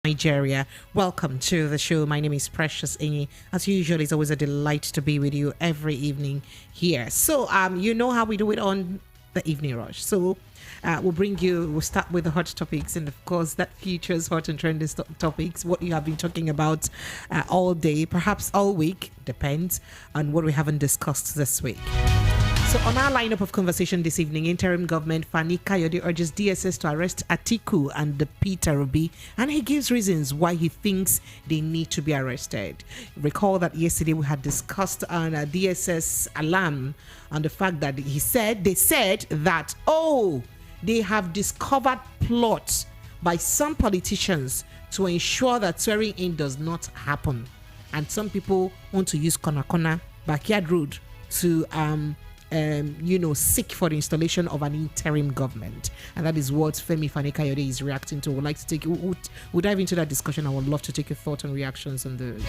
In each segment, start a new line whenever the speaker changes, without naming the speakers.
Nigeria. Welcome to the show. My name is Precious Enyi. As usual, it's always a delight to be with you every evening here. So, you know how we do it on the Evening Rush. So, we'll start with the hot topics, and of course, that features hot and trending topics, what you have been talking about all day, perhaps all week, depends on what we haven't discussed this week. So on our lineup of conversation this evening, Interim government Fani-kayode urges DSS to arrest Atiku and the Peter Obi, and he gives reasons why he thinks they need to be arrested. Recall that yesterday we had discussed on a DSS alarm on the fact that they said that, they have discovered plots by some politicians to ensure that swearing in does not happen. And some people want to use corner, backyard road to seek for the installation of an interim government. And that is what Fani-kayode is reacting to. We'll like to we'll dive into that discussion. I would love to take your thoughts and reactions on those.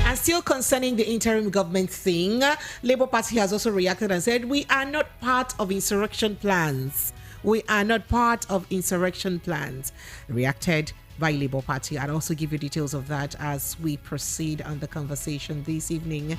And still concerning the interim government thing, Labour Party has also reacted and said, we are not part of insurrection plans. We are not part of insurrection plans. Reacted by Labour Party. I'll also give you details of that as we proceed on the conversation this evening.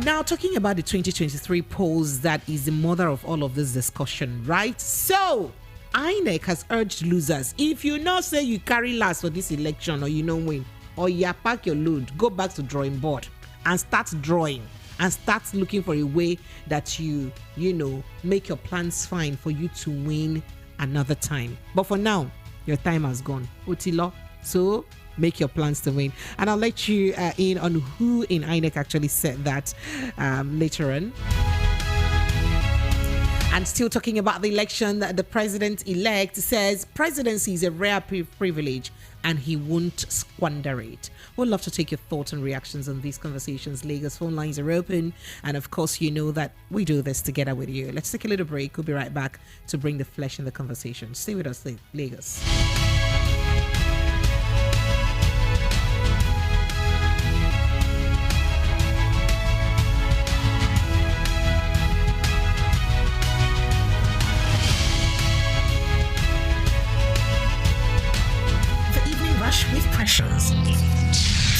Now, talking about the 2023 polls, that is the mother of all of this discussion, right? So, INEC has urged losers, if you not say you carry last for this election or you don't win, or you pack your load, go back to drawing board and start drawing and start looking for a way that you make your plans fine for you to win another time. But for now, your time has gone. Utilo. So, make your plans to win. And I'll let you in on who in INEC actually said that later on. And still talking about the election, the president-elect says presidency is a rare privilege and he won't squander it. We'd love to take your thoughts and reactions on these conversations. Lagos phone lines are open. And of course, you know that we do this together with you. Let's take a little break. We'll be right back to bring the flesh in the conversation. Stay with us, Lagos. With Pressures,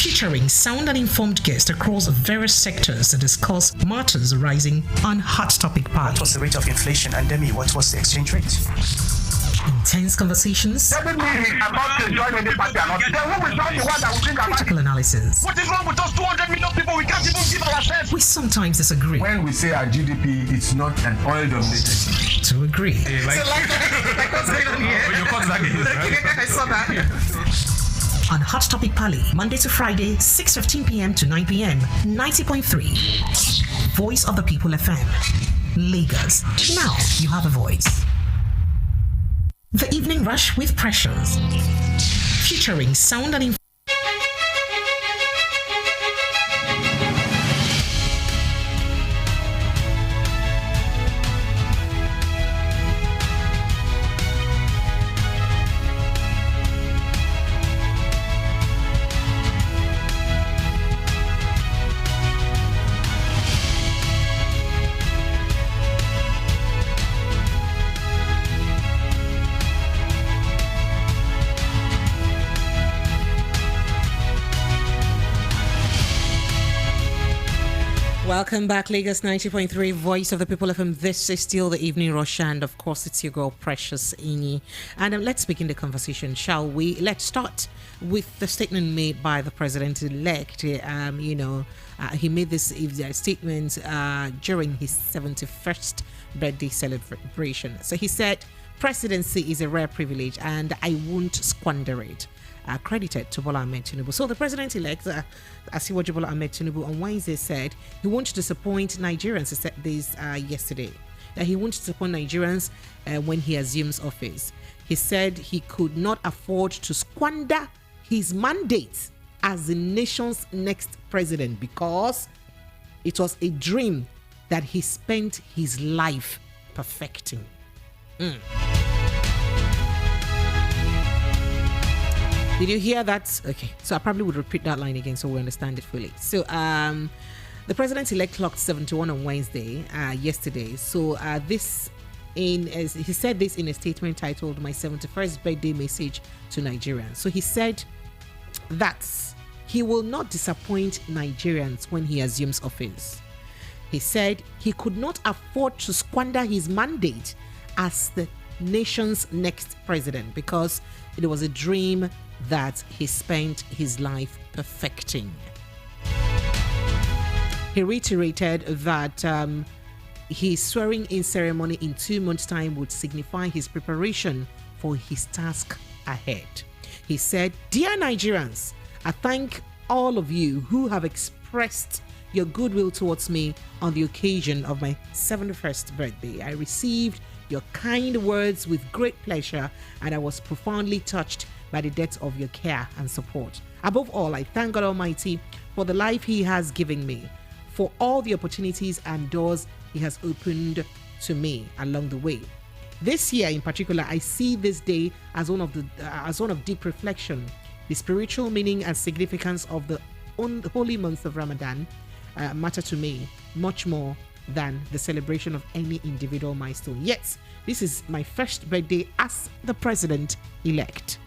featuring sound and informed guests across various sectors to discuss matters arising on Hot Topic Party.
What was the rate of inflation, and Demi, what was the exchange rate?
Intense conversations, critical analysis.
What is wrong with us 200 million people? We can't even give ourselves.
We sometimes disagree.
When we say our GDP, it's not an oil-dominated.
To agree.
Hey, like what's going on here? You caught that again, right? I saw that.
On Hot Topic Pali, Monday to Friday, 6:15 p.m. to 9 p.m. 90.3. Voice of the People FM. Lagos. Now you have a voice. The Evening Rush with Pressures, featuring sound and Welcome back, Lagos 90.3, Voice of the People FM. This is still the Evening Rush, and of course, it's your girl, Precious Enyi. And let's begin the conversation, shall we? Let's start with the statement made by the president-elect. He made this statement during his 71st birthday celebration. So he said, presidency is a rare privilege, and I won't squander it. Credited to Bola Ahmed Tinubu. So the president-elect, Asiwaju Bola Ahmed Tinubu, on Wednesday said he won't disappoint Nigerians. He said this yesterday, that he won't disappoint Nigerians when he assumes office. He said he could not afford to squander his mandate as the nation's next president because it was a dream that he spent his life perfecting. Did you hear that? Okay, so I probably would repeat that line again so we understand it fully. So the president-elect clocked 71 on Wednesday, yesterday. So this He said this in a statement titled "My 71st Birthday Message to Nigerians." So he said that he will not disappoint Nigerians when he assumes office. He said he could not afford to squander his mandate as the nation's next president because it was a dream that he spent his life perfecting. He reiterated that his swearing-in ceremony in 2 months' time would signify his preparation for his task ahead. He said, "Dear Nigerians, I thank all of you who have expressed your goodwill towards me on the occasion of my 71st birthday. I received your kind words with great pleasure, and I was profoundly touched by the depth of your care and support. Above all, I thank God Almighty for the life He has given me, for all the opportunities and doors He has opened to me along the way. This year in particular, I see this day as one of deep reflection. The spiritual meaning and significance of the holy month of Ramadan matter to me much more than the celebration of any individual milestone. Yet, this is my first birthday as the president-elect."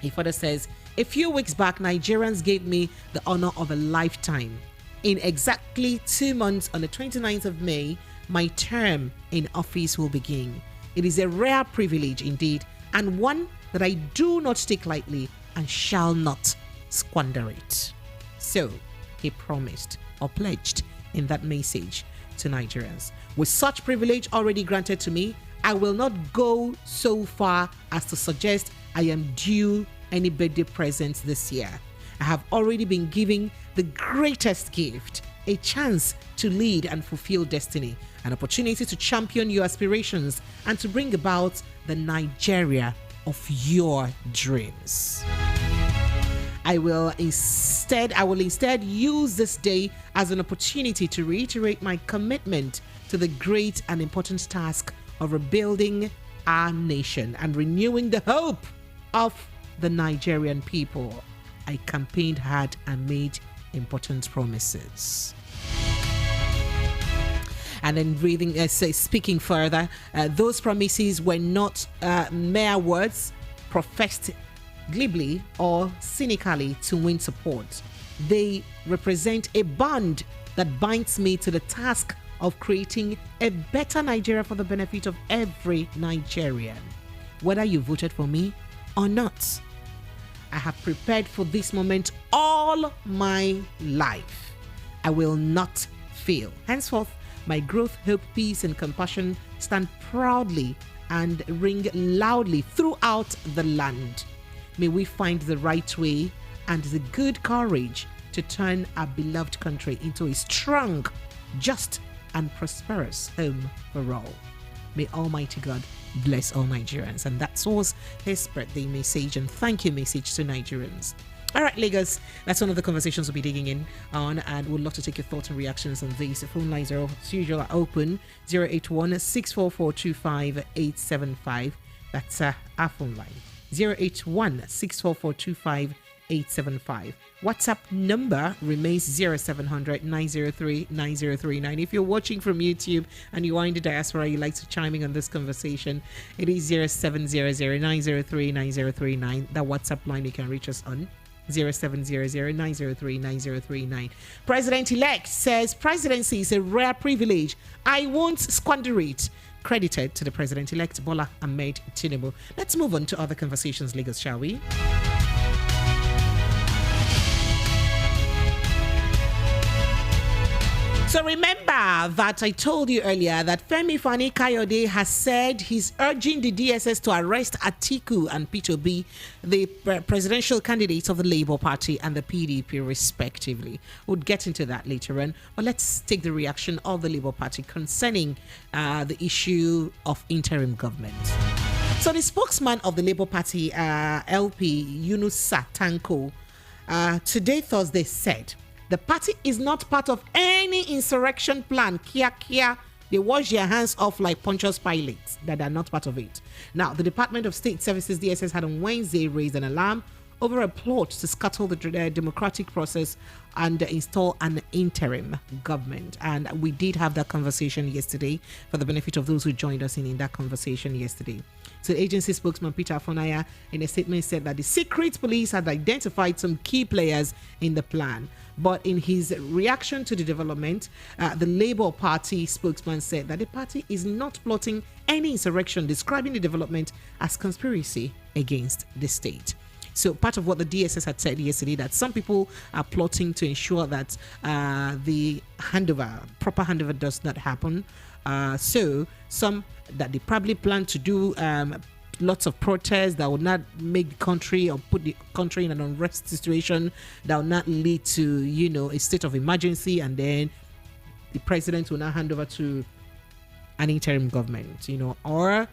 He further says, "A few weeks back, Nigerians gave me the honor of a lifetime. In exactly 2 months, on the 29th of May, my term in office will begin. It is a rare privilege indeed, and one that I do not take lightly and shall not squander it." So, he promised or pledged in that message to Nigerians. "With such privilege already granted to me, I will not go so far as to suggest I am due any birthday presents this year. I have already been given the greatest gift, a chance to lead and fulfill destiny, an opportunity to champion your aspirations and to bring about the Nigeria of your dreams. I will instead use this day as an opportunity to reiterate my commitment to the great and important task of rebuilding our nation and renewing the hope of the Nigerian people. I campaigned hard and made important promises." And then speaking further, those promises were not mere words professed glibly or cynically to win support. They represent a bond that binds me to the task of creating a better Nigeria for the benefit of every Nigerian, whether you voted for me or not. I have prepared for this moment all my life. I will not fail. Henceforth, my growth, hope, peace, and compassion stand proudly and ring loudly throughout the land. May we find the right way and the good courage to turn our beloved country into a strong, just, and prosperous home for all. May Almighty God bless all Nigerians. And that was his birthday message and thank you message to Nigerians. All right, Lagos, that's one of the conversations we'll be digging in on, and we'd love to take your thoughts and reactions on these. The phone lines are, as usual, are open. 081-644-25875. That's our phone line. 081-644-25875. WhatsApp number remains 0700-903-9039. If you're watching from YouTube and you are in the diaspora, you like to chime in on this conversation, it is 0700-903-9039. That WhatsApp line you can reach us on. 0700-903-9039. President-elect says presidency is a rare privilege. I won't squander it. Credited to the president-elect Bola Ahmed Tinubu. Let's move on to other conversations, Lagos, shall we? So remember that I told you earlier that Fani-kayode has said he's urging the DSS to arrest Atiku and Peter B, the presidential candidates of the Labour Party and the PDP respectively. We'll get into that later on, but let's take the reaction of the Labour Party concerning the issue of interim government. So the spokesman of the Labour Party, LP Yunusa Tanko, today Thursday said, the party is not part of any insurrection plan. Kia. They wash their hands off like Pontius Pilate, that are not part of it. Now, the Department of State Services, DSS, had on Wednesday raised an alarm over a plot to scuttle the democratic process and install an interim government. And we did have that conversation yesterday for the benefit of those who joined us in that conversation yesterday. So agency spokesman Peter Afonaya in a statement said that the secret police had identified some key players in the plan. But in his reaction to the development, the Labour Party spokesman said that the party is not plotting any insurrection, describing the development as conspiracy against the state. So part of what the DSS had said yesterday, that some people are plotting to ensure that the proper handover does not happen. So some that they probably plan to do lots of protests that will not make the country or put the country in an unrest situation, that will not lead to, a state of emergency, and then the president will now hand over to an interim government, or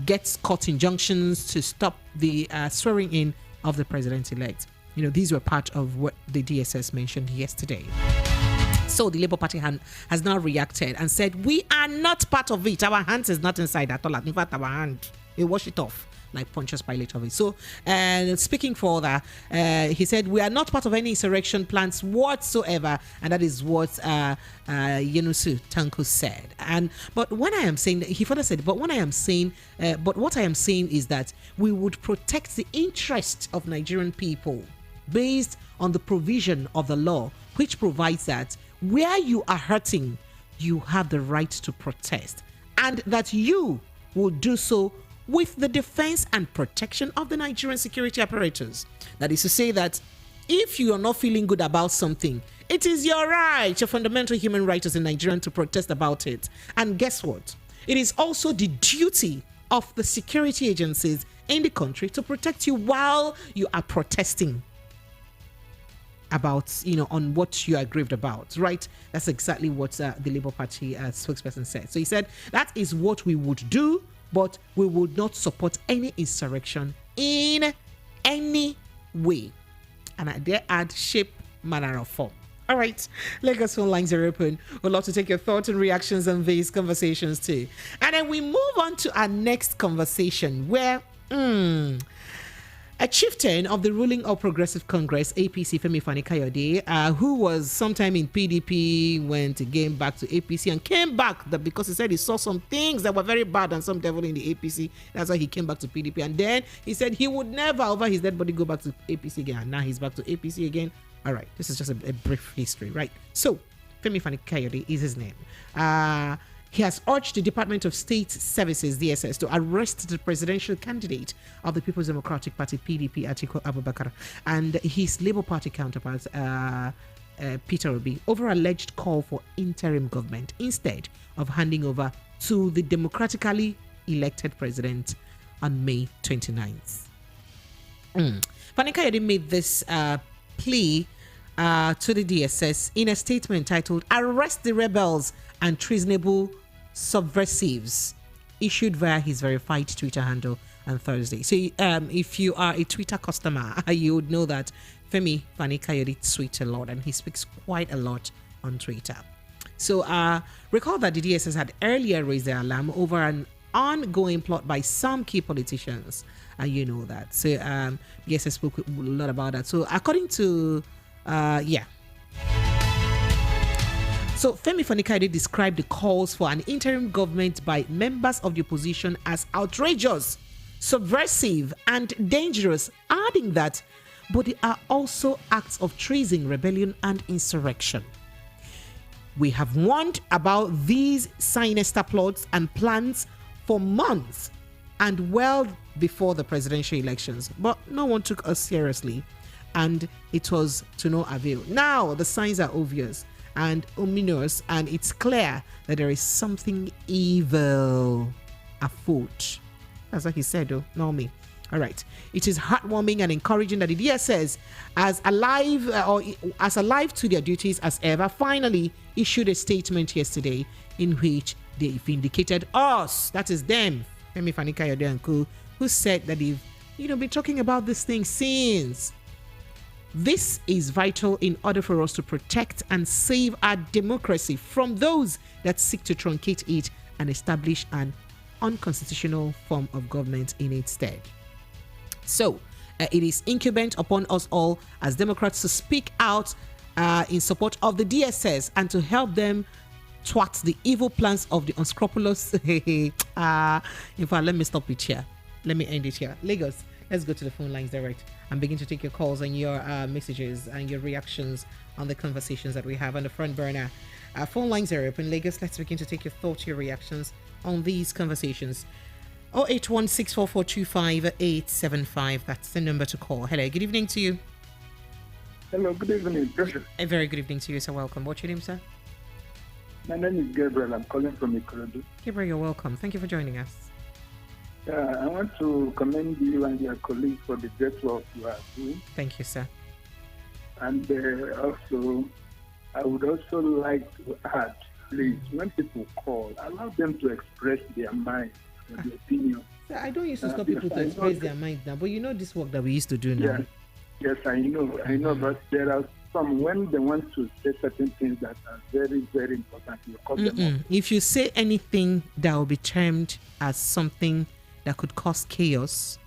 gets court injunctions to stop the swearing in of the president-elect. These were part of what the DSS mentioned yesterday. So the Labour Party has now reacted and said, we are not part of it. Our hands is not inside at all. In fact, our hand, we wash it off like Pontius Pilate of it. So, and speaking further, he said, we are not part of any insurrection plans whatsoever. And that is what Yenusu Tanko said. But what I am saying is that we would protect the interest of Nigerian people based on the provision of the law, which provides that where you are hurting, you have the right to protest, and that you will do so with the defense and protection of the Nigerian security apparatus. That is to say that if you are not feeling good about something, it is your right, your fundamental human right as a Nigerian, to protest about it. And guess what? It is also the duty of the security agencies in the country to protect you while you are protesting about, on what you are aggrieved about, right? That's exactly what the Labour Party spokesperson said. So he said, that is what we would do, but we would not support any insurrection in any way. And I dare add shape, manner, or form. All right, Lagos phone lines are open. We'd love to take your thoughts and reactions on these conversations too. And then we move on to our next conversation where a chieftain of the ruling All Progressive Congress, APC, Fani-kayode, who was sometime in PDP, went again back to APC and came back because he said he saw some things that were very bad and some devil in the APC. That's why he came back to PDP. And then he said he would never, over his dead body, go back to APC again. And now he's back to APC again. All right, this is just a brief history, right? So, Fani-kayode is his name. He has urged the Department of State Services, DSS, to arrest the presidential candidate of the People's Democratic Party, PDP, Atiku Abubakar, and his Labour Party counterpart, Peter Obi, over alleged call for interim government instead of handing over to the democratically elected president on May 29th. Fani-kayode made this plea to the DSS in a statement titled "Arrest the Rebels and Treasonable Subversives," issued via his verified Twitter handle on Thursday. So if you are a Twitter customer, you would know that Fani-kayode tweets a lot and he speaks quite a lot on Twitter. So recall that the DSS had earlier raised their alarm over an ongoing plot by some key politicians, and you know that. So DSS spoke a lot about that. So according to So Fani-kayode described the calls for an interim government by members of the opposition as outrageous, subversive, and dangerous, adding that, but they are also acts of treason, rebellion, and insurrection. We have warned about these sinister plots and plans for months and well before the presidential elections, but no one took us seriously, and it was to no avail. Now the signs are obvious and ominous, and it's clear that there is something evil afoot. That's what he said, though, not me. All right. It is heartwarming and encouraging that the DSS, as alive to their duties as ever, finally issued a statement yesterday in which they vindicated us, that is them, Fani-kayode and co, who said that they've been talking about this thing since. This is vital in order for us to protect and save our democracy from those that seek to truncate it and establish an unconstitutional form of government in its stead. So, It is incumbent upon us all as Democrats to speak out in support of the DSS and to help them thwart the evil plans of the unscrupulous. In fact, let me stop it here. Let me end it here. Lagos, let's go to the phone lines direct and begin to take your calls and your messages and your reactions on the conversations that we have on the front burner. Phone lines are open. Lagos, let's begin to take your thoughts, your reactions on these conversations. 08164425875. That's the number to call. Hello, good evening to you.
Hello, good evening. Precious.
A very good evening to you, sir. Welcome. What's your name, sir?
My name is Gabriel. I'm calling from Ikorodu.
Gabriel, you're welcome. Thank you for joining us.
I want to commend you and your colleagues for the great work you are doing.
Thank you, sir.
And also, I would also like to add, please, when people call, allow them to express their mind and their opinion.
Sir, I don't used to stop people to express their mind now, but you know this work that we used to do now.
Yes, I know, but there are some, when they want to say certain things that are very, very important, you cut them off.
If you say anything that will be termed as something that could cause chaos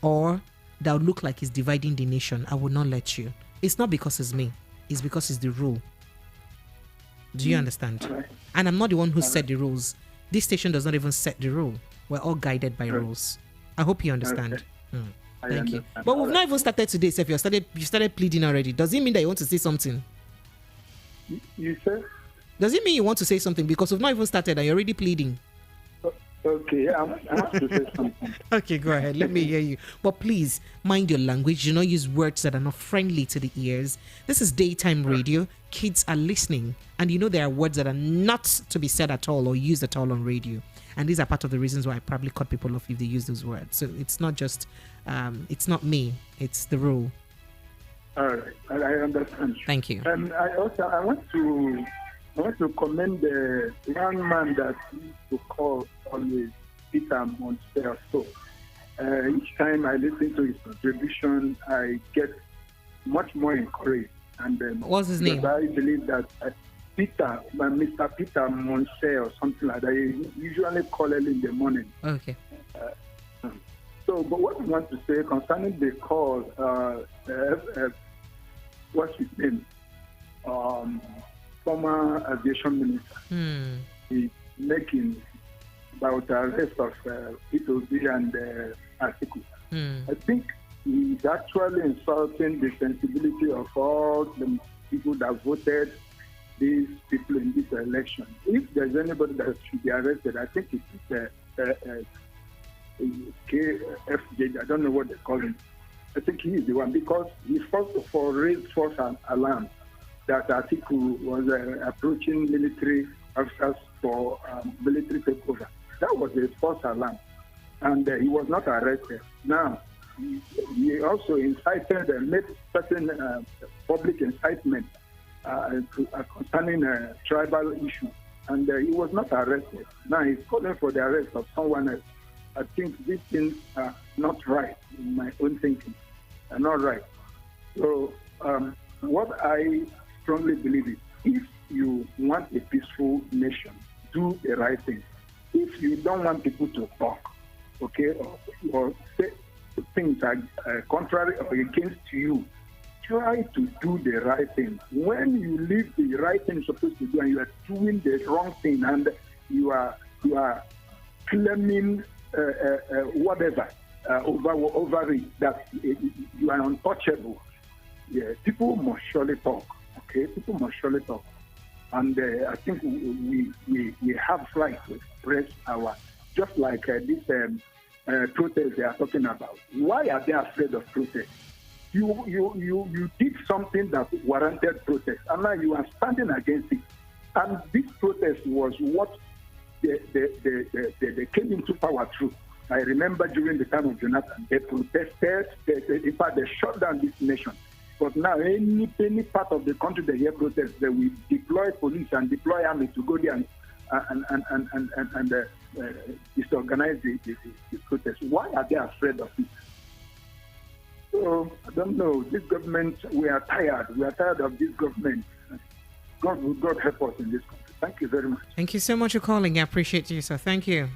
or that would look like it's dividing the nation, I will not let you. It's not because it's me. It's because it's the rule. Do you understand?
Right.
And I'm not the one who set the rules. This station does not even set the rule. We're all guided by rules. I hope you understand.
Okay.
Thank you. But we've not even started today. So if you started pleading already, does it mean that you want to say something?
You said?
Does it mean you want to say something? Because we've not even started and you're already pleading.
Okay, I want to say something.
Okay, go ahead. Let me hear you. But please, mind your language. Do not use words that are not friendly to the ears. This is daytime radio. Kids are listening. And you know there are words that are not to be said at all or used at all on radio. And these are part of the reasons why I probably cut people off if they use those words. So it's not just, it's not me. It's the rule.
All right, I understand.
Thank you.
And I want to commend the young man that used to call always Peter Monster. So each time I listen to his contribution, I get much more encouraged. And
what's his name?
I believe that Mr. Peter Monster or something like that. He usually call early in the morning.
Okay.
So, but what I want to say concerning the call, what's his name? Former aviation minister. He's making about the arrest of P2B and Atiku. I think he's actually insulting the sensibility of all the people that voted these people in this election. If there's anybody that should be arrested, I think it's KFJ. I don't know what they call him. I think he is the one because he first of all raised false alarm that Atiku was approaching military officers for military takeover. That was a false alarm, and he was not arrested. Now, he also incited and made certain public incitement concerning a tribal issue, and he was not arrested. Now, he's calling for the arrest of someone else. I think these things are not right in my own thinking. Are not right. So, what I strongly believe is, if you want a peaceful nation, do the right thing. If you don't want people to talk, okay, or say things are contrary or against you, try to do the right thing. When you leave the right thing you're supposed to do and you are doing the wrong thing and you are claiming whatever over it, that you are untouchable. Yeah, people must surely talk. Okay, people must surely talk, and I think we have right to express our, just like this protest they are talking about. Why are they afraid of protest? You did something that warranted protest, and now you are standing against it. And this protest was what they came into power through. I remember during the time of Jonathan, they protested. In fact, they shut down this nation. But now, any part of the country they hear protest, they will deploy police and deploy army to go there and disorganize the protest. Why are they afraid of it? So I don't know. This government, we are tired. We are tired of this government. God help us in this country. Thank you very much.
Thank you so much for calling. I appreciate you, sir. Thank you.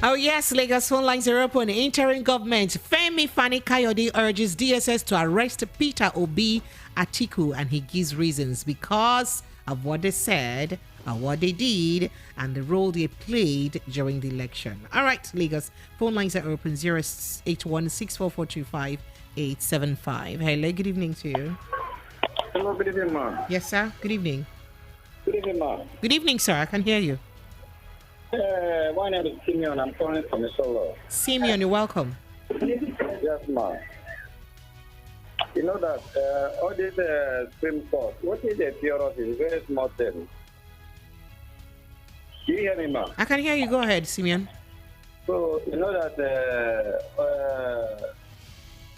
Oh yes, Lagos phone lines are open. Interim government Fani-kayode urges DSS to arrest Peter Obi Atiku, and he gives reasons because of what they said, or what they did, and the role they played during the election. All right, Lagos phone lines are open. 08164425875. Hello, good evening to you.
Hello, good evening, ma'am.
Yes, sir. Good evening.
Good evening, ma'am.
Good evening, sir. I can hear you.
My name is Simeon. I'm calling from Solo.
Simeon, you're welcome.
Yes, ma'am. You know that all this Supreme Court, what is the theory is very small thing. Do you hear me, ma'am?
I can hear you. Go ahead, Simeon.
So, you know that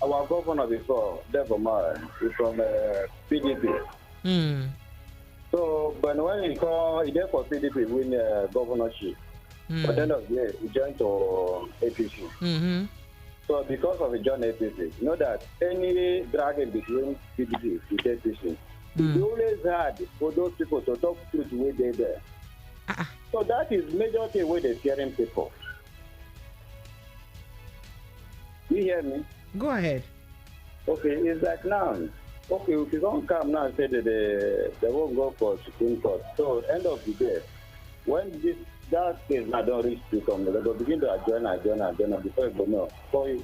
our governor before, Devomar, is from PDP. So, but when he there for PDP win governorship, but then of the year, he joined to APC. So, because of he joined APC, you know that any dragging between PDP with APC, it's always hard for those people to talk truth where they're there. So, that is major thing where they're scaring people. You hear me?
Go ahead.
Okay, it's like now. Okay, if you don't come now and say that they won't go for Supreme Court. So, end of the day, when that case now don't reach to come, they will begin to adjourn before you go know. 3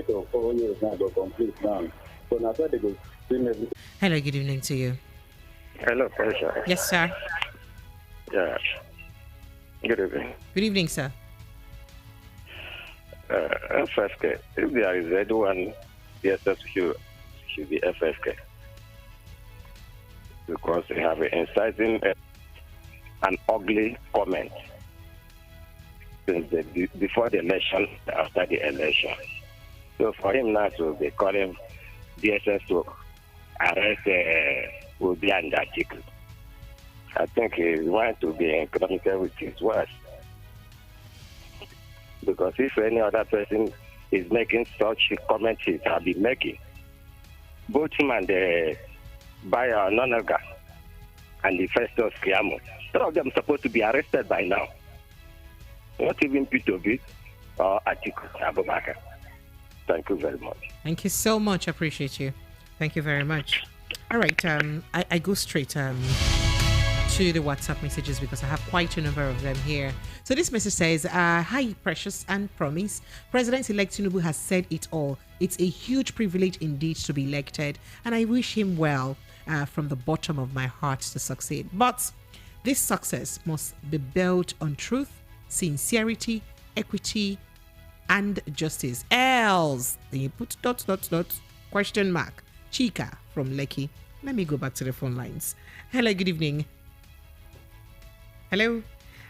to 4 years now go complete now. So now they go stream everything.
Hello, good evening to you.
Hello, Pressure.
Yes, sir.
Yeah. Good evening.
Good evening, sir.
FFK. If there is anyone, yes, should be FFK. Because they have inciting an ugly comment since before the election, after the election. So for him now to be calling DSS to arrest Obi and Atiku, I think he wants to be economical with his words. Because if any other person is making such comments he have been making, both him and the buyer Nonaga and the Festus Kiamo, all of them are supposed to be arrested by now. Not even Peter Obi or Atiku Abubakar. Thank you very much.
Thank you so much. I appreciate you. Thank you very much. All right. I go straight to the WhatsApp messages because I have quite a number of them here. So this message says, hi, Precious and Promise. President-elect Tinubu has said it all. It's a huge privilege indeed to be elected, and I wish him well from the bottom of my heart to succeed. But this success must be built on truth, sincerity, equity, and justice. Else, then you put ... question mark. Chika from Lekki. Let me go back to the phone lines. Hello, good evening. Hello?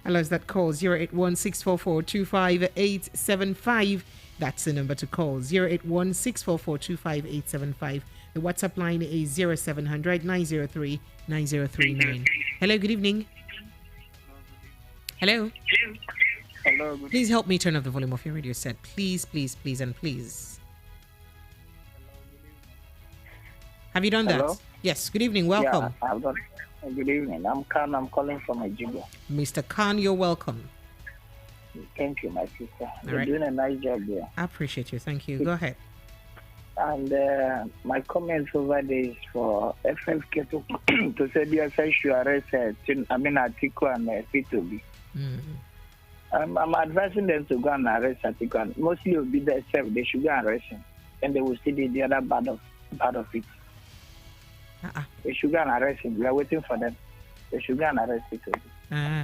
Hello, is that call 081-644-25875. That's the number to call, 081-644-25875. The WhatsApp line is 0700-903-9039. Hello, good evening. Hello?
Hello.
Please help me turn off the volume of your radio set. Please, please, please, and please. Have you done that?
Hello?
Yes, good evening. Welcome.
Yeah, I've done. Good evening. I'm Khan. I'm calling from Ejigbo.
Mr. Khan, you're welcome.
Thank you, my sister. You're
right.
doing a nice job there.
I appreciate you. Thank you. Go ahead.
And my comments over there is for FFK to say DSS should arrest Atiku and P2B. I'm advising them to go and arrest Atiku, and mostly it will be themselves. They should go and arrest him, and they will see the other part of it. They should go and arrest him. We are waiting for them. They should go and arrest P2B.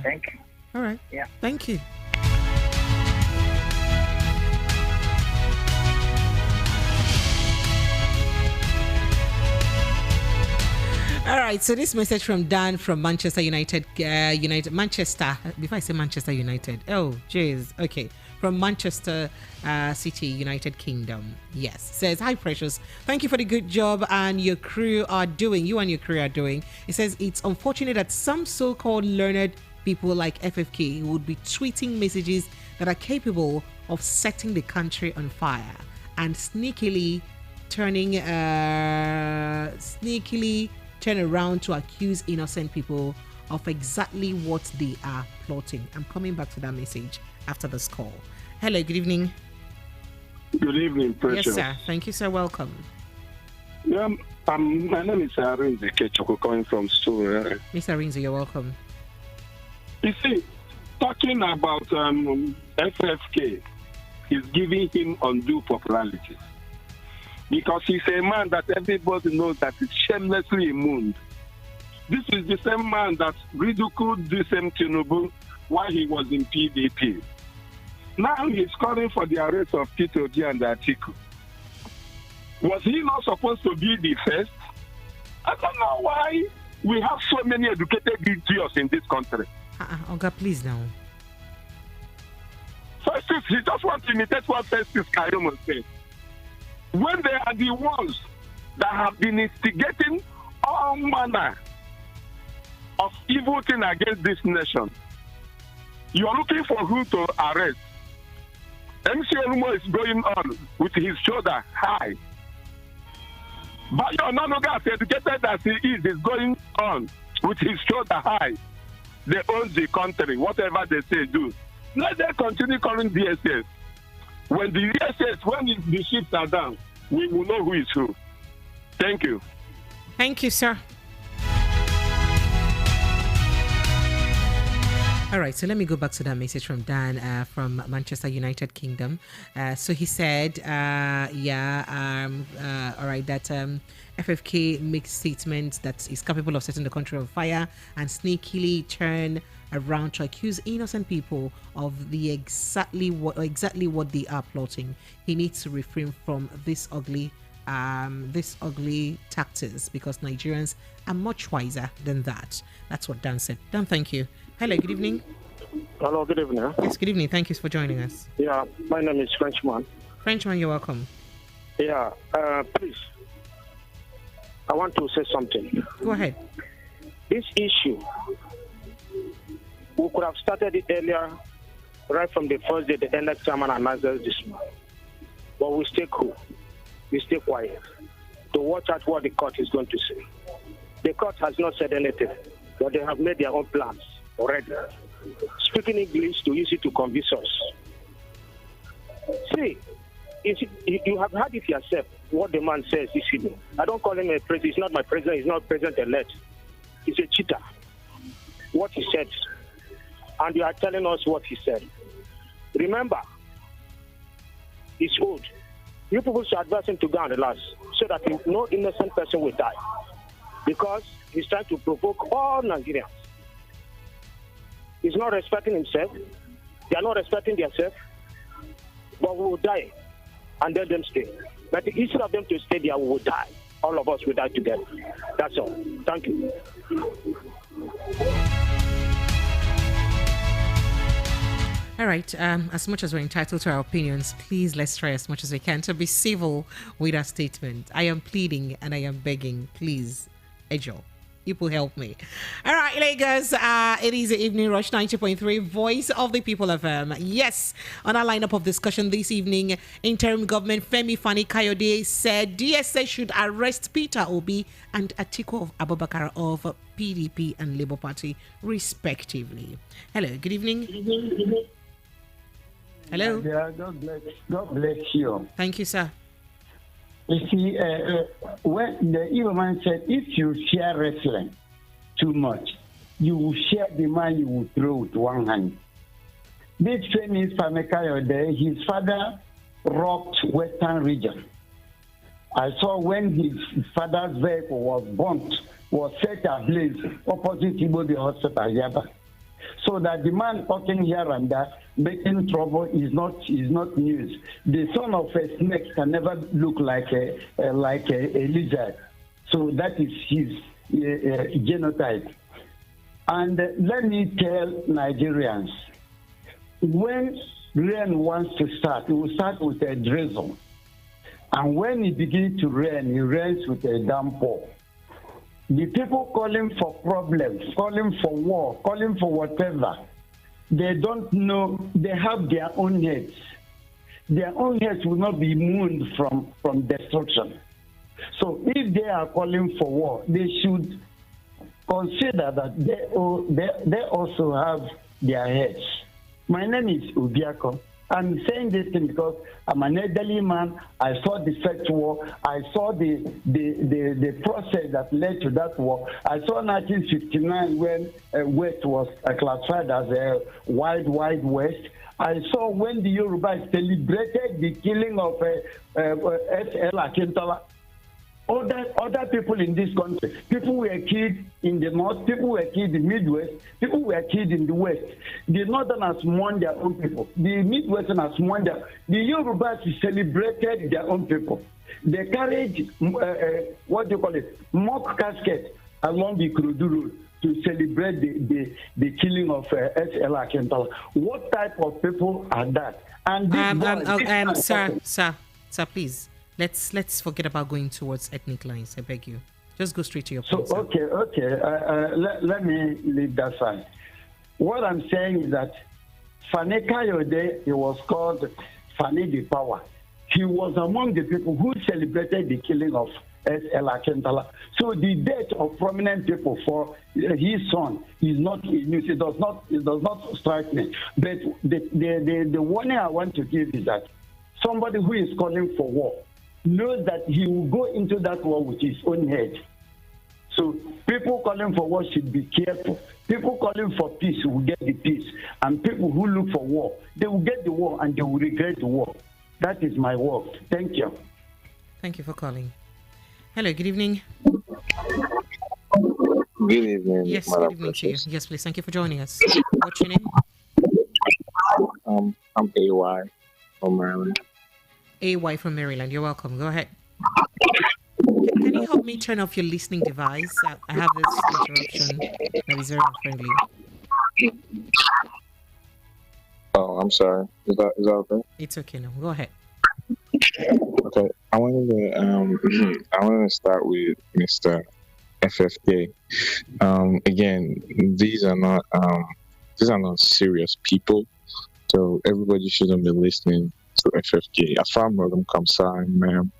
Thank you.
All right.
Yeah.
Thank you. All right, so this message from Dan from Manchester Manchester. Before I say Manchester United, oh, jeez. Okay, from Manchester City, United Kingdom. Yes, says, hi, Precious. Thank you for the good job and your crew are doing. You and your crew are doing. It says it's unfortunate that some so-called learned people like FFK would be tweeting messages that are capable of setting the country on fire and sneakily turn around to accuse innocent people of exactly what they are plotting. I'm coming back to that message after this call. Hello, good evening.
Good evening, Precious.
Yes, sir. Thank you, sir. Welcome.
Yeah, my name is Arinze Kechoko, coming from Stowe.
Mr. Rinzi, you're welcome.
You see, talking about FFK is giving him undue popularity because he's a man that everybody knows that is shamelessly immune. This is the same man that ridiculed the same Tinubu while he was in PDP. Now he's calling for the arrest of Peter Obi and Atiku. Was he not supposed to be the first? I don't know why we have so many educated idiots in this country.
Oga, please now.
First, he just wants to imitate what Festus Kayomo said. When they are the ones that have been instigating all manner of evil thing against this nation, you are looking for who to arrest. MC Olumo is going on with his shoulder high. But your Nanoga, as educated as he is going on with his shoulder high. They own the country, whatever they say, do. Let them continue calling DSS. When the DSS, when the ships are down, we will know who is who. Thank you.
Thank you, sir. All right, so let me go back to that message from Dan from Manchester United Kingdom. So he said, all right, that FFK makes statements that is capable of setting the country on fire and sneakily turn around to accuse innocent people of the exactly what they are plotting. He needs to refrain from this ugly tactics because Nigerians are much wiser than that. That's what Dan said. Dan, thank you. Hello, good evening.
Hello, good evening.
Yes, good evening. Thank you for joining us.
Yeah, my name is Frenchman.
Frenchman, you're welcome.
Yeah, please. I want to say something.
Go ahead.
This issue, we could have started it earlier, right from the first day the INEC chairman announced this month. But we stay cool. We stay quiet to watch out what the court is going to say. The court has not said anything, but they have made their own plans already. Speaking English too easy to convince us. See, you have heard it yourself, what the man says this evening. I don't call him a president. He's not my president. He's not president-elect. He's a cheater. What he said. And you are telling us what he said. Remember, he's old. You people should advise him to go and relax so that no innocent person will die. Because he's trying to provoke all Nigerians. He's not respecting himself. They are not respecting themselves. But we will die and let them stay. But instead of them to stay there, we will die. All of us will die together. That's all. Thank you.
All right. As much as we're entitled to our opinions, please let's try as much as we can to be civil with our statement. I am pleading and I am begging. Please, Ejo, people help me. All right, Lagos. It is the Evening Rush 90.3 Voice of the People FM. Yes, on our lineup of discussion this evening, Interim Government Fani-kayode said DSS should arrest Peter Obi and Atiku Abubakar of PDP and Labour Party, respectively. Hello, good evening. Hello.
Yeah, God bless you.
Thank you, sir.
You see, when the evil man said, if you share wrestling too much, you will share the man you will throw with one hand. This famous Fani-kayode, his father rocked Western region. I saw when his father's vehicle was set ablaze opposite Ibodi Hospital, Yaba. So that the man talking here and there, making trouble is not news. The son of a snake can never look like a lizard. So that is his genotype. And let me tell Nigerians, when rain wants to start, it will start with a drizzle. And when it begins to rain, it rains with a downpour. The people calling for problems, calling for war, calling for whatever, they don't know, they have their own heads. Their own heads will not be immune from destruction. So if they are calling for war, they should consider that they also have their heads. My name is Ubiako. I'm saying this thing because I'm an elderly man. I saw the sex war. I saw the process that led to that war. I saw 1959 when West was classified as a wild west. I saw when the Yoruba celebrated the killing of S.L. Akintola. Other people in this country, people were killed in the north, people were killed in the Midwest, people were killed in the West. The Northerners mourned their own people. The Midwesterners mourned their. The Yorubas celebrated their own people. They carried mock casket along the Ikorodu Road to celebrate the killing of S.L. Akintola. What type of people are that? And
sir, please. Let's forget about going towards ethnic lines. I beg you. Just go straight to your point.
So, okay. Let me leave that side. What I'm saying is that Fani-kayode, he was called Fani the Power. He was among the people who celebrated the killing of S.L. Akintola. So the death of prominent people for his son is not news. It does not strike me. But the warning I want to give is that somebody who is calling for war knows that he will go into that war with his own head. So people calling for war should be careful. People calling for peace will get the peace. And people who look for war, they will get the war and they will regret the war. That is my word. Thank you.
Thank you for calling. Hello, good evening.
Good evening.
Yes, good evening to you. Yes, please. Thank you for joining us. What's your name?
I'm AY from Maryland.
AY from Maryland. You're welcome. Go ahead. Can you help me turn off your listening device? I have this interruption that is very unfriendly.
Oh, I'm sorry. Is that okay?
It's okay now. Go ahead.
Okay. I wanted to start with Mr. FFK. Again, these are not serious people, so everybody shouldn't be listening to FFK. Afam Rodum Kamsa, ma'am.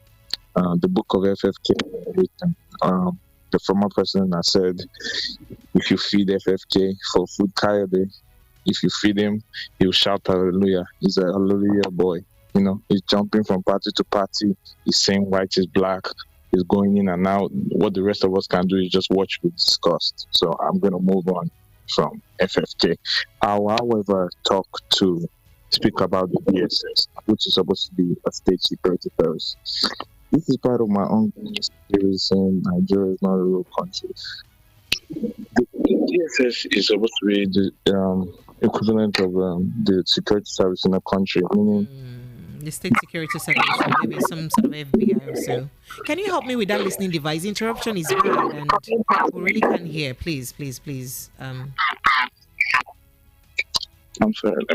The book of FFK written. The former president has said, if you feed FFK for food Kayode, if you feed him, he'll shout hallelujah. He's a hallelujah boy. You know, he's jumping from party to party. He's saying white is black. He's going in and out. What the rest of us can do is just watch with disgust. So I'm going to move on from FFK. I'll, however, speak about the DSS, which is supposed to be a state security service. This is part of my own series saying Nigeria is not a real country. The DSS is supposed to be the equivalent of the security service in a country, meaning
the state security service, or maybe some sort of FBI or so. Can you help me with that listening device? Interruption is bad and we really can't hear. Please.
I'm sorry.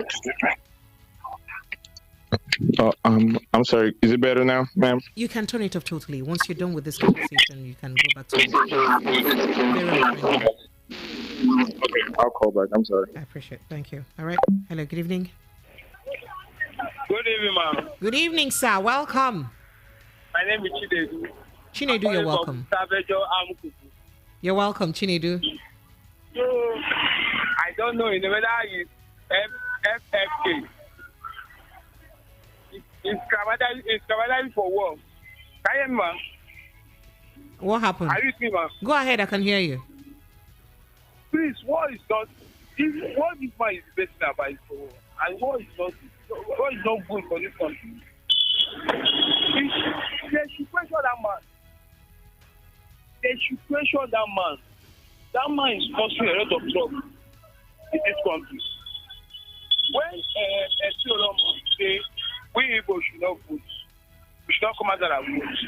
I'm sorry. Is it better now, ma'am?
You can turn it off totally. Once you're done with this conversation, you can go back to it.
Okay, I'll call back. I'm sorry.
I appreciate it. Thank you. All right. Hello, good evening.
Good evening, ma'am.
Good evening, sir. Welcome.
My name is Chinedu.
Chinedu, you're welcome. You're welcome, Chinedu.
So, I don't know whether it's FFK. It's Kamadali for war. Can you hear me, ma'am?
What happened?
Are you seeing, ma'am?
Go ahead, I can hear you.
Please, what is not... What this man is basing about is for war. And what is not good for this country? They should question that man. That man is causing a lot of trouble in this country. When a theorem say we Igbo should not vote, we should not come out and vote.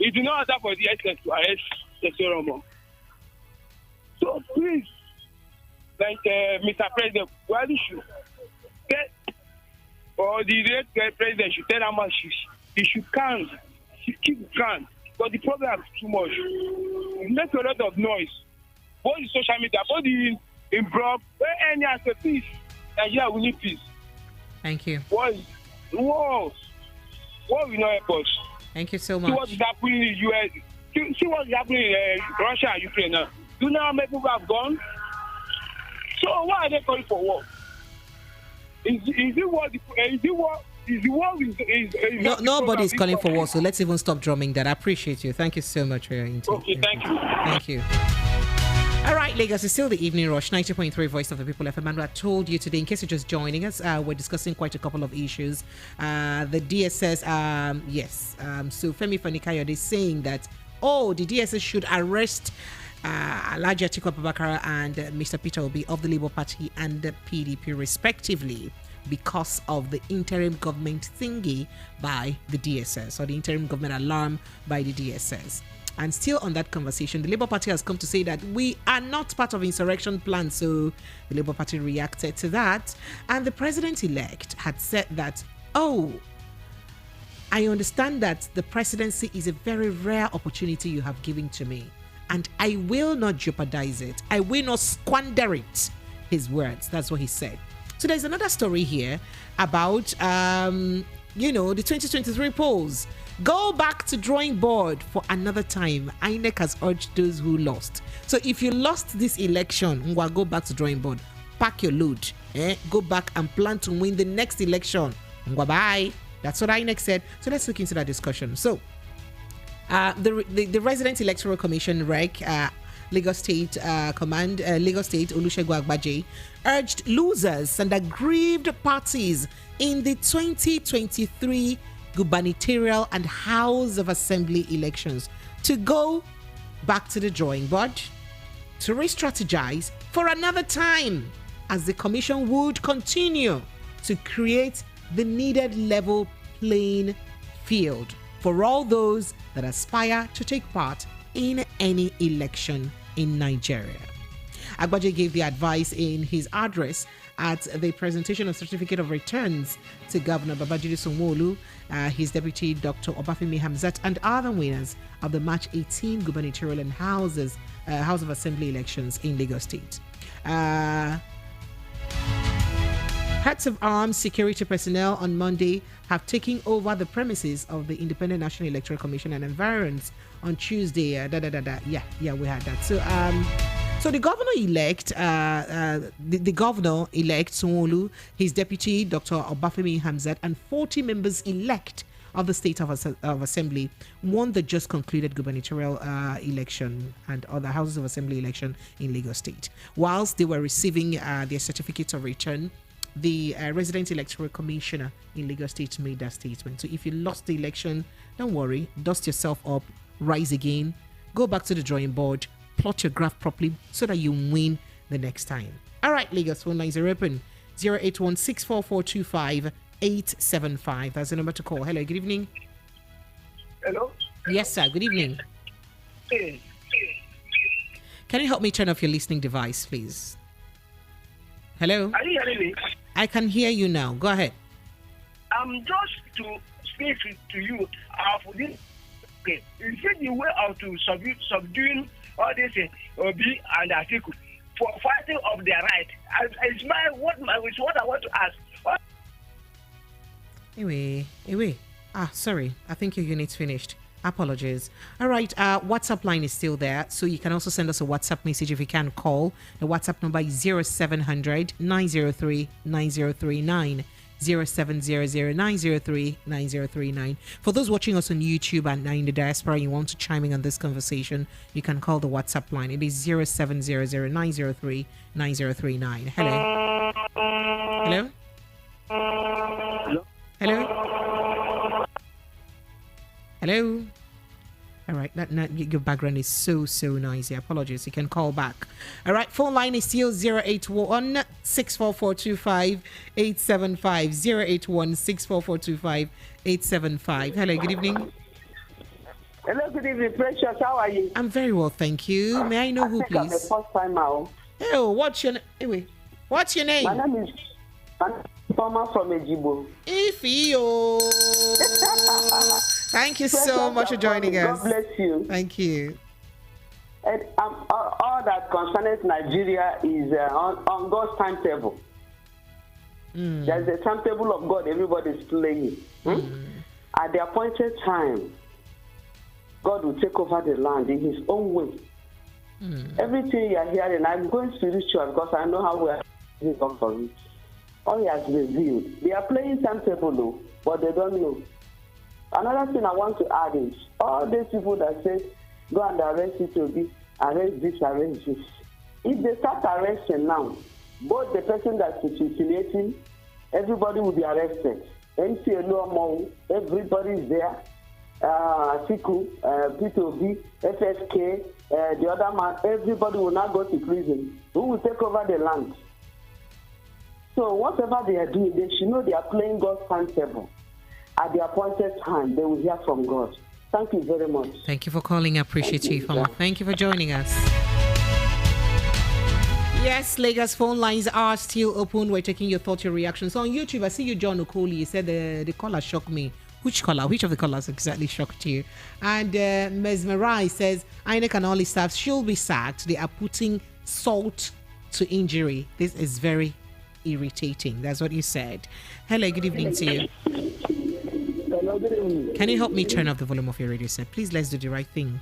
It do not matter for the essence to arrest the theorem. So please, like Mr. President, what you should get, or the president should tell that man he should count, he should keep count. But the problem is too much. It makes a lot of noise. Both in social media, both in blog, any as a peace. Nigeria will need peace.
Thank you.
War will not help us.
Thank you so much.
See what is happening in the US. See what is happening in Russia and Ukraine now. Do you know how many people have gone? So why are they calling for war? Is it what? Is it what? Is the war is
no, nobody's calling for war, so let's even stop drumming that. I appreciate you. Thank you so much for your intake.
Okay, thank you.
Thank you. All right, Lagos, it's still the Evening Rush, 90.3 Voice of the People FM. And I told you today, in case you're just joining us, we're discussing quite a couple of issues. The DSS, so Fani-kayode is saying that, the DSS should arrest Alhaji Atiku Abubakar and Mr. Peter Obi of the Labour Party and the PDP, respectively, because of the interim government thingy by the DSS, or the interim government alarm by the DSS. And still on that conversation, the Labour Party has come to say that we are not part of insurrection plan. So the Labour Party reacted to that. And the president-elect had said that, I understand that the presidency is a very rare opportunity you have given to me, and I will not jeopardize it. I will not squander it. His words. That's what he said. So there's another story here about, the 2023 polls. Go back to drawing board for another time. INEC has urged those who lost. So if you lost this election, go back to drawing board. Pack your load. Go back and plan to win the next election. Bye. That's what INEC said. So let's look into that discussion. So the Resident Electoral Commission, REC, Lagos State Lagos State Olusegun Agbaje, urged losers and aggrieved parties in the 2023 gubernatorial and House of Assembly elections to go back to the drawing board, to re-strategize for another time, as the commission would continue to create the needed level playing field for all those that aspire to take part in any election in Nigeria. Agbaje gave the advice in his address at the presentation of certificate of returns to Governor Babajide Sanwo-Olu, his deputy Dr. Obafemi Hamzat, and other winners of the March 18 gubernatorial and House of Assembly elections in Lagos State. Heads of armed security personnel on Monday have taken over the premises of the Independent National Electoral Commission and environs on Tuesday. We had that. So the governor-elect, the governor-elect Sanwo-Olu, his deputy Dr. Obafemi Hamzat, and 40 members-elect of the State of Assembly won the just concluded gubernatorial election and other Houses of Assembly election in Lagos State. Whilst they were receiving their certificates of return, the Resident Electoral Commissioner in Lagos State made that statement. So if you lost the election, don't worry, dust yourself up, rise again, go back to the drawing board, plot your graph properly so that you win the next time. All right, Lagos phone lines are open. 081-644-25-875. That's the number to call. Hello, good evening.
Hello?
Yes, sir. Good evening.
Hey.
Can you help me turn off your listening device, please? Hello?
Are you hearing me?
I can hear you now. Go ahead.
Just to speak to you, for this, is it the way of to subduing all this Obi and Atiku for fighting of their right? It's what I want to ask.
Anyway. Sorry. I think your unit's finished. Apologies. All right. WhatsApp line is still there, so you can also send us a WhatsApp message if you can call. The WhatsApp number is 0700 903 9039. 0700-903-9039. For those watching us on YouTube and in the diaspora, you want to chime in on this conversation, you can call the WhatsApp line. It is 0700-903-9039. Hello? Hello? Hello? Hello? All right, your background is so noisy. Apologies. You can call back. All right, phone line is still 081-644-25-875. 081-644-25-875. Hello, good evening.
Hello, good evening, Precious. How are you?
I'm very well, thank you. May I know who, please?
I'm the first time out.
Oh, what's your name? What's your name?
My name is Thomas from Ejibo.
Ifio. Thank you so much for joining us.
God bless you.
Thank you.
And all that concerns Nigeria is on God's timetable. There's a timetable of God everybody's playing. At the appointed time, God will take over the land in his own way. Everything you are hearing, I'm going spiritual because I know how we are going for it. All he has revealed. They are playing timetable, though, but they don't know. Another thing I want to add is all these people that say, go and arrest Itobi, arrest this, arrest this. If they start arresting now, both the person that's insinuating, everybody will be arrested. MCLO, everybody is there. Atiku, P2B, FSK, the other man, everybody will now go to prison. Who will take over the land? So whatever they are doing, they should know they are playing God's timetable. At the appointed time, they will hear from God. Thank you very much.
Thank you for calling. I appreciate you, Fama. Thank you for joining us. Yes, Lagos phone lines are still open. We're taking your thoughts, your reactions. On YouTube, I see you, John Okoli. You said the caller shocked me. Which caller? Which of the callers exactly shocked you? And Mesmerai says, INEC and all his staff should be sacked. They are putting salt to injury. This is very irritating. That's what you said. Hello, good evening to you.
Hello, good evening.
Can you help me turn off the volume of your radio set? Please, let's do the right thing.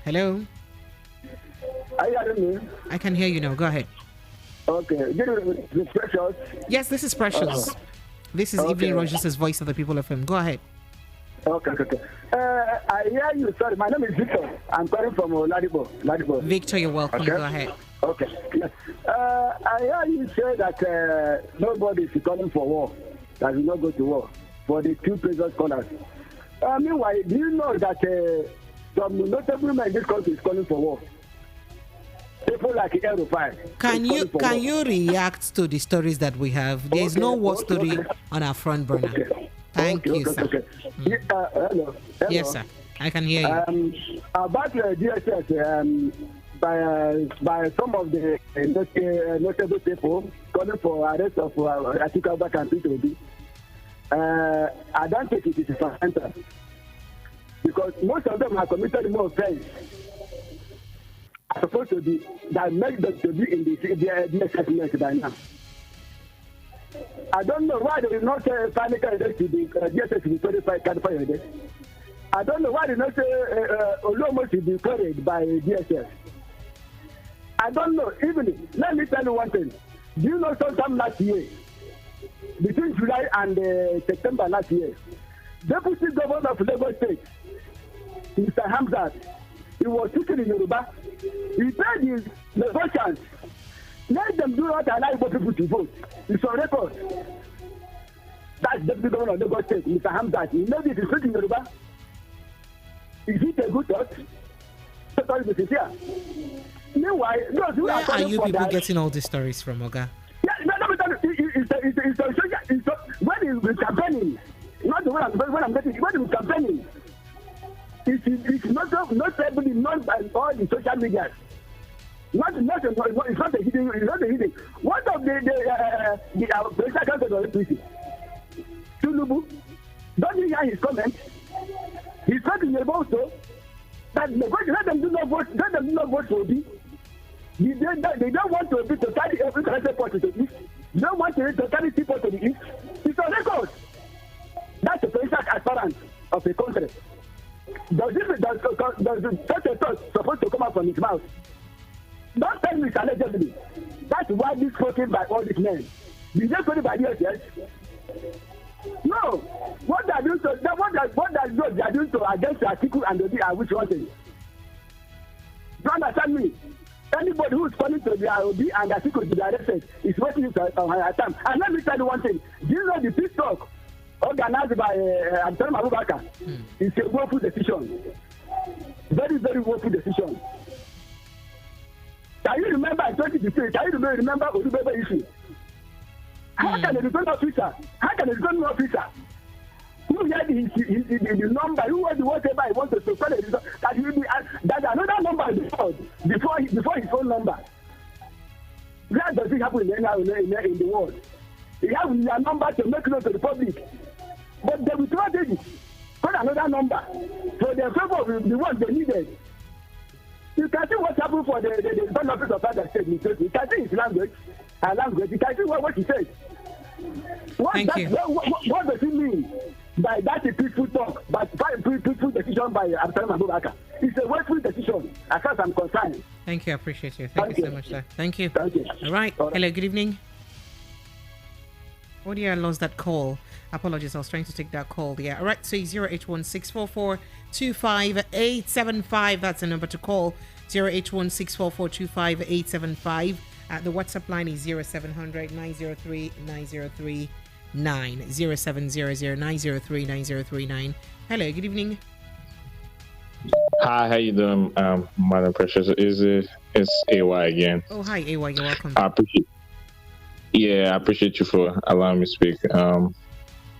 Hello?
Are you hearing me?
I can hear you now. Go ahead.
Okay. This is Precious.
Yes, this is Precious. This is Evening Rogers' Voice of the People FM. Go ahead.
Okay. I hear you. Sorry, my name is Victor. I'm calling from Ladipo.
Victor, you're welcome.
Okay.
Go ahead.
Okay. Yes. I hear you say that nobody is calling for war, that will not go to war, for the two previous callers. Meanwhile, do you know that some notable men in this country is calling for war? People like Aerofire.
Can you react to the stories that we have? There is no war story on our front burner. Thank you, sir.
Okay. Hello.
Yes, sir. I can hear you.
About DSS, by some of the notable people calling for arrest of Atiku and P2B, I don't think it is a center, because most of them have committed more offense. Supposed to be that make them to be in the DSS by now. I don't know why they did not say Fani-kayode to the DSS to be qualified. I don't know why they did not say Olomo should be carried by DSS. I don't know. Even let me tell you one thing. Do you know sometime last year, between July and September last year, Deputy Governor of Lagos State, Mr. Hamzat, he was speaking in Yoruba. He said his Lagosians, let them do not allow people to vote. It's on record. That's Deputy Governor of Lagos State, Mr. Hamzat. He knows it is speaking in Yoruba. Is it a good thought? Totally be sincere. Meanwhile,
where are you people getting all these stories from, Oga?
Yeah, let me tell you, it's when he's campaigning, not the one when I'm getting, when he's campaigning, it's not heavily known by all the social media. It's not a hidden. What of the presidential candidate of the APC? Tinubu, don't you hear his comment? He's talking about also that let them do not vote for Obi. They don't want to carry every part to the east. They don't want to carry people to the east. It's on record. That's the presidential aspirant of a country. Does such a thought supposed to come out from his mouth? Don't tell me it's allegedly. That's why this spoken by all these men. Did they put it by the yes? No. What they are doing to they are doing to against Atiku and Obi are which one thing? Don't understand me. Anybody who is calling to the Obi and Atiku to be arrested is waiting on her time. And let me tell you one thing. Do you know the peace talk organized by Interim Abubakar? It's a woeful decision. Very, very woeful decision. Can you remember in 2015? Can you remember Olubebe issue? How can a return officer? Who had the number? Who was whatever he wanted to call it? That he will be that another number before his phone number. Where does it happen in the world? He has a number to make known to the public, but they will not take it. Put another number for the favor of the ones they needed. You can see what happened for the front office of other state. You can see his language. You can see what he said. What does it mean by that peaceful talk, by peaceful decision by Interim Abubakar? It's a wasteful decision as far as I'm concerned.
Thank you. I appreciate you. Thank you so much, sir. Thank you. All right. Hello. Good evening. Oh dear, I lost that call. Apologies. I was trying to take that call. Yeah. All right. So 08164425875. That's the number to call. 08164425875. The WhatsApp line is 0700 903 9039. 0700 903 9039. Hello. Good evening.
Hi, how you doing, Madam Precious? It's AY again.
Oh, hi, AY. You're welcome.
I appreciate you for allowing me to speak.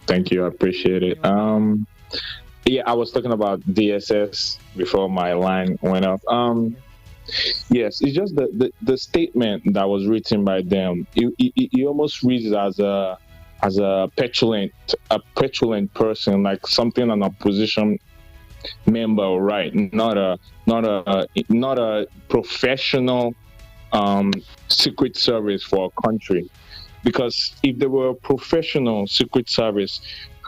Thank you. I appreciate it. I was talking about DSS before my line went off. Yes, it's just the statement that was written by them. It almost reads as a petulant person, like something an opposition member, right? Not a professional secret service for a country. Because if there were a professional secret service,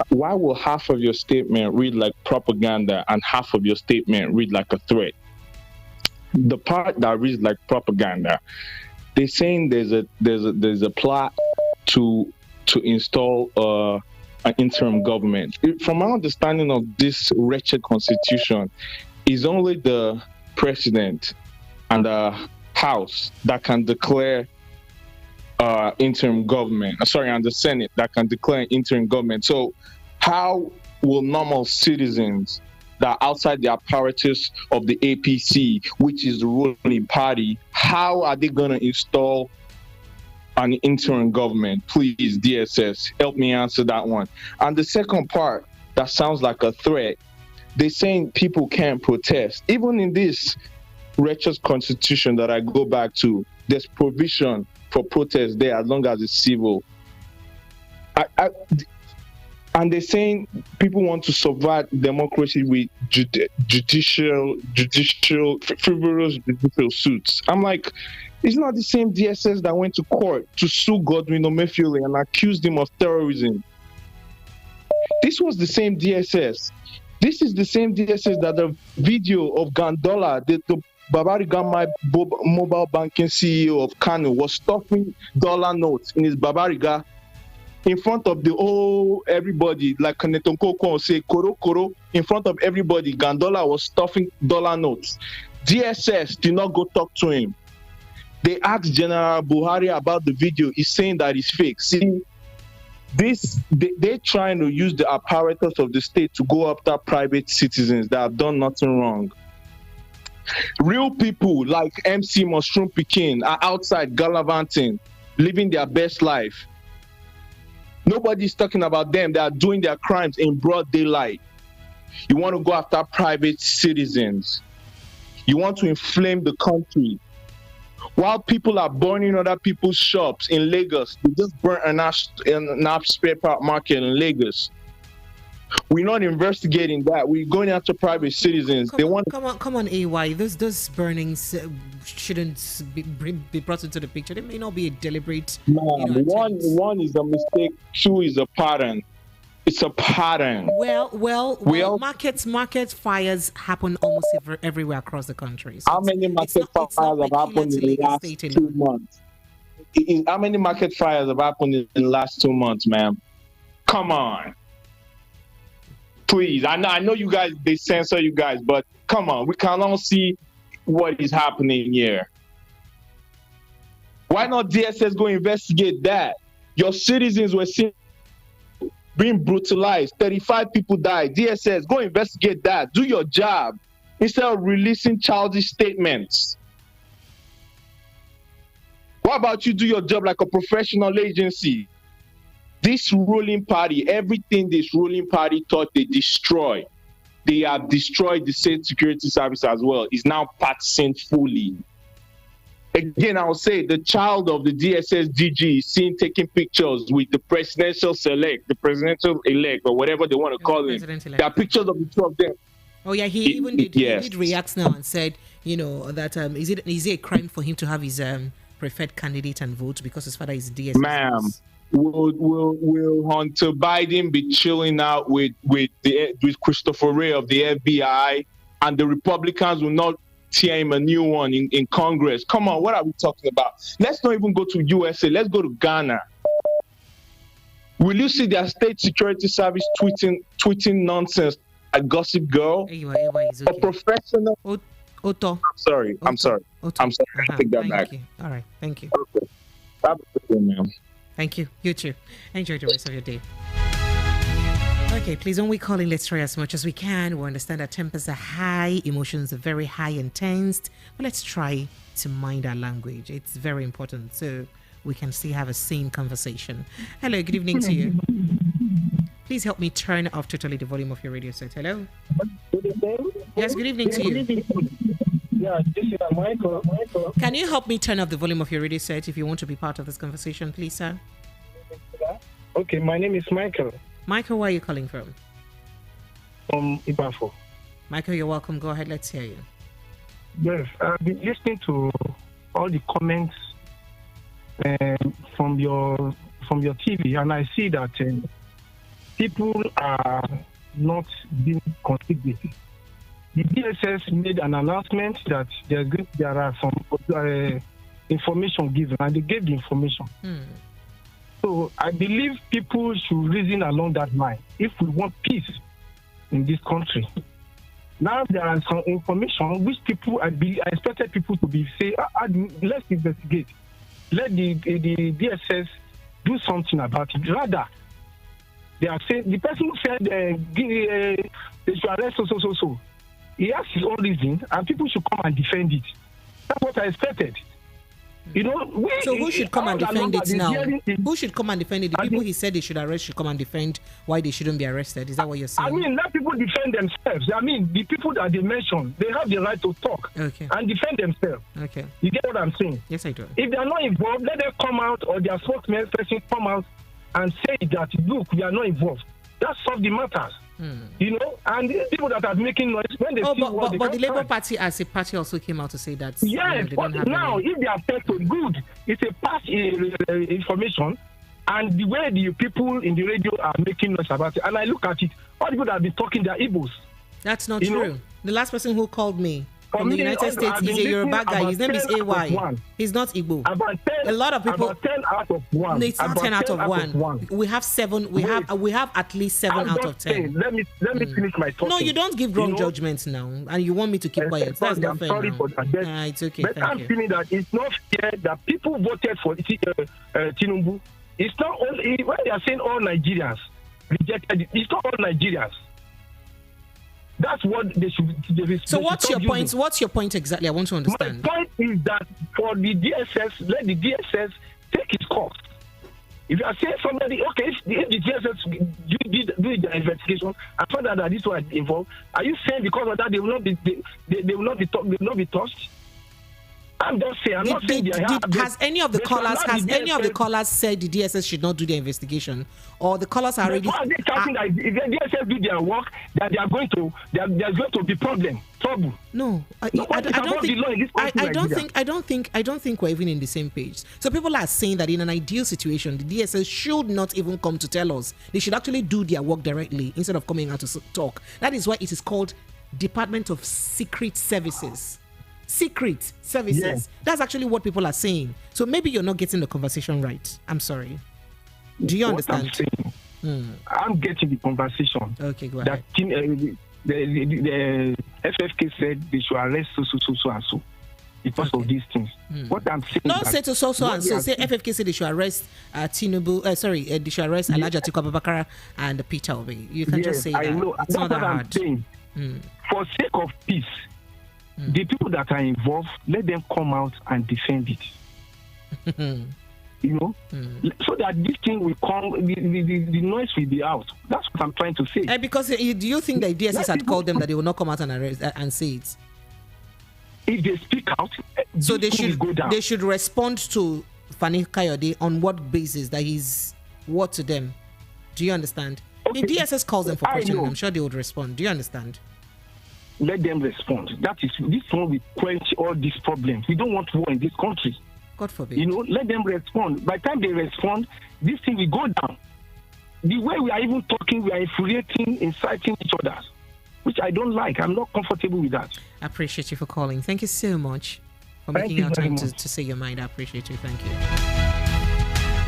why will half of your statement read like propaganda and half of your statement read like a threat? The part that reads like propaganda, they're saying there's a plot to install an interim government. From my understanding of this wretched constitution, is only the president and the House that can declare interim government. And the Senate that can declare interim government. So how will normal citizens that are outside the apparatus of the APC, which is the ruling party, how are they going to install an interim government? Please, DSS, help me answer that one. And the second part that sounds like a threat, they're saying people can't protest. Even in this wretched constitution that I go back to, there's provision for protest there as long as it's civil. And they're saying people want to subvert democracy with frivolous judicial suits. I'm like, it's not the same DSS that went to court to sue Godwin Emefiele and accused him of terrorism. This was the same DSS. This is the same DSS that the video of Gandola, the Babariga mobile banking CEO of Kano, was stuffing dollar notes in his Babariga in front of the whole everybody, like Kanetonko say Koro Koro, in front of everybody. Gandola was stuffing dollar notes. DSS did not go talk to him. They asked General Buhari about the video. He's saying that it's fake. See, they're trying to use the apparatus of the state to go after private citizens that have done nothing wrong. Real people like MC Mushroom Pekin are outside gallivanting, living their best life. Nobody's talking about them. They are doing their crimes in broad daylight. You want to go after private citizens. You want to inflame the country. While people are burning other people's shops in Lagos, they just burnt an spare part market in Lagos. We're not investigating that. We're going after private citizens.
Come on, AY. Those burnings shouldn't be brought into the picture. They may not be a deliberate.
One is a mistake. Two is a pattern. It's a pattern.
Well, market fires happen almost everywhere across the country. So
how many market fires have happened in the last 2 months? How many market fires have happened in the last 2 months, ma'am? Come on. Please, I know you guys, they censor you guys, but come on, we can all see what is happening here. Why not DSS go investigate that? Your citizens were being brutalized. 35 people died. DSS, go investigate that. Do your job instead of releasing childish statements. What about you do your job like a professional agency? This ruling party, everything this ruling party thought they destroy, they have destroyed the state security service as well, is now practicing fully. Again, I will say the child of the DSS DG is seen taking pictures with the presidential elect, or whatever they want to call him. There are pictures of the two of them.
Oh yeah, he did react now and said, that is it a crime for him to have his preferred candidate and vote because his father is DSS?
Ma'am, will Hunter Biden be chilling out with Christopher Wray of the FBI, and the Republicans will not
tear him a new one in Congress. Come on, what are we talking about? Let's not even go to USA. Let's go to Ghana. Will you see their state security service tweeting nonsense like Gossip Girl? A professional.
Oto.
I'm sorry. I take that back.
You. All right. Thank you.
Okay. Have a good day, ma'am.
Thank you. You too. Enjoy the rest of your day. Okay, please, when we call in, let's try as much as we can. We understand that tempers are high, emotions are very high and tensed, but let's try to mind our language. It's very important so we can still have a sane conversation. Hello, good evening to you. Please help me turn off totally the volume of your radio set. Hello?
Good evening.
Yes, good evening to you.
Yeah, this is Michael.
Can you help me turn off the volume of your radio set if you want to be part of this conversation, please, sir?
Okay, my name is Michael.
Michael, where are you calling from?
From Ibafo.
Michael, you're welcome. Go ahead. Let's hear you.
Yes, I've been listening to all the comments from your TV, and I see that people are not being considered. The DSS made an announcement that there are some information given, and they gave the information. So I believe people should reason along that line if we want peace in this country. Now there are some information which I expected people to be say, let's investigate. Let the DSS do something about it. Rather, they are saying the person who said they should arrest so. He has his own reason, and people should come and defend it. That's what I expected. You know,
so who should come and defend it now? Who should come and defend it? The people he said they should arrest should come and defend why they shouldn't be arrested. Is that what you're saying?
I mean, let people defend themselves. I mean, the people that they mentioned, they have the right to talk and defend themselves.
Okay.
You get what I'm saying?
Yes, I do.
If they are not involved, let them come out, or their spokesperson come out and say that, look, we are not involved. That solves the matters. You know, and the people that are making noise when they see what
but the Labour Party as a party also came out to say that.
Yes, but now if they are affected, good. It's a past information, and the way the people in the radio are making noise about it, and I look at it, all the people that have been talking, they are Igbos.
That's not true. The last person who called me from the United States is a Yoruba guy. His name is AY. He's not Igbo.
A
lot of people.
About 10 out of 1.
No, it's not 10 out of 1. We have 7. We have at least 7 out of 10.
Let me finish my talking.
No, you don't give wrong judgments now, and you want me to keep quiet. That's not fair.
Sorry for that.
It's okay.
But I'm feeling that it's not fair that people voted for Tinubu. It's not only when they are saying all Nigerians rejected it. It's not all Nigerians. That's what they should.
So what's your point? What's your point exactly? I want to understand.
My point is that for the DSS, let the DSS take its course. If you are saying somebody, okay, if the DSS do the investigation and find out that this was involved, are you saying because of that they will not be touched? I'm just saying. I'm not saying
has any of the callers said the DSS should not do the investigation, or the callers are already?
Are they talking that if the DSS do their work, that there's going to be trouble?
No, I don't think we're even in the same page. So people are saying that in an ideal situation, the DSS should not even come to tell us. They should actually do their work directly instead of coming out to talk. That is why it is called Department of Secret Services. Secret services. Yes. That's actually what people are saying. So maybe you're not getting the conversation right. I'm sorry. Do you understand?
I'm getting the conversation.
Okay, go ahead.
That the FFK said they should arrest so and so because of these things. What I'm saying.
Don't say to so and so. Say FFK said they should arrest Tinubu. They should arrest Alhaji Atiku Abubakar and Peter Obi. You can just say that. I know. It's not that hard.
I'm saying. For sake of peace. The people that are involved, let them come out and defend it. You know, so that this thing will come, the noise will be out. That's what I'm trying to say.
Because do you think the DSS had called them that they will not come out and arrest and say it?
If they speak out,
so they should respond to Fani-kayode on what basis that he's what to them? Do you understand? Okay. The DSS calls them for questioning. I'm sure they would respond. Do you understand?
Let them respond. This one will quench all these problems. We don't want war in this country.
God forbid.
You know, let them respond. By the time they respond, this thing will go down. The way we are even talking, we are infuriating, inciting each other. which I don't like. I'm not comfortable with that.
I appreciate you for calling. Thank you so much for
Thank
making
you
our
very
time to
much.
say your mind. I appreciate you. Thank you.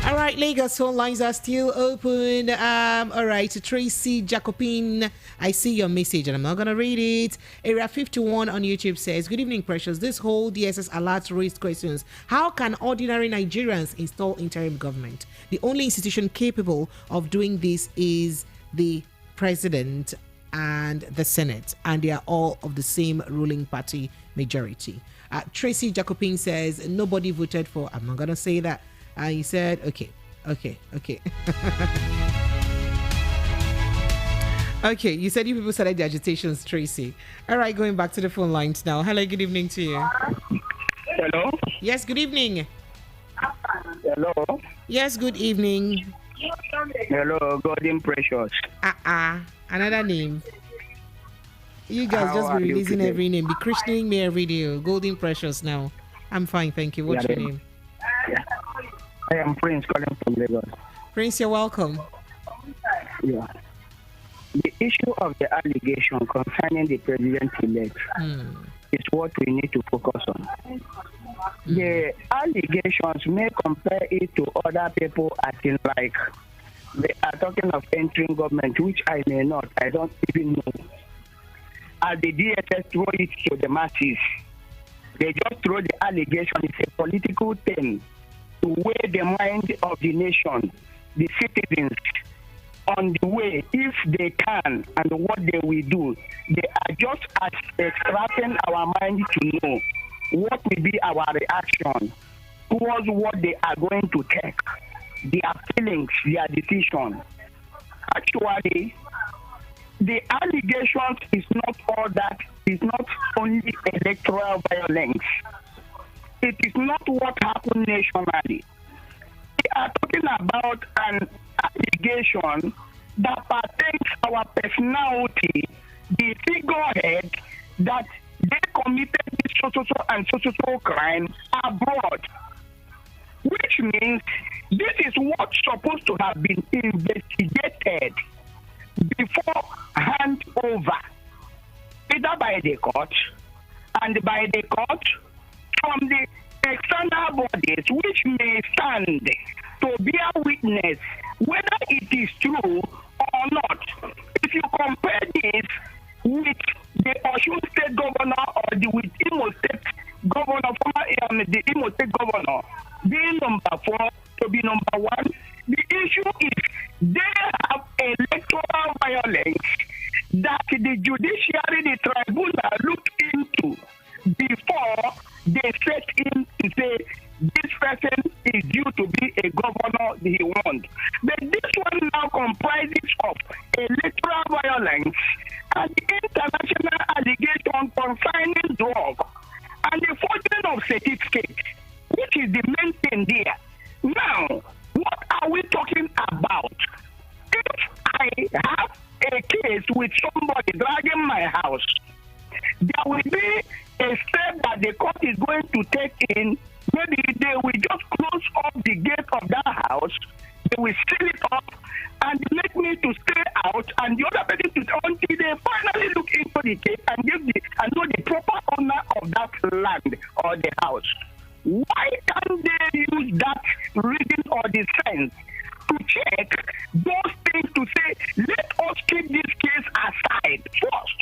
All right, Lagos phone lines are still open. All right, Tracy Jacobin, I see your message and I'm not gonna read it. Area 51 on YouTube says, "Good evening, Precious. This whole DSS alert raised questions. How can ordinary Nigerians install interim government? The only institution capable of doing this is the president and the Senate, and they are all of the same ruling party majority." Tracy Jacobin says, "Nobody voted for," I'm not gonna say that. He said, okay. Okay, you said you people started the agitations, Tracy. All right, going back to the phone lines now. Hello, good evening to you.
Hello?
Yes, good evening.
Hello?
Yes, good evening.
Hello, Golden Precious.
Another name. You guys
How
just
are
be
you
releasing
today?
every name. Be christening me every day. Golden Precious now. I'm fine, thank you. What's
Yeah,
your name?
Yeah. I am Prince calling from Lagos.
Prince, you're welcome.
Yeah. The issue of the allegation concerning the president-elect is what we need to focus on. The allegations may compare it to other people acting like they are talking of entering government, which I may not. I don't even know. As the DSS throw it to the masses, they just throw the allegation. It's a political thing to weigh the mind of the nation, the citizens, on the way, if they can, and what they will do. They are just extracting our mind to know what will be our reaction towards what they are going to take, their feelings, their decision. Actually, the allegations is not all that, is not only electoral violence. It is not what happened nationally. We are talking about an allegation that pertains our personality, the figurehead that they committed this so crime abroad, which means this is what's supposed to have been investigated before hand over, either by the court and by the court from the external bodies which may stand to bear witness whether it is true or not. If you compare this with the Osun State Governor or with Imo State Governor, the Imo State Governor being number 4 to be number 1, the issue is they have electoral violence that the judiciary, the tribunal looked into before they set in to say this person is due to be a governor he wants. But this one now comprises of electoral violence and international allegation concerning drug and the forging of certificate, which is the main thing there. Now, what are we talking about? If I have a case with somebody dragging my house, there will be a step that the court is going to take in. Maybe they will just close up the gate of that house, they will seal it up and make me to stay out, and the other person to until they finally look into the case and know the proper owner of that land or the house. Why can't they use that reason or the sense to check those things to say, let us keep this case aside first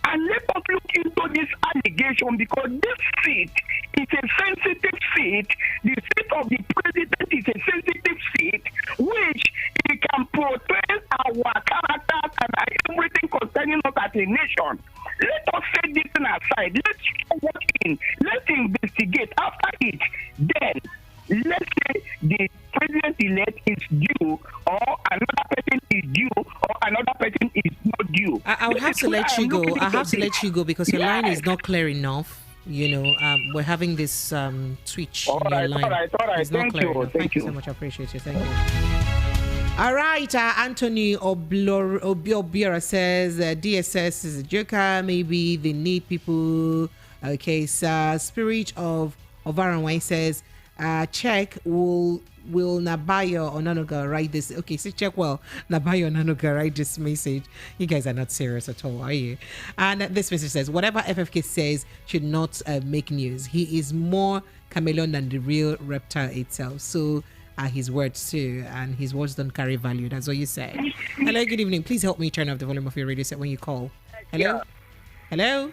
and let us look into this allegation, because this seat is a sensitive seat. The seat of the president is a sensitive seat which it can portray our characters and everything concerning us as a nation. Let us set this thing aside. Let's work in. Let's investigate. After it, then let's say the president-elect is due, or another person is due, or another person is not due.
I'll have to let you go. I have to let you go because your line is not clear enough. You know, we're having this twitch in your line.
All right.
It's not
Thank
clear
you.
enough.
Thank
you
you
so much. I appreciate you. Thank you. All right. Anthony Obiora says DSS is a joker. Maybe they need people. Okay. So Spirit of Aranwai says check will will Nabayo or Nanuga write this? Okay, so check well. Nabayo or Nanuga write this message. You guys are not serious at all, are you? And this message says, whatever FFK says should not make news. He is more chameleon than the real reptile itself. So his words too, and his words don't carry value. That's what you say. Hello, good evening. Please help me turn off the volume of your radio set when you call. Hello? Hello?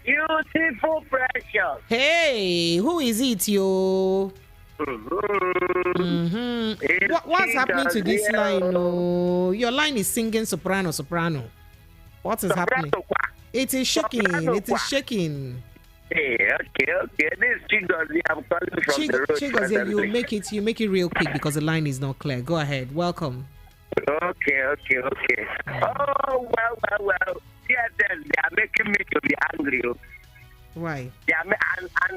Beautiful, precious.
Hey, who is it, yo? What's happening to this line? Oh, your line is singing soprano. What is happening? It is shaking. It is shaking.
Hey, okay. This Chigozie, I'm calling from the road.
Chigozie, you make it real quick because the line is not clear. Go ahead. Welcome.
Okay. Oh, well. Yes, they are making me to be angry.
Why?
Yeah, and I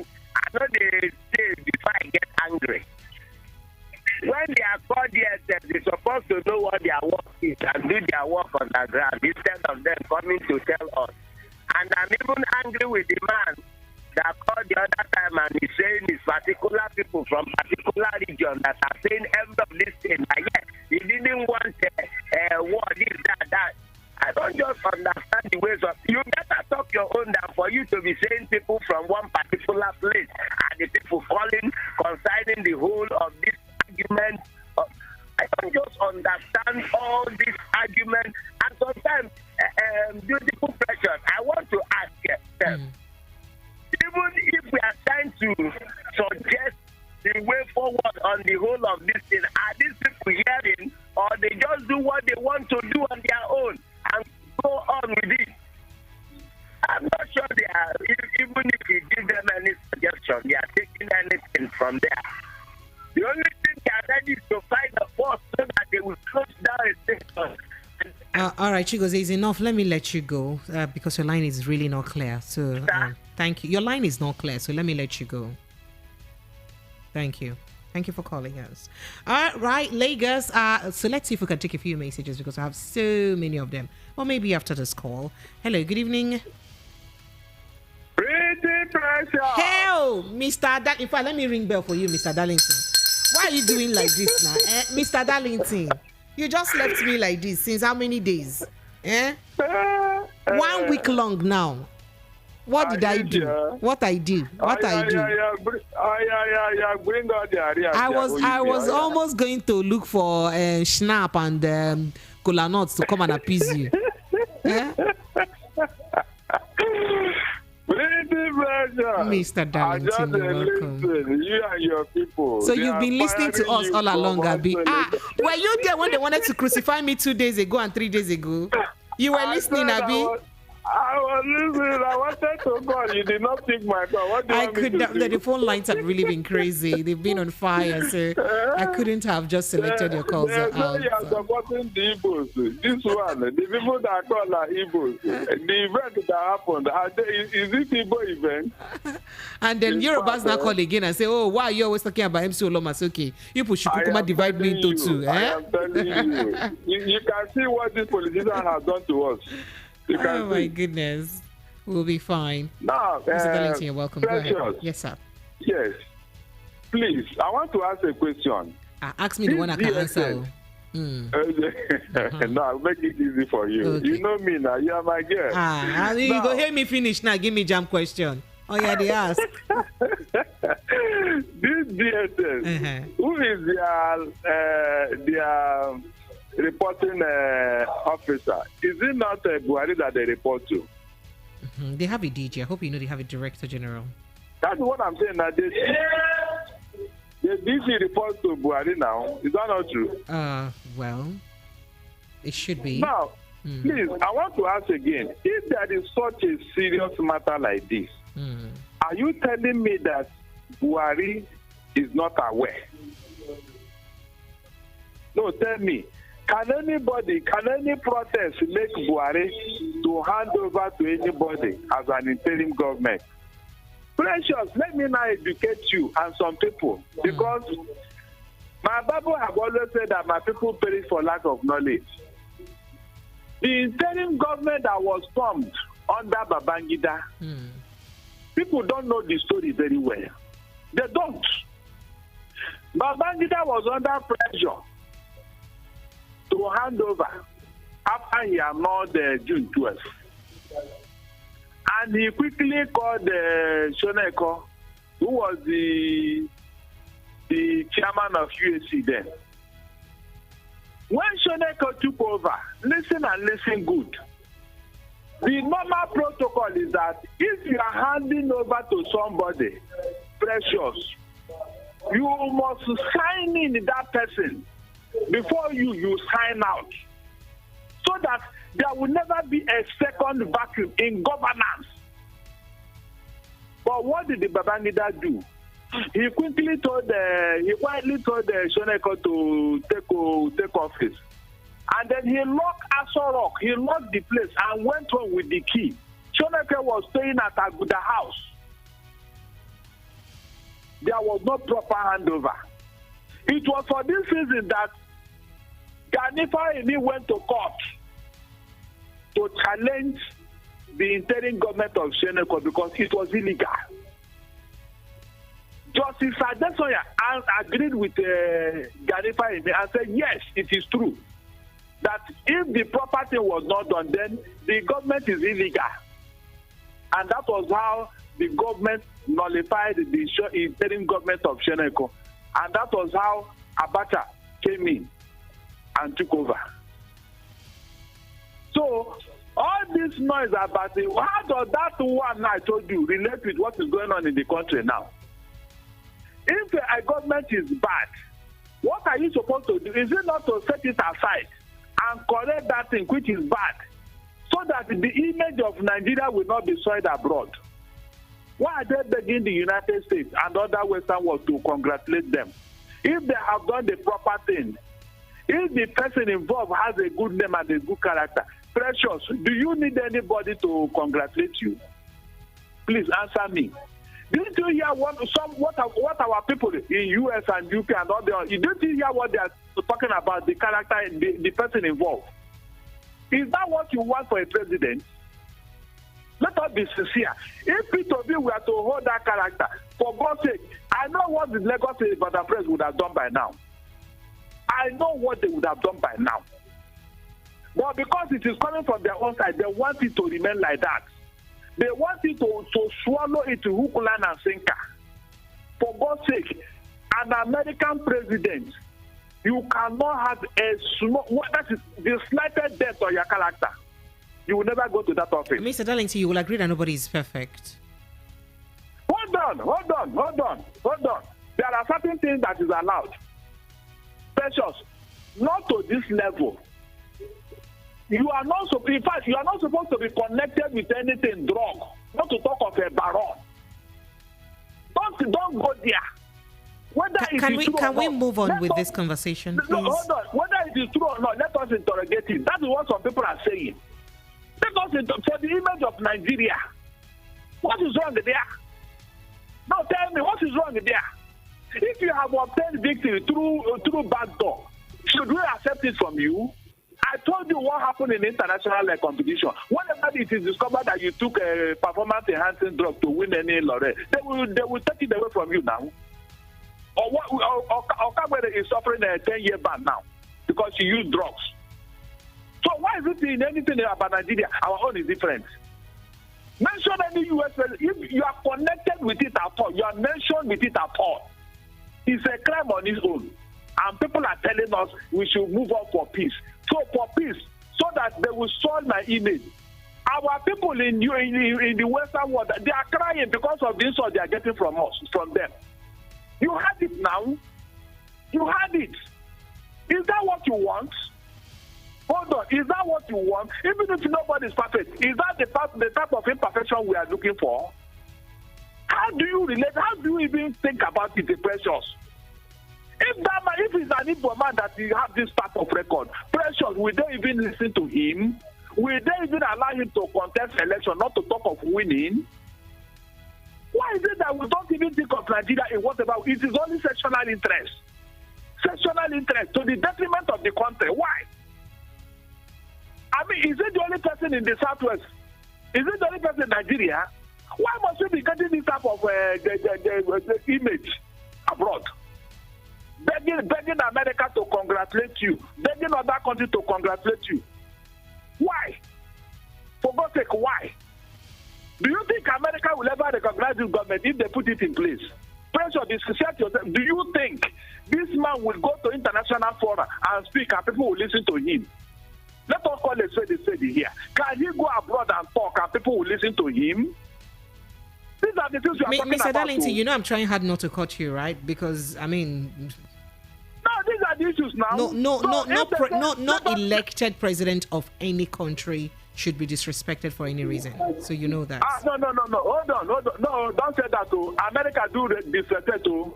know they say before I get angry. When they are called DSS, they're supposed to know what their work is and do their work on the ground instead of them coming to tell us. And I'm even angry with the man that called the other time and he's saying it's particular people from particular region that are saying every of this thing. Like, yes, he didn't want war, this, that. I don't just understand the ways of you. Better talk your own than for you to be saying people from one particular place and the people calling concerning the whole of this argument. I don't just understand all this argument. And sometimes, beautiful pressures, I want to ask yourself, even if we are trying to suggest the way forward on the whole of this thing, are these people hearing or they just do what they want to do on their own and go on with it? I'm not sure they are, even if you give them any suggestion, they are taking anything from there. The only thing they are ready is to find a force so that they will close down a station.
All right, Chigozie, is enough. Let me let you go because your line is really not clear. So thank you. Your line is not clear, so let me let you go. Thank you. Thank you for calling us. All right, Lagos. So let's see if we can take a few messages because I have so many of them. Or maybe after this call. Hello, good evening.
Pretty pressure.
Hell, Mr. In fact, let me ring bell for you, Mr. Darlington. Why are you doing like this now? Mr. Darlington, you just left me like this since how many days? 1 week long now. What did I do? What I do? What I do? I was almost going to look for Schnapp and cola nuts to come and appease you. Mr. Darlington, you're welcome.
You and your people.
So you've been listening to us all along, Abi. Were you there when they wanted to crucify me 2 days ago and 3 days ago? You were listening, Abi.
I was listening. I wanted to call. You did not pick my call. What do you want me to do?
The phone lines have really been crazy. They've been on fire. So I couldn't have just selected your calls out.
You are supporting the Igbos. This one, the people that call are Igbos. The event that happened, is it Igbo event?
And then Yorubas now call again and say, oh, why are you always talking about MC Olomasoke? You push Kukuma divide me into two.
I am telling you. You can see what this politician has done to us.
Oh my goodness. We'll be fine.
Now,
Mr. Darlington, you're welcome.
Precious.
Go ahead. Yes, sir.
Yes. Please, I want to ask a question.
Ask me the one I can answer.
No, I'll make it easy for you. Okay. You know me now. You are my girl.
You go hear me finish now. Give me jam question. Oh, yeah, they ask.
This DSS, who is their reporting officer? Is it not Buhari that they report to?
They have a DG. I hope you know they have a director general.
That's what I'm saying. Now the DG reports to Buhari now. Is that not true?
Well, it should be.
Now, please, I want to ask again. If there is such a serious matter like this, are you telling me that Buhari is not aware? No, tell me. Can any protest make Buhari to hand over to anybody as an interim government? Precious, let me now educate you and some people, because my Bible have always said that my people perish for lack of knowledge. The interim government that was formed under Babangida, people don't know the story very well. They don't. Babangida was under pressure to hand over after he annulled June 12th. And he quickly called Shoneko, who was the chairman of UAC then. When Shoneko took over, listen and listen good. The normal protocol is that if you are handing over to somebody precious, you must sign in that person before you sign out, so that there will never be a second vacuum in governance. But what did the Babangida do? He quietly told Shoneko to take office. And then he locked Aso Rock, he locked the place and went home with the key. Shoneko was staying at Aguda house. There was no proper handover. It was for this reason that Gani Fani went to court to challenge the interim government of Shoneko because it was illegal. Justice Adesoya agreed with Gani Fani and said, yes, it is true that if the property was not done, then the government is illegal. And that was how the government nullified the interim government of Shoneko. And that was how Abacha came in and took over. So, all this noise about it, how does that one I told you relate with what is going on in the country now? If a government is bad, what are you supposed to do? Is it not to set it aside and correct that thing which is bad, so that the image of Nigeria will not be soiled abroad? Why are they begging the United States and other Western world to congratulate them? If they have done the proper thing, if the person involved has a good name and a good character, Precious, do you need anybody to congratulate you? Please answer me. Didn't you hear what our people in US and UK and all the didn't you hear what they are talking about, the character, the person involved? Is that what you want for a president? Let us be sincere. If P2B were to hold that character, for God's sake, I know what the Lagos Ibadan Press would have done by now. I know what they would have done by now. But because it is coming from their own side, they want it to remain like that. They want it to swallow it to hook, line, and sinker. For God's sake, an American president, you cannot have a small, that is the slightest dent on your character. You will never go to that office.
Mr. Darlington, you will agree that nobody is perfect.
Hold on. There are certain things that is allowed. Precious, not to this level. You are not in fact, you are not supposed to be connected with anything drug. Not to talk of a baron. Don't go there.
Can we move on with this conversation, please?
No, hold on. Whether it is true or not, let us interrogate it. That is what some people are saying. Let us for the image of Nigeria. What is wrong there? Now tell me, what is wrong there? If you have obtained victory through back door, should we accept it from you? I told you what happened in international competition. Whenever it is discovered that you took a performance-enhancing drug to win any laurel, they will take it away from you now. Or Kagwede is suffering a 10-year ban now because you use drugs. So why is it in anything about Nigeria? Our own is different. Mention any US president. If you are connected with it at all, you are mentioned with it at all, it's a crime on its own. And people are telling us we should move on for peace. So for peace, so that they will soil my image. Our people in the Western world, they are crying because of the insult they are getting from them. You had it now. You had it. Is that what you want? Hold on. Is that what you want? Even if nobody is perfect, is that the type of imperfection we are looking for? How do you relate? How do you even think about it, Precious? If it's an Igbo man that you have this type of record, Precious, will they even listen to him? Will they even allow him to contest election, not to talk of winning? Why is it that we don't even think of Nigeria in whatever? It is only sectional interest. Sectional interest to the detriment of the country. Why? I mean, is it the only person in the Southwest? Is it the only person in Nigeria? Why must we be getting this type of image abroad? begging America to congratulate you, begging other countries to congratulate you. Why? For God's sake, why? Do you think America will ever recognize this government if they put it in place? Pressure, discuss yourself. Do you think this man will go to international forum and speak and people will listen to him? Let us call it say here. Can he go abroad and talk and people will listen to him? These are the things we are talking
Mr.
about.
Darlington, you know I'm trying hard not to cut you, right? Because, I mean...
No, these are the issues now.
Not elected president of any country should be disrespected for any reason. So you know that.
No. Hold on. No, don't say that. America do disrespect to.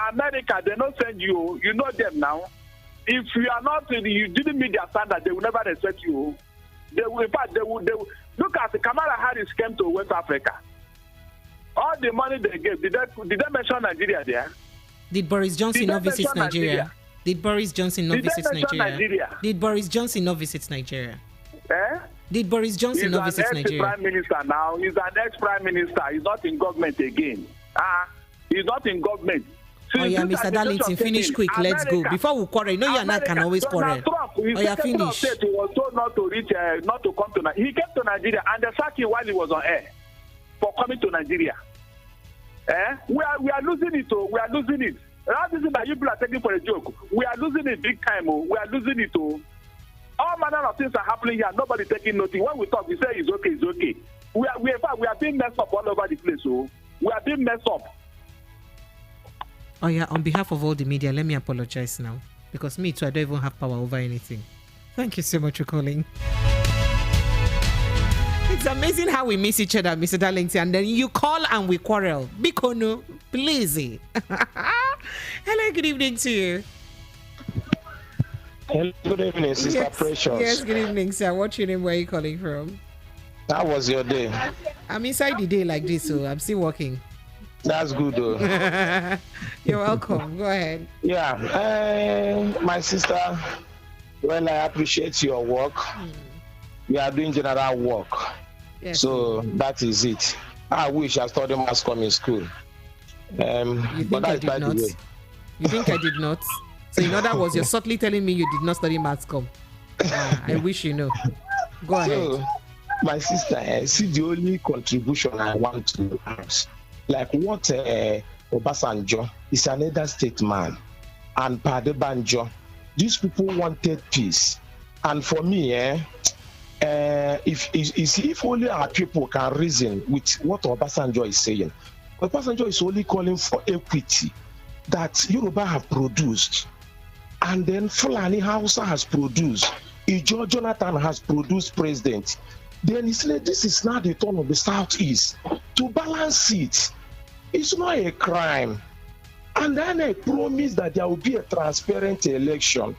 America, they don't send you. You know them now. If you are not, you didn't meet their standard, they will never respect you. They will, in fact, they will. Look at Kamala Harris came to West Africa. All the money they gave, did they mention Nigeria there?
Did Boris Johnson not visit Nigeria? Did Boris Johnson not visit Nigeria? Did Boris Johnson not visit Nigeria? Did Boris Johnson not visit Nigeria?
He's an ex-prime minister now. He's an ex-prime minister. He's not in government again. He's not in government.
Oh yeah, Mr. Darlington, finish quick. Let's go. Before we quarrel, you know you and I can always quarrel.
Oh yeah, finish. He was told not to reach, not to come to Nigeria. He came to Nigeria and they sacked him while he was on air for coming to Nigeria. We are losing it. We are losing it. That is that you people are taking for a joke. We are losing it big time. We are losing it. All manner of things are happening here. Nobody taking nothing. When we talk, we say it's okay, it's okay. We are being messed up all over the place. We are being messed up.
Oh yeah, on behalf of all the media, let me apologize now. Because me too, I don't even have power over anything. Thank you so much for calling. It's amazing how we miss each other, Mr. Darlington, and then you call and we quarrel. Bikono, please. Hello, good evening to you.
Hello, good evening, Sister Precious.
Yes, good evening, sir. What's your name? Where are you calling from?
How was your day?
I'm inside the day like this, so I'm still working.
That's good, though.
You're welcome. Go ahead.
Yeah, my sister, well, I appreciate your work. We are doing general work. Yes. So that is it. I wish I studied mass comm in school.
You think I did not? You think I did not? So in other words, you're subtly telling me you did not study mass comm. I wish you know. Go ahead.
My sister, see the only contribution I want to ask. Like what Obasanjo is another state man, and Padebanjo, these people wanted peace. And for me, if only our people can reason with what Obasanjo is saying. Obasanjo is only calling for equity that Yoruba have produced, and then Fulani Hausa has produced, Ijo Jonathan has produced president. Then he said, this is not the turn of the Southeast to balance it. It's not a crime. And then I promise that there will be a transparent election.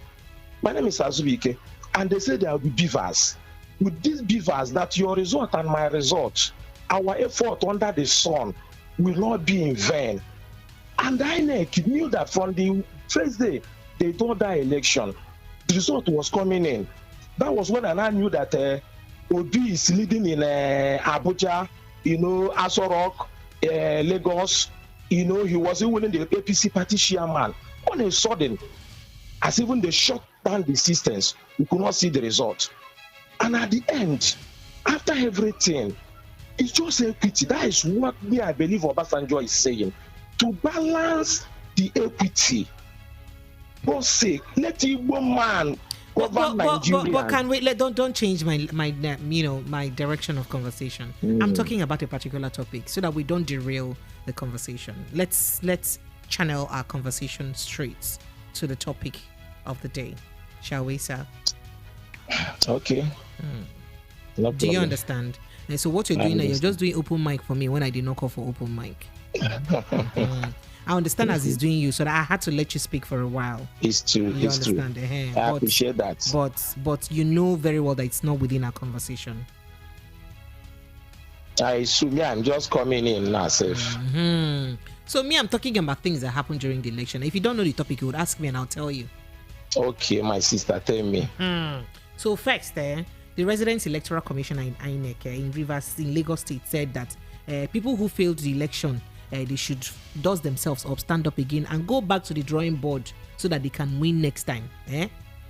My name is Azubike, and they say there will be beavers. With these beavers, that your result and my result, our effort under the sun will not be in vain. And INEC knew that from the first day they did that election, the result was coming in. That was when I knew that Obi is leading in Abuja, Aso Rock, Lagos. He was even the APC party chairman. All of a sudden, as even they shut down the systems, we could not see the result. And at the end, after everything, it's just equity. That is what I believe Obasanjo is saying. To balance the equity. For sake, let Igbo man govern Nigeria.
But can we don't change my direction of conversation. I'm talking about a particular topic so that we don't derail the conversation. Let's channel our conversation straight to the topic of the day, shall we, sir?
Okay. No
Do you understand? And so what you're doing now, you're just doing open mic for me when I did not call for open mic. I understand as he's doing you, so that I had to let you speak for a while.
It's true.
You
it's
understand?
True. I appreciate that.
But you know very well that it's not within our conversation.
I assume I'm just coming in now, safe.
So I'm talking about things that happened during the election. If you don't know the topic, you would ask me and I'll tell you.
Okay, my sister, tell me.
So first, the Resident Electoral Commissioner in INEC in Lagos State said that people who failed the election they should dust themselves up, stand up again, and go back to the drawing board so that they can win next time.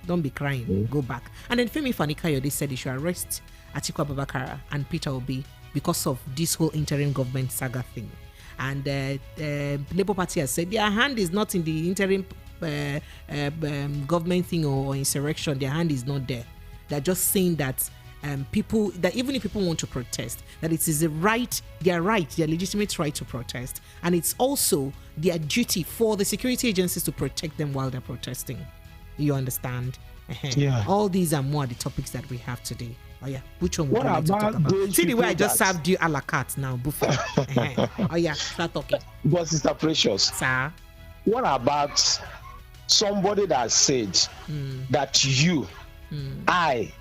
Don't be crying. Go back. And then Fani-kayode said they should arrest Atiku Abubakar and Peter Obi because of this whole interim government saga thing. And Labour Party has said their hand is not in the interim government thing or insurrection. Their hand is not there. They're just saying that people, that even if people want to protest, that it is their legitimate right to protest, and it's also their duty for the security agencies to protect them while they're protesting. You understand?
Yeah.
All these are more the topics that we have today. Oh yeah, which one would
What
you like to talk
about
about?
those
See the way I
people
just
that-
served you a la carte now, buffet. Oh yeah, start talking.
But Sister Precious,
sir,
what about somebody that said that you, I,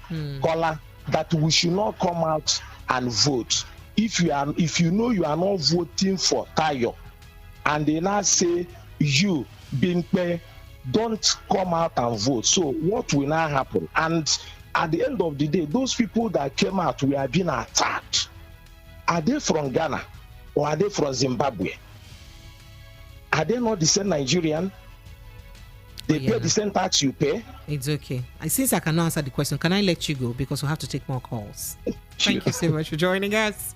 Kola, that we should not come out and vote if you know you are not voting for Tayo, and they now say you, Bimpe, don't come out and vote. So what will now happen? And at the end of the day, those people that came out were being attacked. Are they from Ghana or are they from Zimbabwe? Are they not the same Nigerian? They pay the same tax you pay.
It's okay. Since I cannot answer the question, can I let you go because we have to take more calls? Thank you so much for joining us.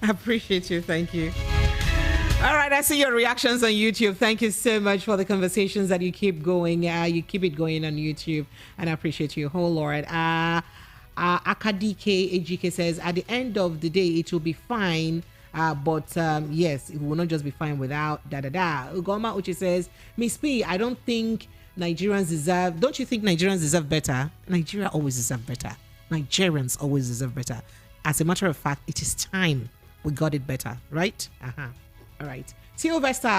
I appreciate you. Thank you. All right, I see your reactions on YouTube. Thank you so much for the conversations that you keep going. You keep it going on YouTube, and I appreciate you. Oh, Lord. Akadike AGK says, at the end of the day, it will be fine. But yes, it will not just be fine without Ugoma Uche says, Miss P, I don't think Nigerians deserve, don't you think Nigerians deserve better? Nigeria always deserve better. Nigerians always deserve better. As a matter of fact, it is time we got it better, right? All right. Sylvester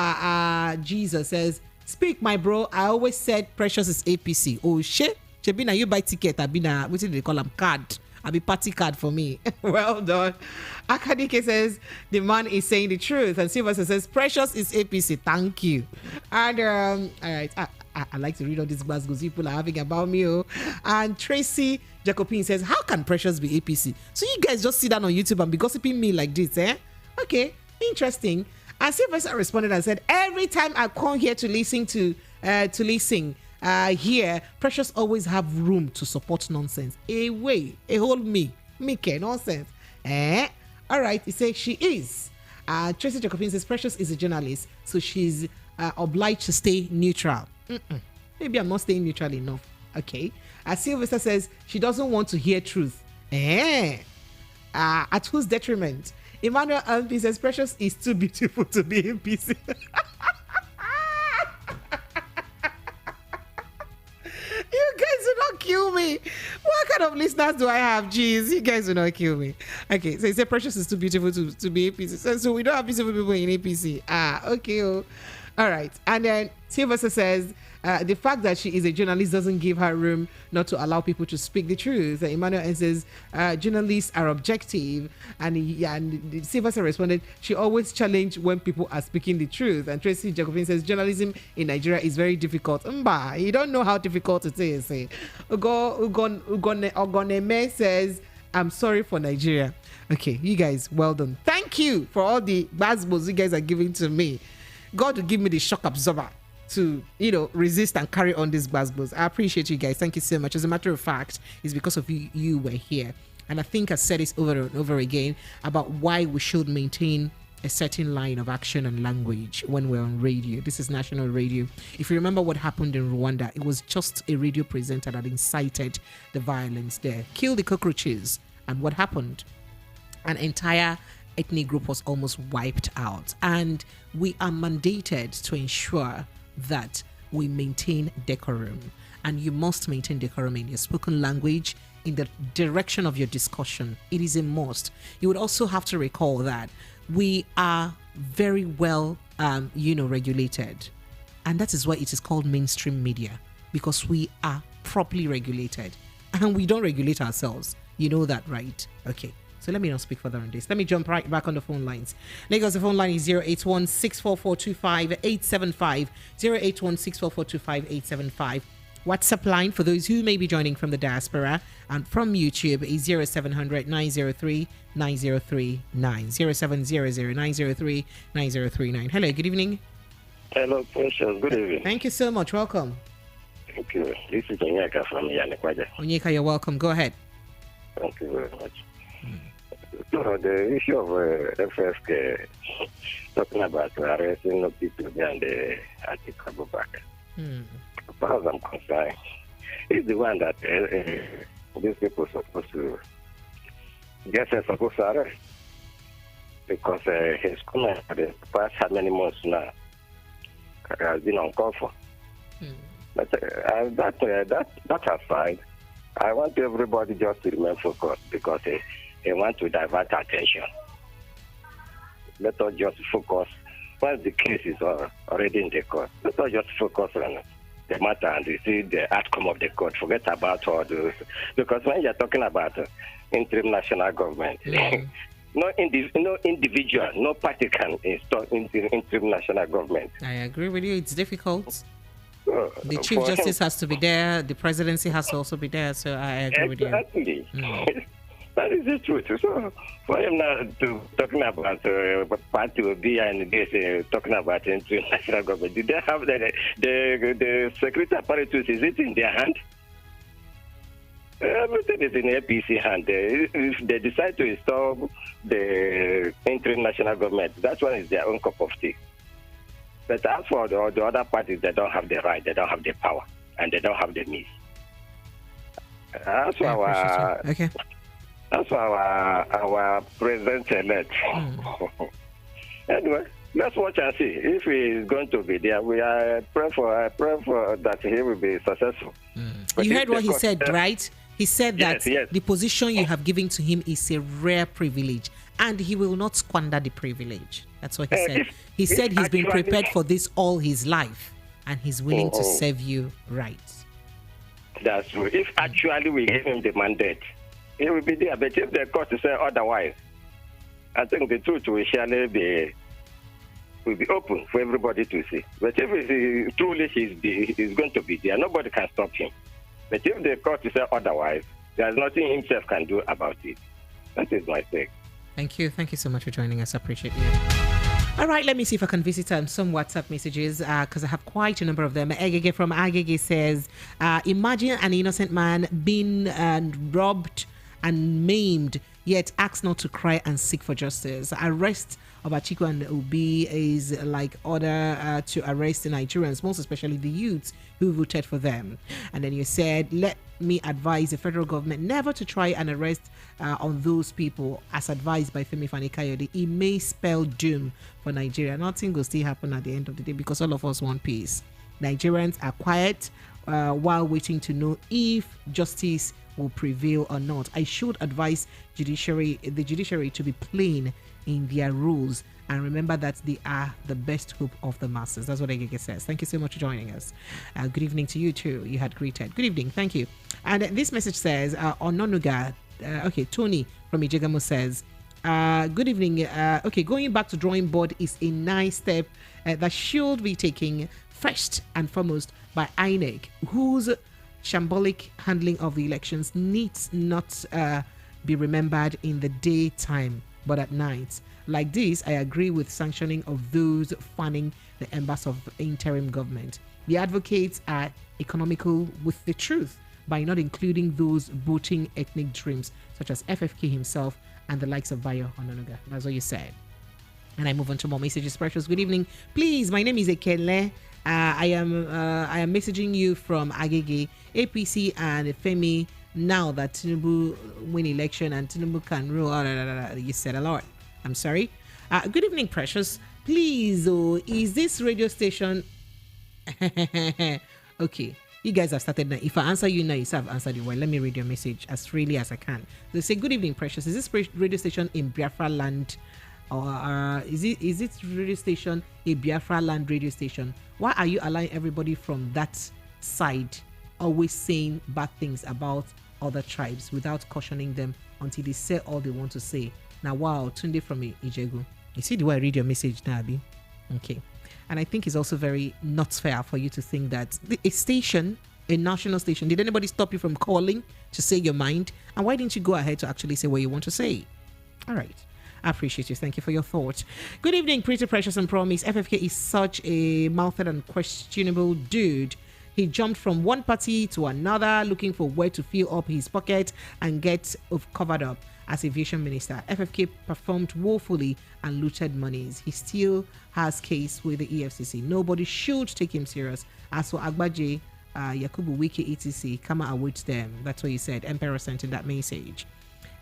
Jesus says, speak, my bro. I always said Precious is APC. Oh, shit. Chebina, you buy ticket. I've been what do they call them? Card. I'll be party card for me. Well done. Akadike says, the man is saying the truth. And Sylvester says, Precious is APC. Thank you. And, all right. I like to read all these Glasgow people are having about me. Oh. And Tracy Jacobin says, how can Precious be APC? So you guys just sit down on YouTube and be gossiping me like this, eh? Okay. Interesting. And Sylvester responded and said, every time I come here to listen here, Precious always have room to support nonsense. Hold me care nonsense. All right, he says she is. Tracy Jacobin says Precious is a journalist, so she's obliged to stay neutral. Maybe I'm not staying neutral enough. Okay. Sylvester says she doesn't want to hear truth. At whose detriment? Emmanuel LP says Precious is too beautiful to be in peace. You guys will not kill me. What kind of listeners do I have? Jeez, you guys will not kill me. Okay, so he said Precious is too beautiful to be APC. So we don't have beautiful people in APC. Okay. Oh. All right. And then Sylvester says the fact that she is a journalist doesn't give her room not to allow people to speak the truth. Emmanuel says journalists are objective. And Sylvester responded, she always challenge when people are speaking the truth. And Tracy Jacobin says journalism in Nigeria is very difficult. You don't know how difficult it is. Ugoneme says, I'm sorry for Nigeria. Okay, you guys, well done. Thank you for all the buzzwords you guys are giving to me. God will give me the shock absorber to, resist and carry on these buzzwords. I appreciate you guys. Thank you so much. As a matter of fact, it's because of you were here. And I think I said this over and over again about why we should maintain a certain line of action and language when we're on radio. This is national radio. If you remember what happened in Rwanda, it was just a radio presenter that incited the violence there. Kill the cockroaches. And what happened? An entire ethnic group was almost wiped out, and we are mandated to ensure that we maintain decorum, and you must maintain decorum in your spoken language, in the direction of your discussion. It is a must. You would also have to recall that we are very well regulated, and that is why it is called mainstream media, because we are properly regulated, and we don't regulate ourselves. You know that, right? Okay. So let me not speak further on this. Let me jump right back on the phone lines. Lagos, the phone line is 081-644-25875. 081-644-25875. WhatsApp line for those who may be joining from the diaspora and from YouTube is 0700 903 9039. 0700 903 9039. Hello, good evening.
Hello, Precious. Good evening.
Thank you so much. Welcome.
Thank you. This is Onyeka from INEC.
Onyeka, you're welcome. Go ahead.
Thank you very much. So the issue of FFK, talking about arresting the people behind the Atiku back. As far as I'm concerned, is the one that these people are supposed to get supposed to arrest. Because his comment for the past how many months now has been uncalled for. But that aside, I want everybody just to remain focused because they want to divert attention. Let us just focus. Once the case is already in the court, let us just focus on the matter and see the outcome of the court. Forget about all those. Because when you're talking about interim national government, no individual, no party can install interim national government.
I agree with you. It's difficult. The Chief Justice has to be there. The presidency has to also be there. So I agree with you.
Exactly. That is the truth. So for him now to talking about party will be and this talking about international government, did they have the security apparatus? Is it in their hand? Everything is in APC hand. If they decide to install the interim national government, that one is their own cup of tea. But as for the other parties, they don't have the right, they don't have the power, and they don't have the means. As for our president-elect, anyway, let's watch and see if he is going to be there. We are pray for that he will be successful.
You heard what he said, right? He said that the position you have given to him is a rare privilege, and he will not squander the privilege. That's what he said. He said he's been prepared for this all his life, and he's willing to serve you right.
That's true. If actually we give him the mandate, he will be there. But if the court say otherwise, I think the truth will surely be open for everybody to see. But if truly he's going to be there, nobody can stop him. But if the court say otherwise, there's nothing himself can do about it. That is my take.
Thank you. Thank you so much for joining us. I appreciate you. All right, let me see if I can visit some WhatsApp messages because I have quite a number of them. Agege from Agege says, imagine an innocent man being robbed and maimed, yet asks not to cry and seek for justice. Arrest of Atiku and Obi is like order to arrest the Nigerians, most especially the youths who voted for them. And then you said, let me advise the federal government never to try and arrest on those people as advised by Fani-kayode. It may spell doom for Nigeria. Nothing will still happen at the end of the day because all of us want peace. Nigerians are quiet while waiting to know if justice will prevail or not. I should advise the judiciary to be plain in their rules and remember that they are the best hope of the masses. That's what Agege says. Thank you so much for joining us. Good evening to you too. You had greeted. Good evening. Thank you. And this message says, Ononuga, Tony from Ijegamo says, good evening. Going back to drawing board is a nice step that should be taken first and foremost by INEC, whose shambolic handling of the elections needs not be remembered in the daytime but at night. Like this, I agree with sanctioning of those funding the embers of interim government. The advocates are economical with the truth by not including those voting ethnic dreams such as FFK himself and the likes of Bayo Ononuga. That's what you said. And I move on to more messages. Precious, good evening. Please, my name is Ekele. I am messaging you from Agege, APC and Femi. Now that Tinubu win election and Tinubu can rule, you said a lot. I'm sorry. Good evening, Precious. Please, is this radio station? Okay, you guys have started now. If I answer you now, you have answered you well. Let me read your message as freely as I can. They say, good evening, Precious. Is this radio station in Biafra land? Or is it radio station a Biafra land radio station? Why are you allowing everybody from that side always saying bad things about other tribes without cautioning them until they say all they want to say? Now, wow, Tunde from Ijegu. You see the way I read your message now, Abi? Okay. And I think it's also very not fair for you to think that a station a national station. Did anybody stop you from calling to say your mind? And why didn't you go ahead to actually say what you want to say? All right. I appreciate you. Thank you for your thought. Good evening, Pretty Precious and Promise. FFK is such a mouthed and questionable dude. He jumped from one party to another looking for where to fill up his pocket and get covered up as aviation minister. FFK performed woefully and looted monies. He still has case with the EFCC. Nobody should take him serious. As for Agbaje, Yakubu Wiki, etc., Kama awaits them. That's what he said. Emperor sent in that message.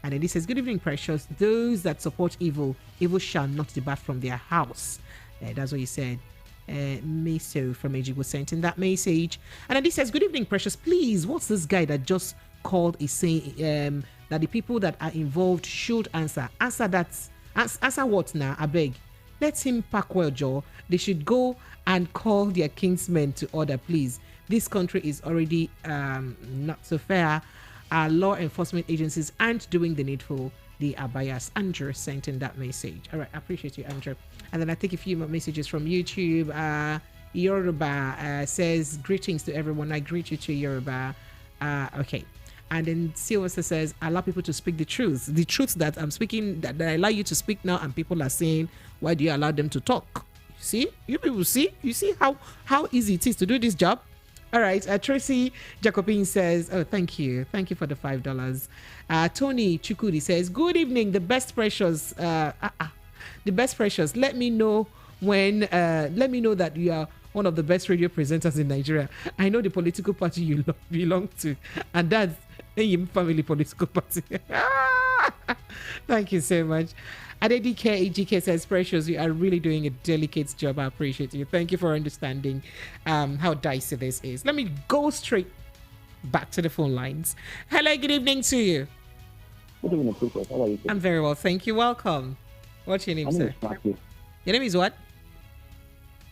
And then he says, good evening, Precious. Those that support evil shall not depart from their house. That's what he said. Meso from Ejigbo sent in that message. And then he says, good evening, Precious. Please, what's this guy that just called is saying that the people that are involved should answer? Answer what now? I beg. Let him pack well, Joe. They should go and call their kinsmen to order, please. This country is already not so fair. Our law enforcement agencies aren't doing the needful. They are biased. Andrew sent in that message. All right, I appreciate you, Andrew. And then I take a few more messages from YouTube. Yoruba says, greetings to everyone. I greet you to Yoruba. Okay. And then Silvester says, allow people to speak the truth. The truth that I'm speaking, that I allow you to speak now, and people are saying, why do you allow them to talk? See? You people see? You see how easy it is to do this job? All right. Tracy Jacobin says, oh, thank you. Thank you for the $5. Tony Chukudi says, good evening, the best Precious. The best Precious. Let me know that you are one of the best radio presenters in Nigeria. I know the political party you belong to, and that's a family political party. Thank you so much. Adedike EGK says, Precious, you are really doing a delicate job. I appreciate you. Thank you for understanding how dicey this is. Let me go straight back to the phone lines. Hello, good evening to you.
Good evening, Precious. How are you?
I'm very well, thank you. Welcome. What's your name, sir?
Franklin.
Your name is what?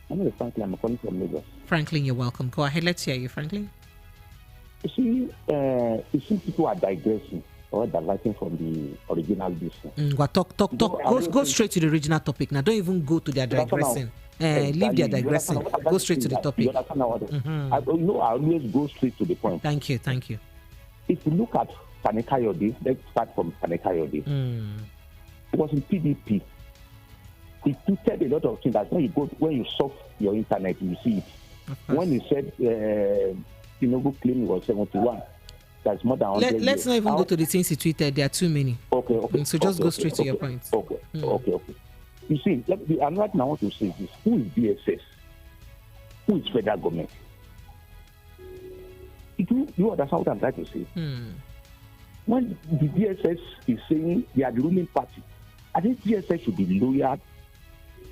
My name is Franklin. I'm calling from Lagos.
Franklin, you're welcome. Go ahead. Let's hear you, Franklin.
You see, it seems people are digressing or diverting from the original business.
Talk. Go straight to the original topic. Now, don't even go to their digressing. Leave their digressing. Go straight to the topic.
I always go straight to the point.
Thank you.
If you look at Fani-kayode, let's start from Fani-kayode. It was in PDP. He tweeted a lot of things that when you surf your internet, you see it. When he said Tinubu claim was 71, that's more than 100
Let's not even go to the things he tweeted. There are too many.
Okay.
So just go straight to your point.
Okay. You see, another thing I want to say is this. Who is DSS? Who is federal government? You understand what I'm trying to say? When the DSS is saying they are the ruling party, I think DSS should be loyal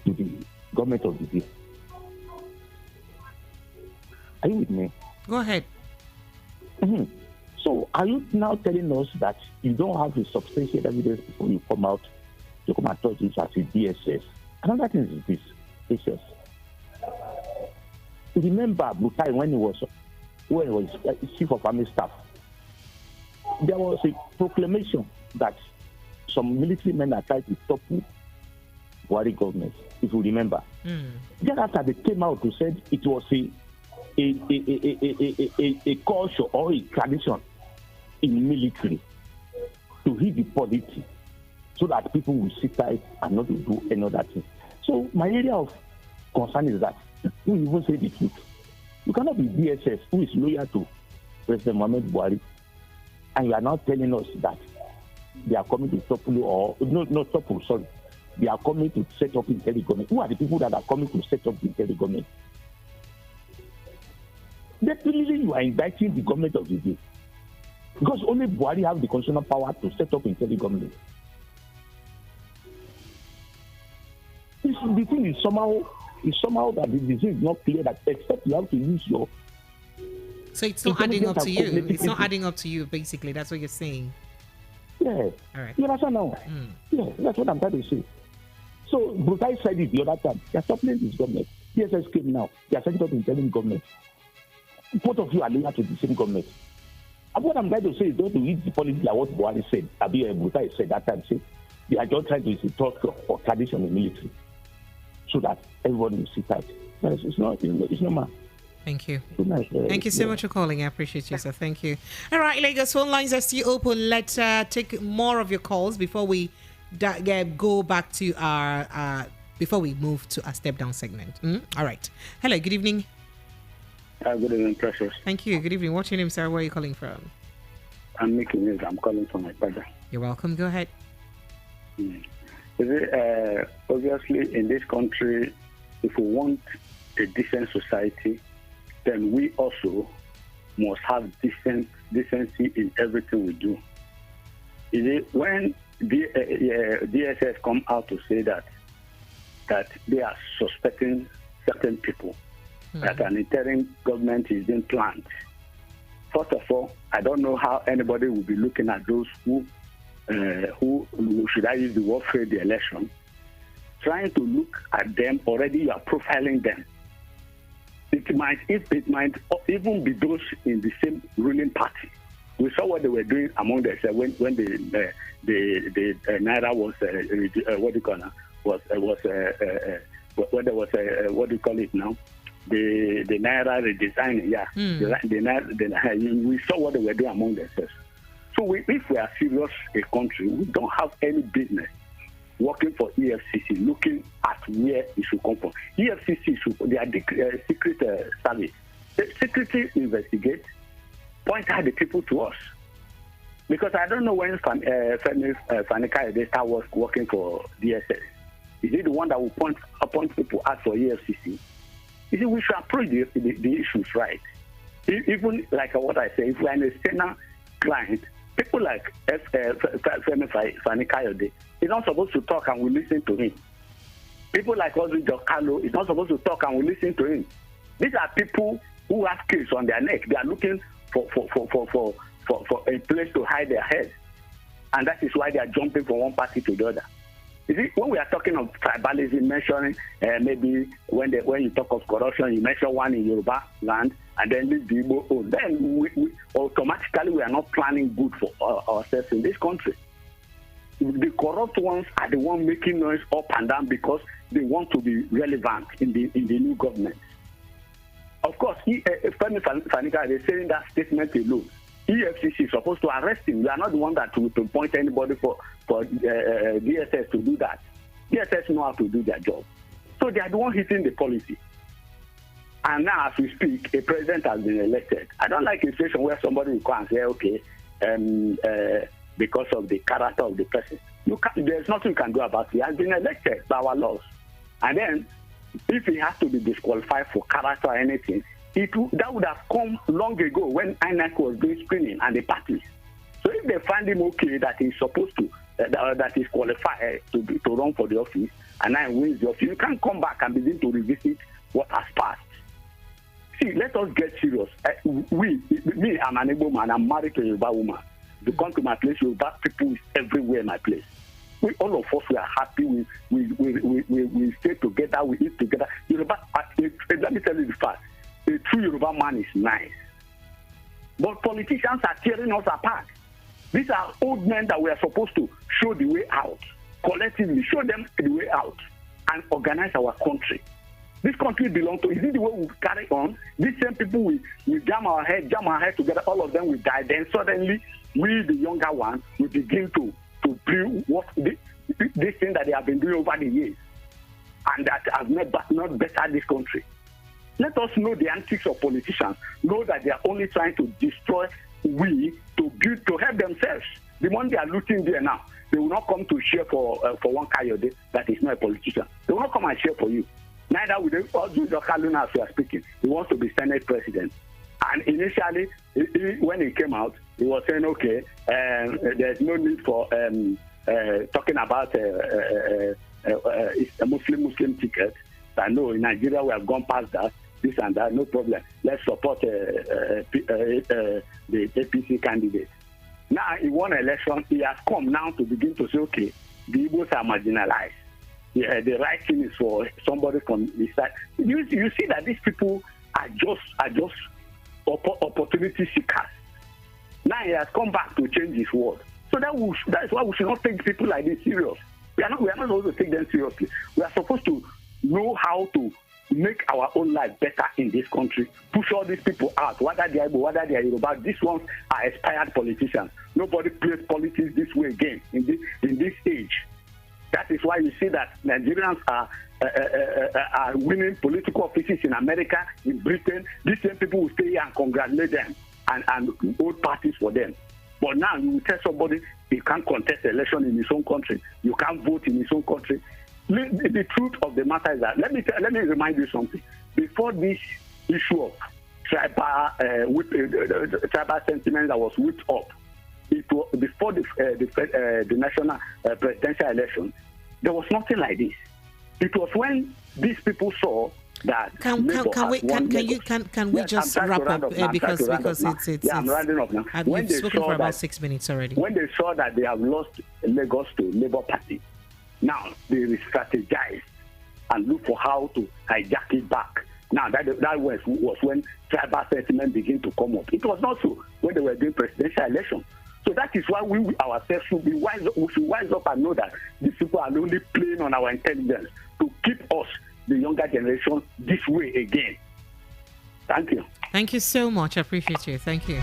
to the government of the day. Are you with me?
Go ahead.
So are you now telling us that you don't have the substantial evidence before you come out to come and touch this as a DSS? Another thing is this. Remember Butai when he was chief of army staff, there was a proclamation that some military men are trying to topple Buhari government, if you remember. Then after they came out to say it was a culture or a tradition in military to hit the polity so that people will sit tight and not do any other thing. So my area of concern is that we even say the truth. You cannot be DSS who is loyal to President Muhammad Buhari, and you are now telling us that they are coming to topple or not topple, sorry. They are coming to set up Interim government. Who are the people that are coming to set up the Interim government? Definitely you are indicting the government of the day. Because only Buhari have the constitutional power to set up Interim government. The thing is somehow that the disease is not clear that except you have to use your.
So it's not adding up to you. It's not adding up to you, basically. That's what you're saying.
Yeah.
All right.
You understand now? Yeah, that's what I'm trying to say. So Butai said it the other time. They are toppling this government. DSS came now. They are setting up Interim government. Both of you are loyal to the same government. And what I'm trying to say is don't read the policy like what Buhari said. Butai said that time. Say they are just trying to install for tradition in military, so that everyone will sit tight. It's not normal.
Thank you.
Good night.
Thank you so much for calling. I appreciate you, sir. Thank you. All right, Lagos phone lines are still open. Let's take more of your calls before we go back to our before we move to our step down segment. All right. Hello. Good evening.
Good evening, Precious.
Thank you. Good evening. What's your name, sir? Where are you calling from?
I'm making news. I'm calling from my brother.
You're welcome. Go ahead.
Obviously, in this country, if we want a decent society, then we also must have decency in everything we do. When DSS come out to say that they are suspecting certain people, that an interim government is being planned, first of all, I don't know how anybody will be looking at those who should I use the word, failed the election, trying to look at them. Already you are profiling them. It might even be those in the same ruling party. We saw what they were doing among themselves when the Naira was what do you call it? When there was what do you call it now? The Naira redesigning. Yeah, we saw what they were doing among themselves. So if we are serious a country, we don't have any business working for EFCC, looking at where it should come from. EFCC they are secret service. The secretly investigate, point out the people to us. Because I don't know when Fani-kayode started working for DSS. Is it the one that will appoint people out for EFCC? You see, we should approach the issues right. Even like what I say, if we are an external client, people like Fani-kayode is not supposed to talk and we listen to him. People like Oswald Carlo is not supposed to talk and we listen to him. These are people who have kills on their neck. They are looking for a place to hide their head. And that is why they are jumping from one party to the other. You see, when we are talking of tribalism, mentioning maybe when you talk of corruption, you mention one in Yoruba land and then leave the Igbo own. Then we automatically we are not planning good for ourselves in this country. The corrupt ones are the ones making noise up and down because they want to be relevant in the new government. Of course, Fani-kayode is saying that statement alone. EFCC is supposed to arrest him. You are not the one that will appoint anybody for DSS to do that. DSS know how to do their job. So they are the one hitting the policy. And now as we speak, a president has been elected. I don't like a situation where somebody will come and say, okay, because of the character of the person. There's nothing you can do about it. He has been elected by our laws. And then, if he has to be disqualified for character or anything, that would have come long ago when INEC was doing screening and the parties. So if they find him okay that he's supposed to, that he's qualified to run for the office, and now wins the office, you can't come back and begin to revisit what has passed. See, let us get serious. Me, I'm an Igbo man. I'm married to a Yoruba woman. To come to my place, Yoruba people is everywhere in my place. All of us, we are happy. We stay together. We eat together. Yoruba, let me tell you the fact. A true Yoruba man is nice. But politicians are tearing us apart. These are old men that we are supposed to show the way out. Collectively, show them the way out and organize our country. This country belongs to, is it the way we carry on? These same people, we jam our head together, all of them will die. Then suddenly, we, the younger ones, we begin to prove what this thing that they have been doing over the years. And that has not bettered this country. Let us know the antics of politicians. Know that they are only trying to destroy to help themselves. The money they are looting there now, they will not come to share for one Kayode that is not a politician. They will not come and share for you. Neither will they all do Dr. Luna as we are speaking. He wants to be Senate president. And initially, when he came out, he was saying, okay, there's no need for talking about a Muslim ticket. I know in Nigeria we have gone past that, this and that, no problem. Let's support the APC candidate. Now, he won an election. He has come now to begin to say, okay, the Igbos are marginalized. Yeah, the right thing is for somebody from this side. You see that these people are just opportunity seekers. Now he has come back to change his word. So that is why we should not take people like this serious. We are not supposed to take them seriously. We are supposed to know how to make our own life better in this country. Push all these people out, whether they are Igbo, whether they are Yoruba. These ones are expired politicians. Nobody plays politics this way again in this age. That is why you see that Nigerians are winning political offices in America, in Britain. These same people will stay here and congratulate them and hold parties for them. But now you will tell somebody he can't contest election in his own country. You can't vote in his own country. The truth of the matter is that let me remind you something. Before this issue of tribal sentiment that was whipped up, it was before the national presidential election, there was nothing like this. It was when these people saw that
can we just wrap up because it's
I'm rounding up now.
You've spoken for about 6 minutes already.
When they saw that they have lost Lagos to Labour Party, now they strategize and look for how to hijack it back. Now that was when tribal sentiment began to come up. It was not so when they were doing presidential election. So that is why we ourselves should be wise. We should wise up and know that these people are only playing on our intelligence to keep us, the younger generation, this way again. Thank you.
Thank you so much. I appreciate you. Thank you.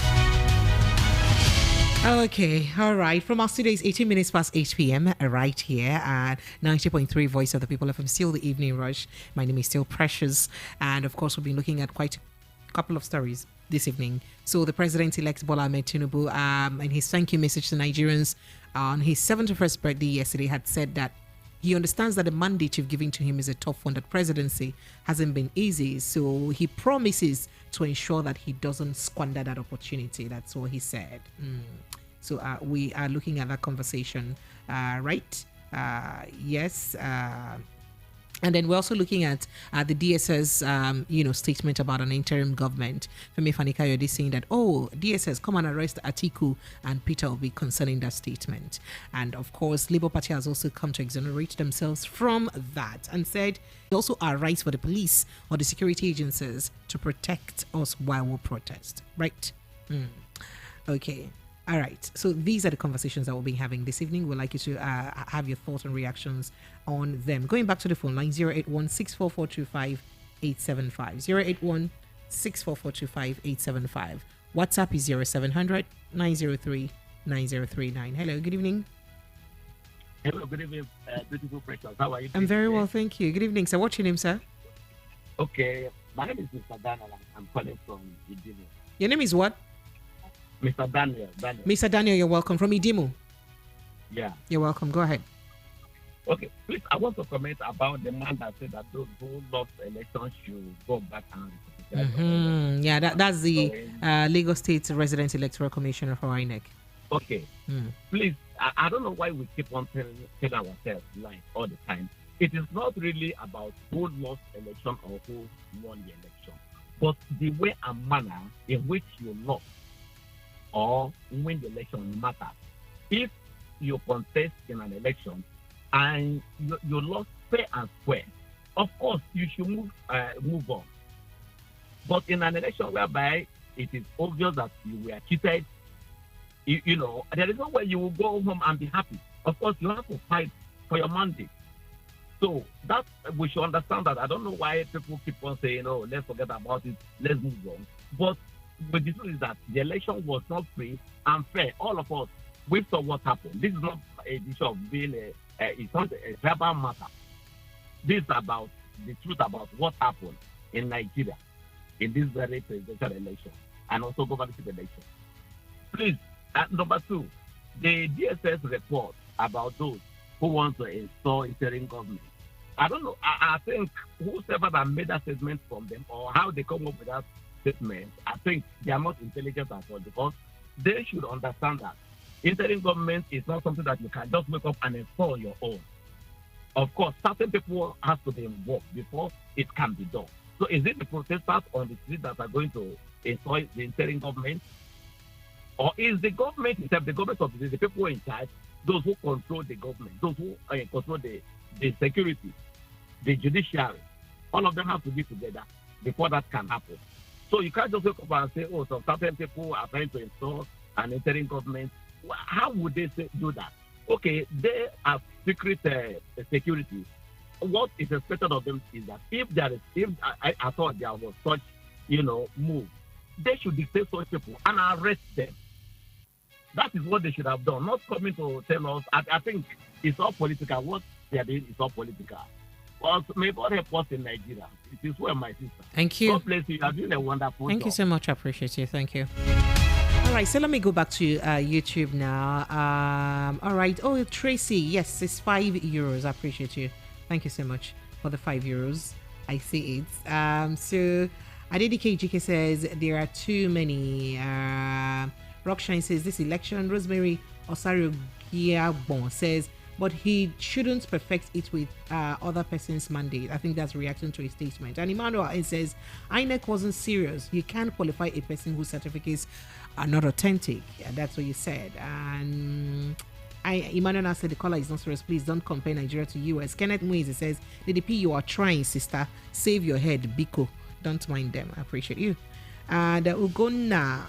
Okay, all right. From us today is 18 minutes past 8 p.m. right here at 90.3 Voice of the People FM, still the evening rush. My name is still Precious. And of course, we've been looking at quite a couple of stories this evening. So the President-elect Bola Ahmed Tinubu, in his thank you message to Nigerians on his 71st birthday yesterday, had said that he understands that the mandate you've given to him is a tough one. That presidency hasn't been easy. So he promises to ensure that he doesn't squander that opportunity. That's what he said. So we are looking at that conversation, right? Yes. And then we're also looking at the DSS, statement about an interim government. Fani-kayode saying that, DSS, come and arrest Atiku and Peter Obi concerning that statement. And of course, Labour Party has also come to exonerate themselves from that and said it also our rights for the police or the security agencies to protect us while we protest. Right? Okay. All right. So these are the conversations that we'll be having this evening. We'd like you to have your thoughts and reactions on them. Going back to the phone line, 081-644-25875. 081-644-25875. WhatsApp is 0700-903-9039. Hello, good evening.
Hello, good evening, beautiful Precious. How are you?
I'm very well, thank you. Good evening, sir. What's your name, sir?
Okay, my name is Mr. Daniel. I'm calling from Idimu.
Your name is what?
Mr. Daniel.
Mr. Daniel, you're welcome. From Idimu?
Yeah.
You're welcome. Go ahead.
Okay, please, I want to comment about the man that said that those who lost elections should go back and
Yeah, that's the Lagos State Resident Electoral Commissioner for INEC.
Okay. Please, I don't know why we keep on telling ourselves lies all the time. It is not really about who lost election or who won the election, but the way and manner in which you lost or win the election matters. If you contest in an election and you lost fair and square, of course you should move on. But in an election whereby it is obvious that you were cheated, you know, there is no way you will go home and be happy. Of course, you have to fight for your mandate. So that we should understand that. I don't know why people keep on saying, "Oh, let's forget about it, let's move on." But the truth is that the election was not free and fair. All of us, we saw what happened. This is not a issue of being it's not a tribal matter. This is about the truth about what happened in Nigeria in this very presidential election and also governorship election. Please, number two, the DSS report about those who want to install interim government. I don't know. I think whoever that made that statement from them or how they come up with that statement, I think they are not intelligent at all, because they should understand that interim government is not something that you can just wake up and install on your own. Of course, certain people have to be involved before it can be done. So is it the protesters on the street that are going to install the interim government? Or is the government itself, the government of the people in charge, those who control the government, those who control the security, the judiciary, all of them have to be together before that can happen. So you can't just wake up and say, "Oh, some certain people are trying to install an interim government." How would they do that? Okay, they have secret security what is expected of them is that if I thought there was such, move, they should detain such people and arrest them. That is what they should have done. Not coming to tell us. I think it's all political. What they are doing is all political. Well, may God help us in Nigeria. It is well, my sister.
Thank you.
God bless you. You are doing a wonderful
Thank
job.
you so much. I appreciate you. Thank you. All right, so let me go back to YouTube now. All right. Oh, Tracy, yes, it's €5. I appreciate you. Thank you so much for the €5. I see it. So Adedike GK says there are too many. Rockshine says this election. Rosemary Osario Giabon says, but he shouldn't perfect it with other person's mandate. I think that's reacting to a statement. And Emmanuel says, INEC wasn't serious. You can't qualify a person whose certificates are not authentic. Yeah, that's what you said. And Emmanuel said the caller is not serious. Please don't compare Nigeria to US. Kenneth Moise says, DDP, you are trying, sister. Save your head, Biko. Don't mind them. I appreciate you. And Ugonome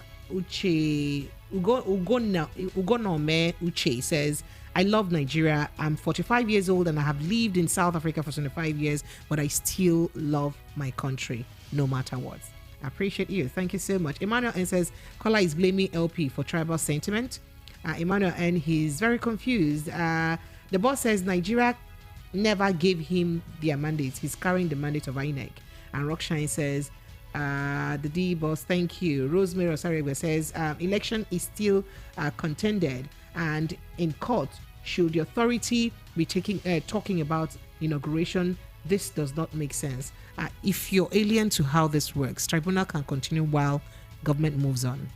Uche says, I love Nigeria. I'm 45 years old and I have lived in South Africa for 25 years, but I still love my country no matter what. I appreciate you. Thank you so much. Emmanuel N says, Kola is blaming LP for tribal sentiment. Emmanuel N, he's very confused. The boss says Nigeria never gave him their mandate. He's carrying the mandate of INEC. And Rockshine says, the D boss, thank you. Rosemary Osariwe says, election is still contended, and in court, should the authority be talking about inauguration? This does not make sense. If you're alien to how this works, tribunal can continue while government moves on.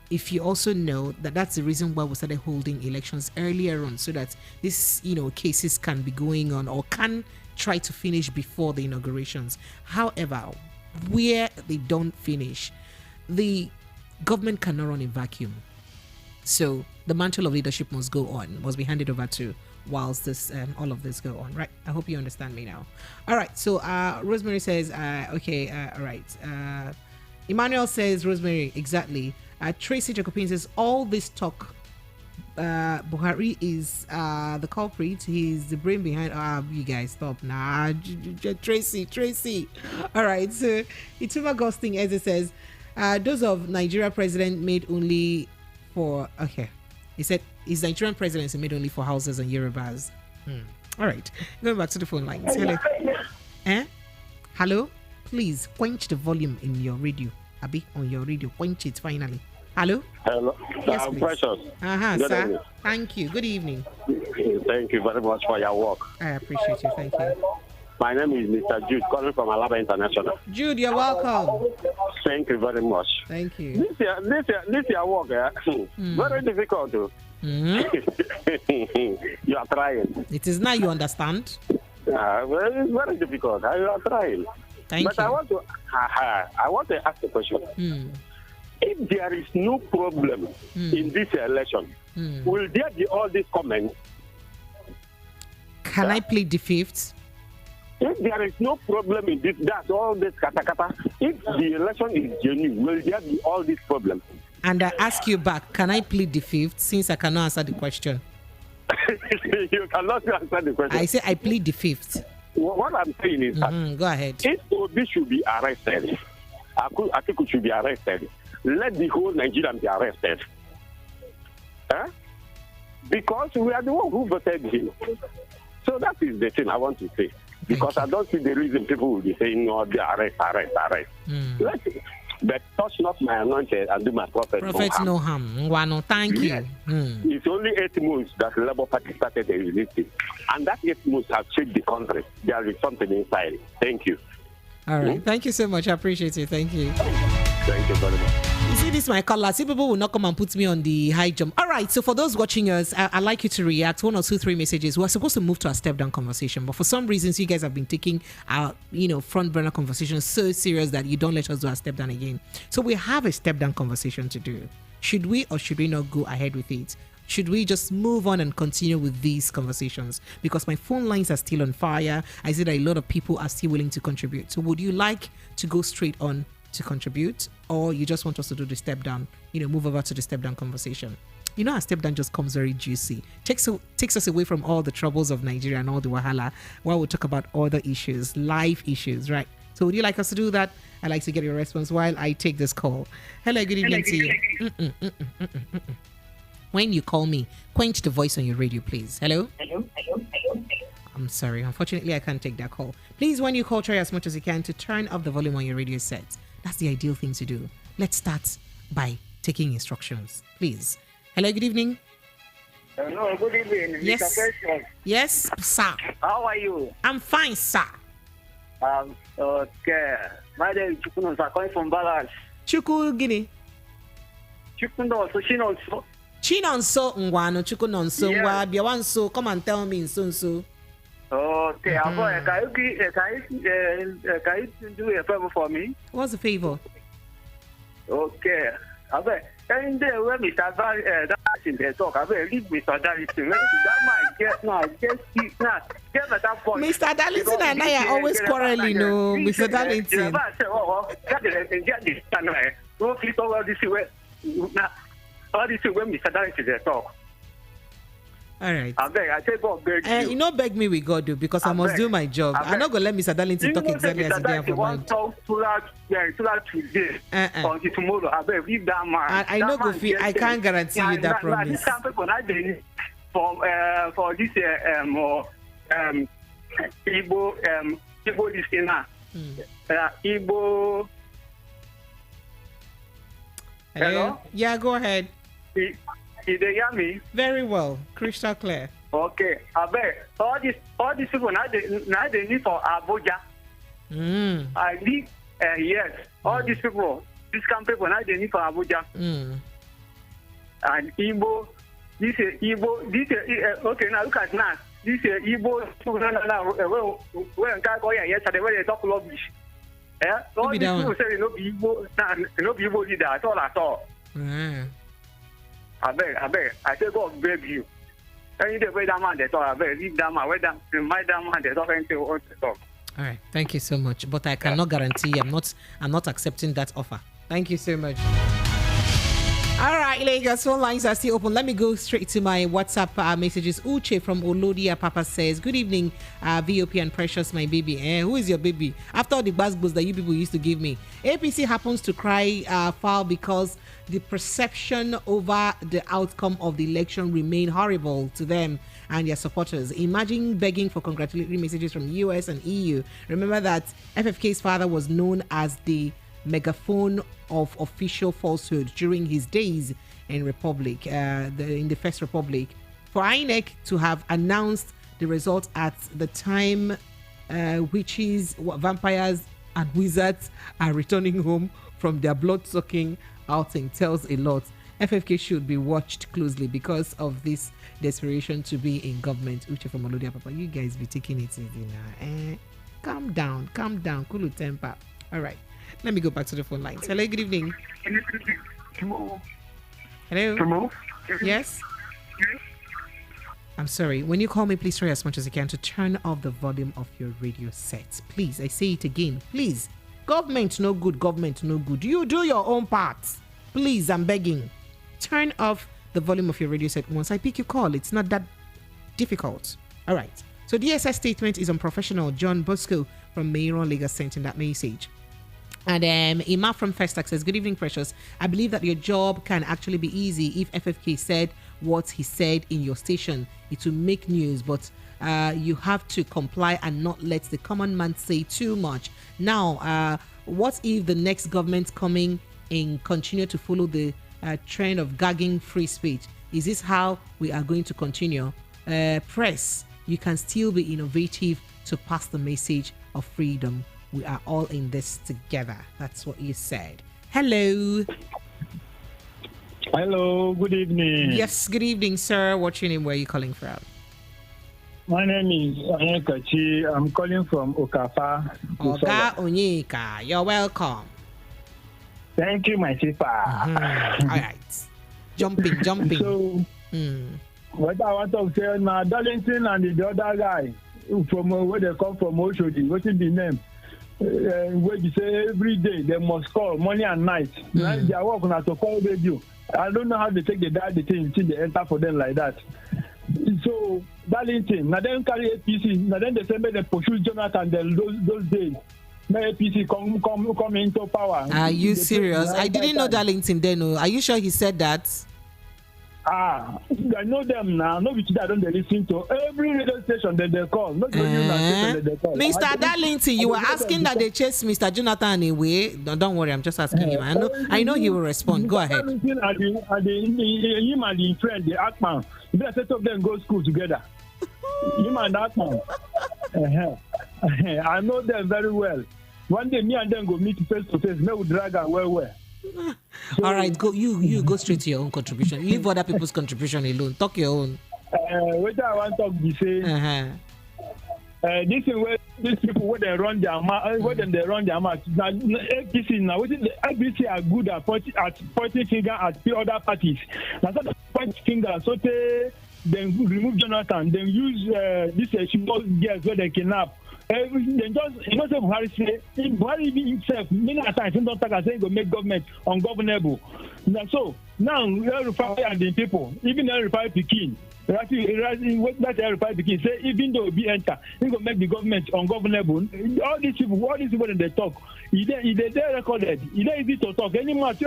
If you also know that that's the reason why we started holding elections earlier on, so that these cases can be going on or can try to finish before the inaugurations. However, where they don't finish, the government cannot run in vacuum. So the mantle of leadership must go on, must be handed over to whilst this all of this go on, right? I hope you understand me now. All right, so Rosemary says, okay, all right. Emmanuel says, Rosemary, exactly. Tracy Jacobin says, all this talk, Buhari is the culprit. He's the brain behind. You guys stop now. Tracy. All right. So Ituma Ghosting, as it says, those of Nigeria president made only for. Okay, he said his Nigerian presidency made only for houses and Yorubas. All right. Going back to the phone lines. Hello. Hello. Please quench the volume in your radio. Abi, on your radio. Quench it finally. Hello?
Hello.
Yes,
I'm
please.
Precious.
Sir.
Evening.
Thank you. Good evening.
Thank you very much for your work.
I appreciate you. Thank you.
My name is Mr. Jude, calling from Alaba International.
Jude, you're welcome.
Thank you very much.
Thank you.
This year work, very difficult. You are trying.
It is now you understand.
Well, it's very difficult. You are trying.
Thank you.
I want to ask a question. If there is no problem in this election, will there be all these comments?
Can I plead the fifth?
If there is no problem in this, that's all this kata. If the election is genuine, will there be all these problems?
And I ask you back, can I plead the fifth since I cannot answer the question?
You cannot answer the question.
I say I plead the fifth.
What I'm saying is that
go ahead.
If Obi should be arrested, Atiku should be arrested, let the whole Nigerian be arrested. Because we are the one who voted him. So that is the thing I want to say. Because I don't see the reason people will be saying, no, they arrest. But touch not my anointed and do my prophet
no harm. Wano, thank you.
It's only 8 months that the Labour Party started existing. And that 8 months have changed the country. There is something inside. Thank you.
All right. Thank you so much. I appreciate it. Thank you.
Thank you very much.
You see, this is my caller. See, people will not come and put me on the high jump. All right. So for those watching us, I'd like you to react. 1 or 2, 3 messages. We're supposed to move to a step down conversation, but for some reasons, you guys have been taking our, front burner conversation so serious that you don't let us do a step down again. So we have a step down conversation to do. Should we or should we not go ahead with it? Should we just move on and continue with these conversations? Because my phone lines are still on fire. I see that a lot of people are still willing to contribute. So would you like to go straight on to contribute, or you just want us to do the step down, move over to the step down conversation? You know, our step down just comes very juicy. Takes us away from all the troubles of Nigeria and all the wahala, while we'll talk about other issues, life issues, right? So would you like us to do that? I'd like to get your response while I take this call. Hello, good evening to you. When you call me, quench the voice on your radio, please. Hello? I'm sorry. Unfortunately, I can't take that call. Please, when you call, try as much as you can to turn up the volume on your radio set. That's the ideal thing to do. Let's start by taking instructions, please. Hello, good evening.
Hello, good evening.
Yes.
Mr. Precious.
Yes, sir.
How are you?
I'm fine, sir.
Okay. My name is Chukuno. I'm calling from Balance.
Chuku Guinea.
Chukuno, so Chinonso.
Chinonso Ngwano, Chukunonso, Biawanso. Come and tell me in so.
Okay, can you do a favor for me?
What's the favor?
Okay. And then when Mr. Darlington they talk, I will leave Mr. Darlington. That man get better point.
Mr. Darlington and I are always quarreling, no, Mr. Darlington.
All this way Mr. Darlington they talk.
All right.
I say God beg you.
You know, beg me with God, do, because I must do my job. I'm not going to let Mr. Darlington talk exactly as he did for mine.
Today, until tomorrow. I beg leave that man.
I know, Goofy. I can't guarantee you that promise.
This time people not doing for this Igbo this thing now. Igbo.
Hello? Yeah, go ahead.
Did they hear me?
Very well, crystal clear.
Okay, I bet all these people now they need for Abuja. I need yes, all these people, these kind of people now they need for Abuja. And Igbo, this is Igbo, this is okay. Now look at now, this is Igbo. When guy go here yesterday when they talk rubbish, all these people say no be Igbo, no be Igbo leader at all. I beg. I say God beg you. Any day where that man they talk, I beg leave that man. Where that remind that man they talk anything want to talk.
All right, thank you so much. But I cannot guarantee. I'm not accepting that offer. Thank you so much. All right, Lagos, phone lines are still open. Let me go straight to my WhatsApp messages. Uche from Olodia Papa says, good evening, VOP and Precious, my baby. Who is your baby? After all the buzzwords that you people used to give me. APC happens to cry foul because the perception over the outcome of the election remain horrible to them and their supporters. Imagine begging for congratulatory messages from US and EU. Remember that FFK's father was known as the megaphone of official falsehood during his days in Republic, in the First Republic. For INEC to have announced the results at the time witches, vampires and wizards are returning home from their blood-sucking outing tells a lot. FFK should be watched closely because of this desperation to be in government. Uche from Olodia Papa, you guys be taking it easy now. Calm down, cool temper. All right. Let me go back to the phone lines. Hello, good evening. Hello?
Hello?
Yes? I'm sorry. When you call me, please try as much as you can to turn off the volume of your radio set. Please, I say it again. Please. Government no good, government no good. You do your own part. Please, I'm begging. Turn off the volume of your radio set once I pick your call. It's not that difficult. All right. So DSS statement is unprofessional. John Bosco from Mayron, Lagos sent in that message. And Ima from Festac says, good evening, Precious. I believe that your job can actually be easy if FFK said what he said in your station. It will make news, but you have to comply and not let the common man say too much. Now, what if the next government coming in continue to follow the trend of gagging free speech? Is this how we are going to continue? Press, you can still be innovative to pass the message of freedom. We are all in this together. That's what you said. Hello.
Hello, good evening.
Yes, good evening, sir. What's your name? Where are you calling from?
My name is Onyeka. I'm calling from Okafa.
Oga Onyeka, you're welcome.
Thank you, my sister.
All right. Jumping.
So, what I want to say now, Darlington and the other guy from where they come from, Oshodi, what's the name? Where you say every day they must call morning and night. They are working at to call radio. I don't know how they take the thing until they enter for them like that. So Darlington, now then carry APC, now then they say they pursue Jonathan then those days. Now APC come into power.
Are you serious? I didn't know Darlington then. Are you sure he said that?
I know them now. No, which I don't listen to every radio station that they call. Not station they call.
Mr. Darlington, you were asking that they chase Mr. Jonathan away. Don't worry, I'm just asking him. I know he will respond. Go ahead.
Him and the friend, the Atman, they set up them go school together. Him and Atman. I know them very well. One day, me and them go meet face to face. Me will drag her well.
All right, go. You go straight to your own contribution. Leave other people's contribution alone. Talk your own.
What I want to talk be say. This is where these people where they run their mouth. Where they run their mouth. Now APC now. What is the APC are good at pointing finger at the other parties. Now so they point finger. So they remove Jonathan. Then use this small girls where they kidnap. Then just say Buhari say Buhari himself many times he don't talk and say he go make government ungovernable. So now El-Rufai and the people, even El-Rufai Pikin, that El-Rufai Pikin say even though he enter, he go make the government ungovernable. All these people when they talk, they recorded. It's not easy to talk. Any word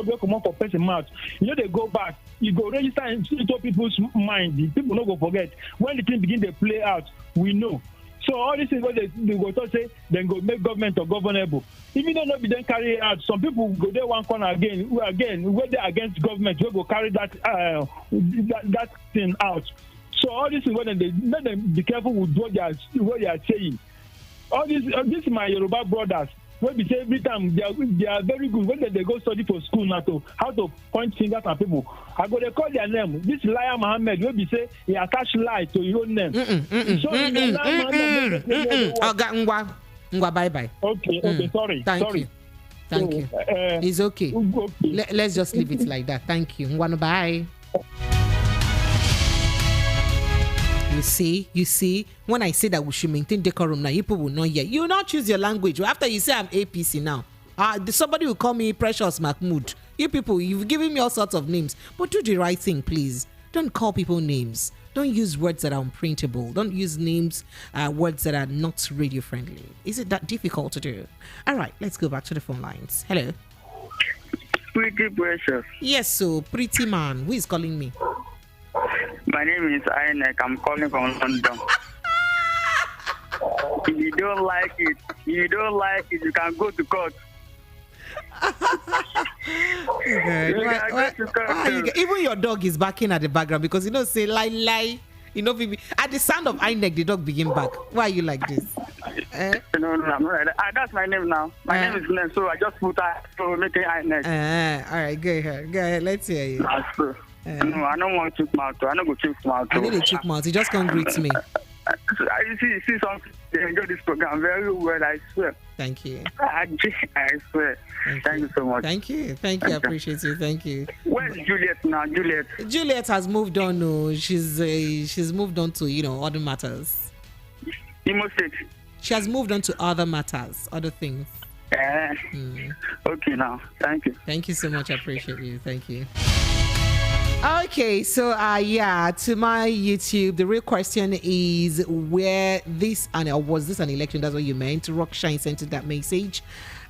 will come out for person mouth. They go back. You go register into people's mind. The people not go forget. When the thing begin to play out, we know. So all this is what they go to say, then go make government ungovernable. Even though not be then carry out, some people go there one corner again, where they against government, we go carry that thing out. So all this is what they let them be careful with what they are saying. All this my Yoruba brothers. When we say every time they are very good when they go study for school now to how to point fingers at people. I go they call their name. This liar Mohammed when we say he attach lie to your own name.
Bye bye.
Okay, sorry.
Thank you. It's okay. Let's just leave it like that. Thank you. Bye. You see, when I say that we should maintain decorum now, people will not hear. You will not choose your language. After you say I'm APC now, somebody will call me Precious Mahmood. You people, you've given me all sorts of names. But do the right thing, please. Don't call people names. Don't use words that are unprintable. Don't use names, words that are not radio friendly. Is it that difficult to do? All right, let's go back to the phone lines. Hello.
Pretty Precious.
Yes, so pretty man. Who is calling me?
My name is INEC. I'm calling from London. If you don't like it, you can go to court.
Even your dog is barking at the background because say lie. At the sound of INEC, the dog begin back. Why are you like this?
No, I'm not. That's my name now. My name is Glenn, so I just put that to make it INEC.
All right, go ahead. Let's hear you.
No, I don't want to choke mouth. I don't go choke mouth.
I need a choke mouth. You just can't greet me.
I see something. They enjoy this program very well. I swear.
Thank you.
I swear. Thank you so much.
Thank you. I appreciate you. Thank you.
Where's Juliet now?
Juliet has moved on. No, she's moved on to other matters.
Imo State.
She has moved on to other matters, other things.
Okay now. Thank you.
Thank you so much. I appreciate you. Thank you. Okay, so to my YouTube, the real question is where this was this an election? That's what you meant. Rockshine sent that message,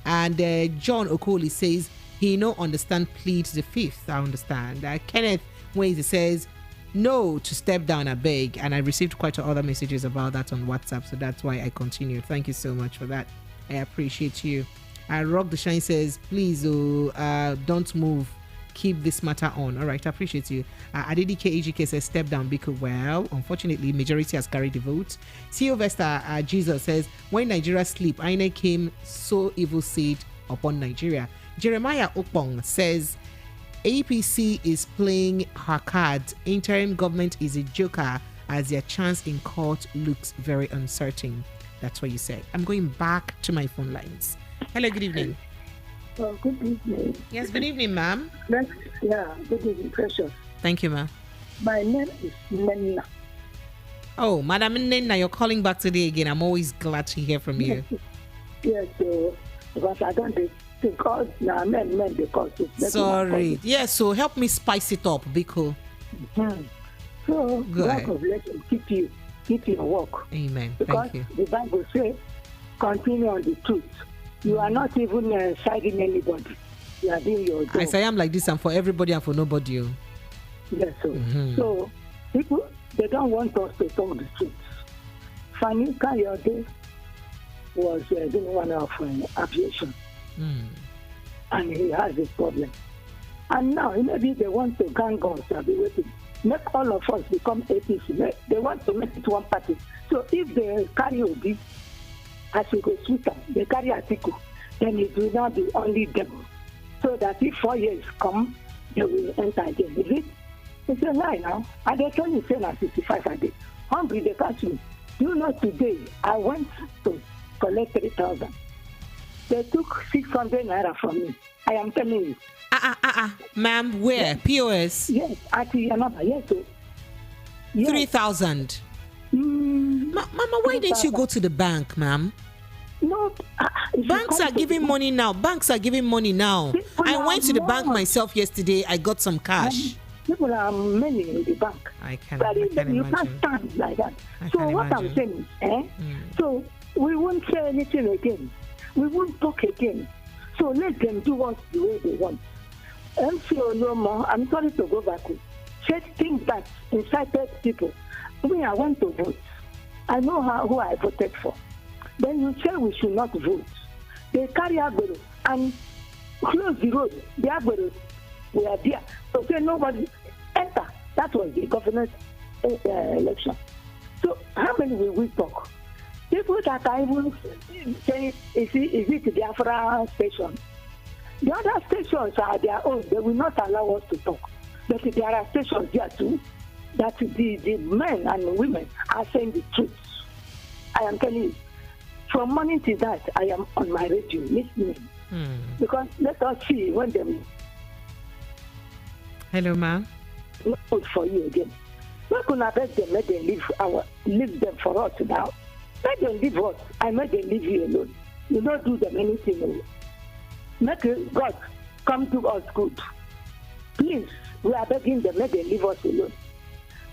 and John Okoli says he no understand plead the fifth. I understand. Kenneth Waze says no to step down. I beg, and I received quite other messages about that on WhatsApp, so that's why I continued. Thank you so much for that. I appreciate you. Rock the Shine says please don't move. Keep this matter on. All right, I appreciate you. Adedike AGK says step down because, well, unfortunately, majority has carried the vote. Sylvester Jesus says when Nigeria sleep, INEC came so evil said upon Nigeria. Jeremiah Opong says APC is playing her cards. Interim government is a joker as their chance in court looks very uncertain. That's what you said. I'm going back to my phone lines. Hello, good evening.
Oh, good evening.
Yes, good evening, ma'am.
Good evening, Precious.
Thank you, ma'am.
My name is Nenna.
Oh, Madam Nenna, you're calling back today again. I'm always glad to hear from you.
Yes, because I don't thing called men they call it.
Sorry. Yeah, so help me spice it up, Biko.
So
Go ahead.
God bless you, keep your work.
Amen.
Because
Thank you.
the Bible says, continue on the truth. You are not even siding anybody. You are doing your job.
I am like this and for everybody and for nobody. Oh.
Yes, sir. So people, they don't want us to talk the truth. Fani-kayode was doing one of aviation. And he has a problem. And now maybe they want to gang us and be waiting. Make all of us become APC. They want to make it one party. So if they carry Obi, as we go sweeter, they carry Atiku, then it will not be only them. So that if 4 years come, they will enter again. Is it? It's a lie now. And they told me say na 65 a day. Hungry, they catch me. You know, today I went to collect 3,000. They took 600 naira from me. I am telling you.
Ma'am, where? POS?
Yes, at another. Yes, sir. Yes.
3,000. Mama, why didn't you go to the bank, ma'am?
No.
Banks are giving money now. Banks are giving money now. I went to the bank myself yesterday. I got some cash.
People are many in the bank.
I can
you
imagine.
can't stand like that.
I
So
can
what
imagine.
I'm saying is, so we won't say anything again. We won't talk again. So let them do us the way they want. MCO no more. I'm sorry to go back. Said things that incited people. Me, I want to vote. I know who I voted for. Then you say we should not vote. They carry Agbero and close the road. The Agbero were there. So say nobody enter. That was the government election. So how many will we talk? People that are even saying, is it the Biafra station? The other stations are their own. They will not allow us to talk. But there are stations there too that the men and women are saying the truth. I am telling you. From morning to night, I am on my radio listening. Because let us see when them.
Hello, ma'am.
Not for you again. Not gonna beg them, let them leave them for us now. Let them leave us. I make them leave you alone. You don't do them anything. Make God come to us good. Please, we are begging them, let them leave us alone.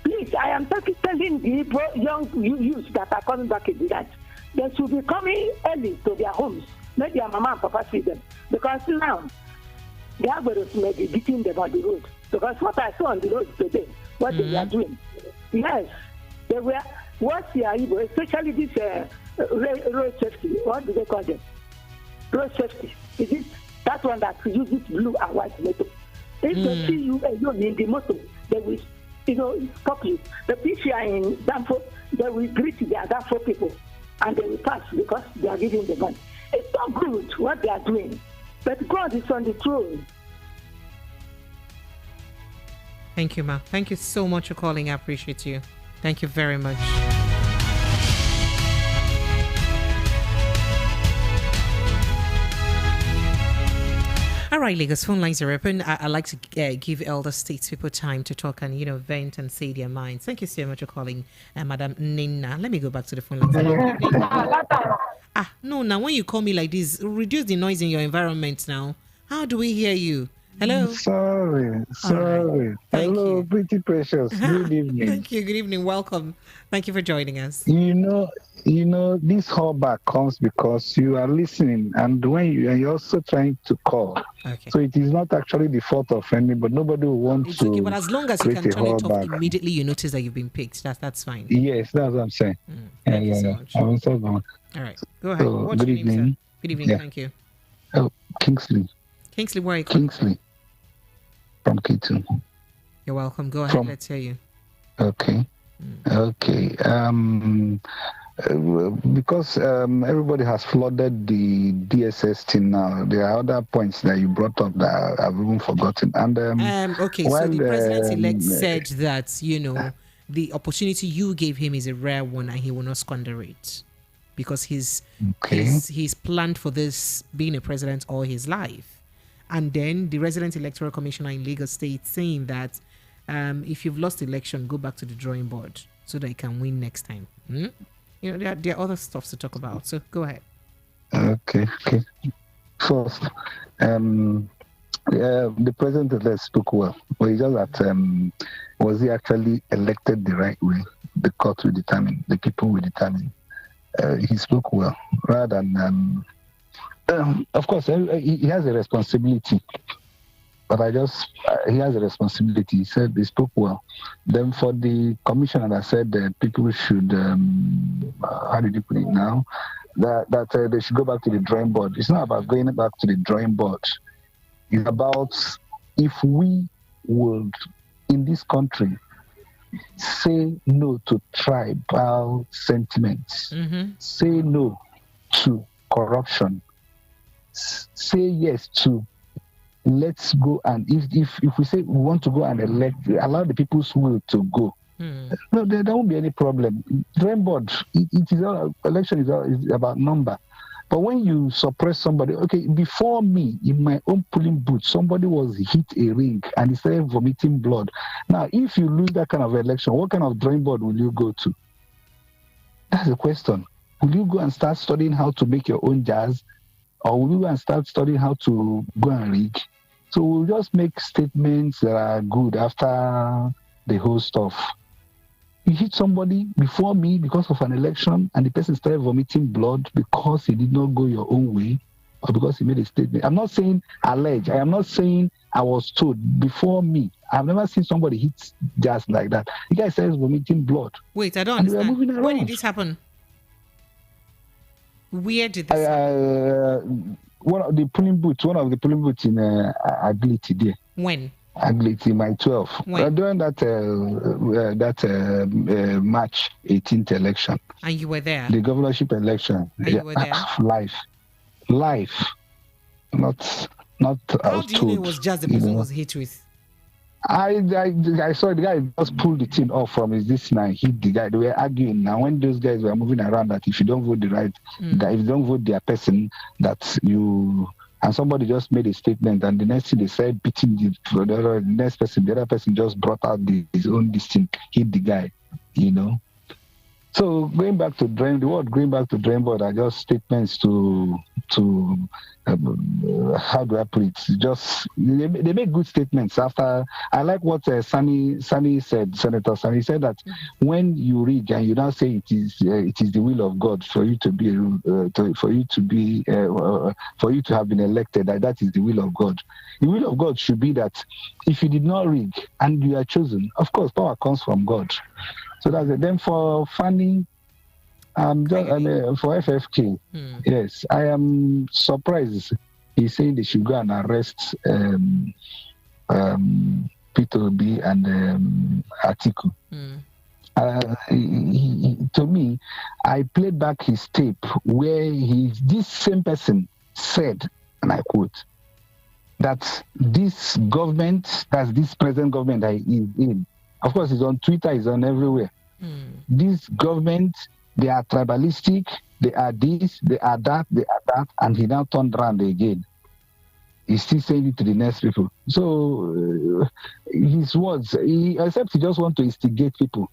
Please, I am telling the young youths that are coming back in that they should be coming early to their homes. Let their mama and papa see them. Because now, the Agberos may be beating them on the road. Because what I saw on the road today, what they are doing. Yes, they were, what's the Igbo, especially this road safety, what do they call them? Road safety. Is it that one that uses blue and white motor? If they see you alone in the motor, they will, stop you. But if you are in Danfo, they will greet the other 4 people. And they will pass because they are giving the money. It's not good what they are doing. But God is on the throne.
Thank you, ma. Thank you so much for calling. I appreciate you. Thank you very much. All right, Lagos phone lines are open. I like to give elder statespeople time to talk and, vent and say their minds. Thank you so much for calling, Madam Nina. Let me go back to the phone lines. No, now when you call me like this, reduce the noise in your environment now. How do we hear you? Hello?
Sorry.
Right.
Hello, pretty precious. Good evening.
Thank you. Good evening. Welcome. Thank you for joining us.
This callback comes because you are listening, and when you're also trying to call.
Okay.
So it is not actually the fault of anybody. Nobody will want
It's
to.
okay, but as long as you can turn it off
back.
immediately, you notice that you've been picked. That's fine.
Yes, that's what I'm saying.
Thank you so much.
I'm also going.
All right. Go ahead.
So,
What's
good
your name,
evening.
sir? Good evening.
Yeah.
Thank you.
Oh, Kingsley.
Kingsley, where are you calling?
Kingsley. From K2.
You're welcome. Go ahead. Let's hear you.
Okay. Okay. Because everybody has flooded the DSS thing now, there are other points that you brought up that I've even forgotten. And
okay, so the president-elect said that the opportunity you gave him is a rare one, and he will not squander it because he's planned for this being a president all his life. And then the resident electoral commissioner in Lagos State saying that if you've lost the election, go back to the drawing board so that you can win next time. There are other stuff to talk about. So go ahead.
Okay. First, the president spoke well, but it's just that was he actually elected the right way? The court will determine, the people will determine. He spoke well, rather than, of course, he has a responsibility. But he has a responsibility. He said he spoke well. Then for the commissioner that said that people should, how did you put it now? That they should go back to the drawing board. It's not about going back to the drawing board. It's about if we would, in this country, say no to tribal sentiments, say no to corruption, say yes to let's go, and if we say we want to go and elect, allow the people's will to go. No, there won't be any problem. Drawing board, election is about number. But when you suppress somebody, okay, before me, in my own polling booth, somebody was hit a ring and he started vomiting blood. Now, if you lose that kind of election, what kind of drawing board will you go to? That's the question. Will you go and start studying how to make your own jazz? Or will you go and start studying how to go and rig? So we'll just make statements that are good after the whole stuff. You hit somebody before me because of an election and the person started vomiting blood because he did not go your own way or because he made a statement. I'm not saying allege. I am not saying I was told before me. I've never seen somebody hit just like that. The guy says vomiting blood.
Wait, I don't understand. When did this happen? Where did this happen?
One of the polling booths in Ability there.
When?
Ability, my 12. During that March 18th election.
And you were there?
The governorship election.
And you were there?
Live. Not
How do you know it was just the person was hit with?
I saw the guy just pulled the thing off from his this and hit the guy. They were arguing. Now when those guys were moving around that if you don't vote the right, that if you don't vote their person, that you, and somebody just made a statement, and the next thing they said beating the next person, the other person just brought out his own distance, hit the guy, So going back to drawing board are just statements to how do I put it? Just they make good statements. After I like what Sani said, Senator Sani said that when you read and you now say it is the will of God for you to have been elected, that is the will of God. The will of God should be that if you did not read and you are chosen, of course power comes from God. So that's it. Then for Fani, for FFK, yes, I am surprised. He's saying they should go and arrest P2B and Atiku. To me, I played back his tape where this same person said, and I quote, that this government, that's this present government that he is in, of course, it's on Twitter, it's on everywhere. This government, they are tribalistic, they are this, they are that, and he now turned around again. He's still saying it to the next people. So his words, except he just want to instigate people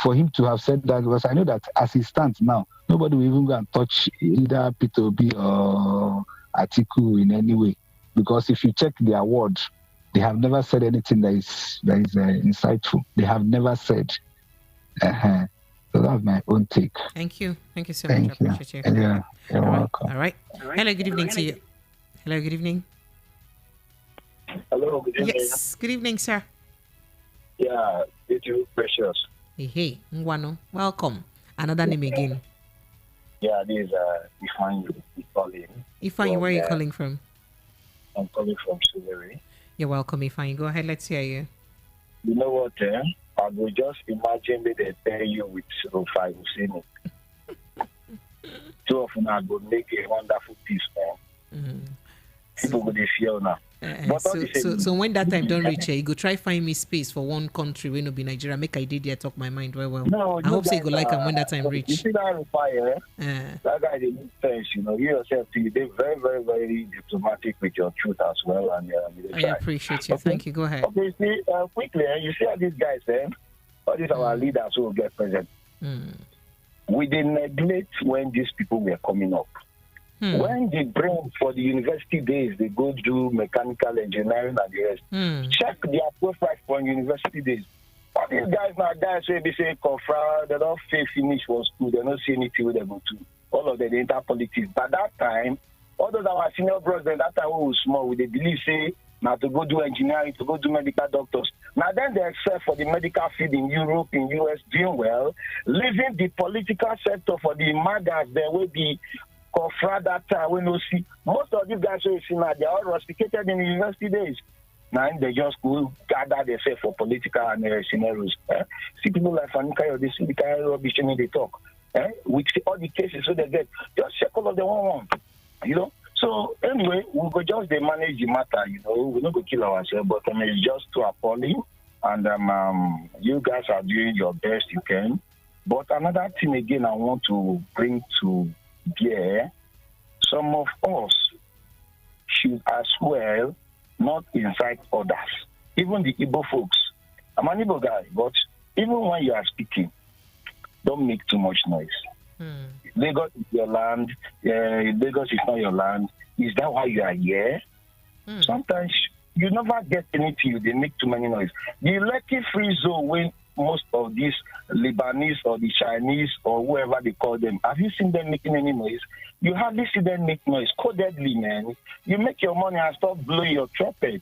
for him to have said that, because I know that as he stands now, nobody will even go and touch either P2B or Atiku in any way. Because if you check their words, they have never said anything that is insightful. They have never said. So that's my own take.
Thank you so much. I appreciate you.
Yeah, you're welcome.
All right. Hello, good evening to you. Hello, good evening.
Hello, good evening.
Yes, good evening, sir.
Yeah, you Precious.
Hey, Nwano, welcome. Another name again.
Yeah, this is Ifeanyi calling.
Ifeanyi, where are you calling from?
I'm calling from Surrey.
You're welcome, Ifeanyi. Go ahead, let's hear you.
You know what, I will just imagine that they tell you with 05 Hussein. Two of them are going to make a wonderful peace, man. People will feel now.
So when that time don't reach, you go try find me space for one country when no be Nigeria. Make I did there talk my mind well.
No,
I hope say go like him when that time reach.
You see that fire? That guy didn't sense, you yourself. You did very, very, very diplomatic with your truth as well, and
I appreciate you. Okay. Thank you. Go ahead.
Okay, see, quickly, you see how these guys say, all these are our leaders who will get present. We did neglect when these people were coming up. When they bring for the university days, they go do mechanical engineering and the rest. Check their profile for university days. All these guys now, guys say they say confra, they don't fail finish for school, they don't see anything where they go to. All of them they enter politics. But that time, all those our senior brothers, that time we were small, they believe say now to go do engineering, to go do medical doctors. Now then they excel for the medical field in Europe, in US, doing well, leaving the political sector for the magas, there will be confra that time we no see. Most of these guys you see now, they are all rusticated in the university days. Now they just go gather themselves for political and scenarios. See people like Fani-kayode, they see the kind of rubbish and they talk. With all the cases so they get, just check all of them one. So anyway, we go just they manage the matter, we're not going to kill ourselves, but it's just too appalling. And you guys are doing your best you can. But another thing again I want to bring to bear, some of us should as well not incite others. Even the Igbo folks. I'm an Igbo guy, but even when you are speaking, don't make too much noise. Lagos is your land. Lagos is not your land. Is that why you are here? Sometimes you never get anything. They make too many noise. The Lekki free zone, when most of these Lebanese or the Chinese or whoever they call them, have you seen them making any noise? You hardly see them make noise. Codedly, man. You make your money and stop blowing your trumpet,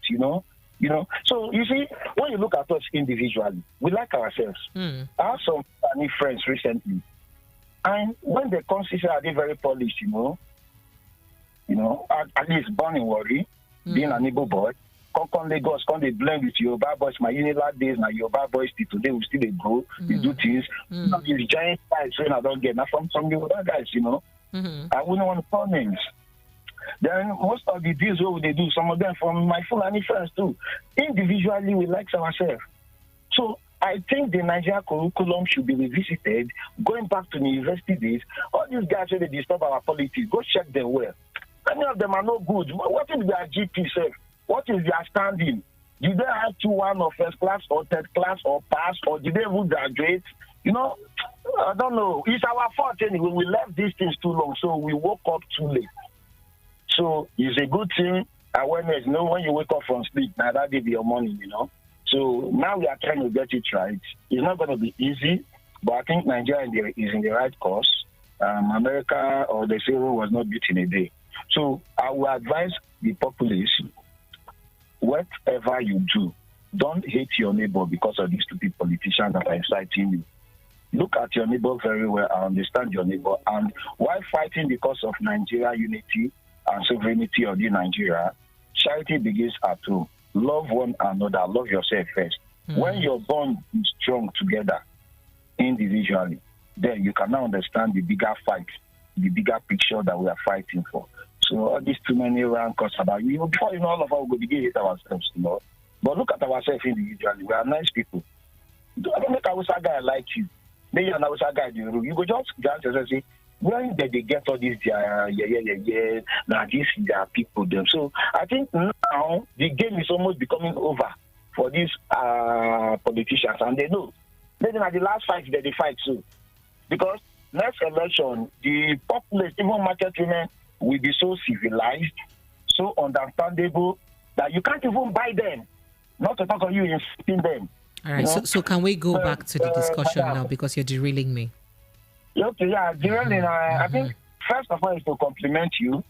So you see, when you look at us individually, we like ourselves. I have some funny friends recently, and when they consider are they very polished, at least born in Warri, being an Igbo boy, come Lagos, come they blend with Yoruba boys. My Unilag days, now Yoruba boys till today we still they grow, they do things. These giant guys when I don't get, not from some Yoruba guys, I wouldn't want to call names. Then most of the deals what they do, some of them from my Fulani friends too. Individually, we like ourselves. So I think the Nigerian curriculum should be revisited, going back to the university days. All these guys say they disturb our politics, go check them well. Many of them are no good. What is their GP say? What is their standing? Did they have 2-1 or first class or third class or pass, or did they even graduate? I don't know. It's our fault anyway. We left these things too long, so we woke up too late. So it's a good thing. Awareness, when you wake up from sleep, now that give your morning, So now we are trying to get it right. It's not going to be easy, but I think Nigeria is in the right course. America or the Pharaoh was not built in a day. So I will advise the population, whatever you do, don't hate your neighbor because of these stupid politicians that are inciting you. Look at your neighbor very well and understand your neighbor. And while fighting because of Nigeria unity and sovereignty of the Nigeria, charity begins at home. Love one another. Love yourself first. When your bond is strong together, individually, then you can now understand the bigger fight, the bigger picture that we are fighting for. So all these too many rancors about you. Before all of us will begin to hate ourselves, But look at ourselves individually. We are nice people. Don't make a Hausa guy like you. Maybe an Hausa guy in the room. You go just glance and say, when did they get all these, now these are people, them. So I think now the game is almost becoming over for these politicians, and they know. Then at the last fight, they fight too. Because next election, the populace, even market women, will be so civilized, so understandable, that you can't even buy them. Not to talk of you insulting them.
All right, so can we go back to the discussion now, because you're derailing me?
Okay, derailing. I think first of all is to compliment you,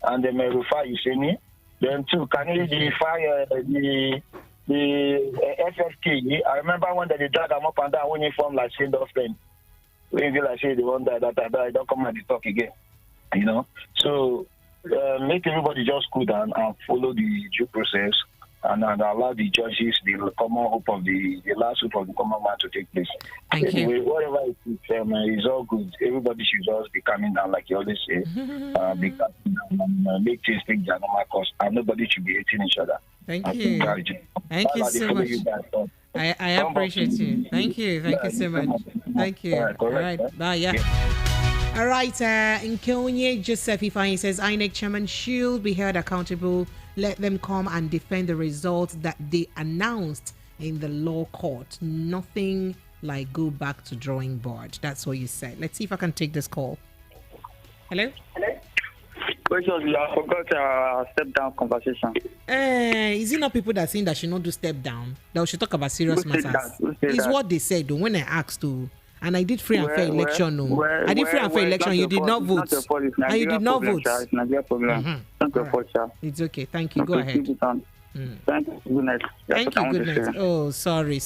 and then verify you say me. Then two, can you verify the FFK? I remember when they drag them up and down when you form like Saint of Spain. When you like say the one that I don't come and talk again. So make everybody just cool down and follow the due process, and allow the judges the common hope of the last hope of the common man to take place. Anyway, whatever it is, it's all good. Everybody should just be coming down, like you always say, be coming down, make things take their normal course, and nobody should be hating each other.
Thank you. Thank you so much. I appreciate you. Thank you. Thank you so much. Thank you. All right. Bye. Yeah. All right. Nkonye Joseph Ifeanyi says INEC chairman should be held accountable. Let them come and defend the results that they announced in the law court. Nothing like go back to drawing board. That's what you said. Let's see if I can take this call. Hello?
Precious, you have forgot our step down conversation.
Is it not people that saying that she not do step down? That we should talk about serious matters. It's what they said though, when I asked to. And I did free and fair election. I did free and fair election. You did not vote. And you did not vote.
It's not your problem. Not your fault, sir.
It's okay. Thank you. Go ahead.
Thank you. Good night.
Thank you. Good night. Oh, sorry.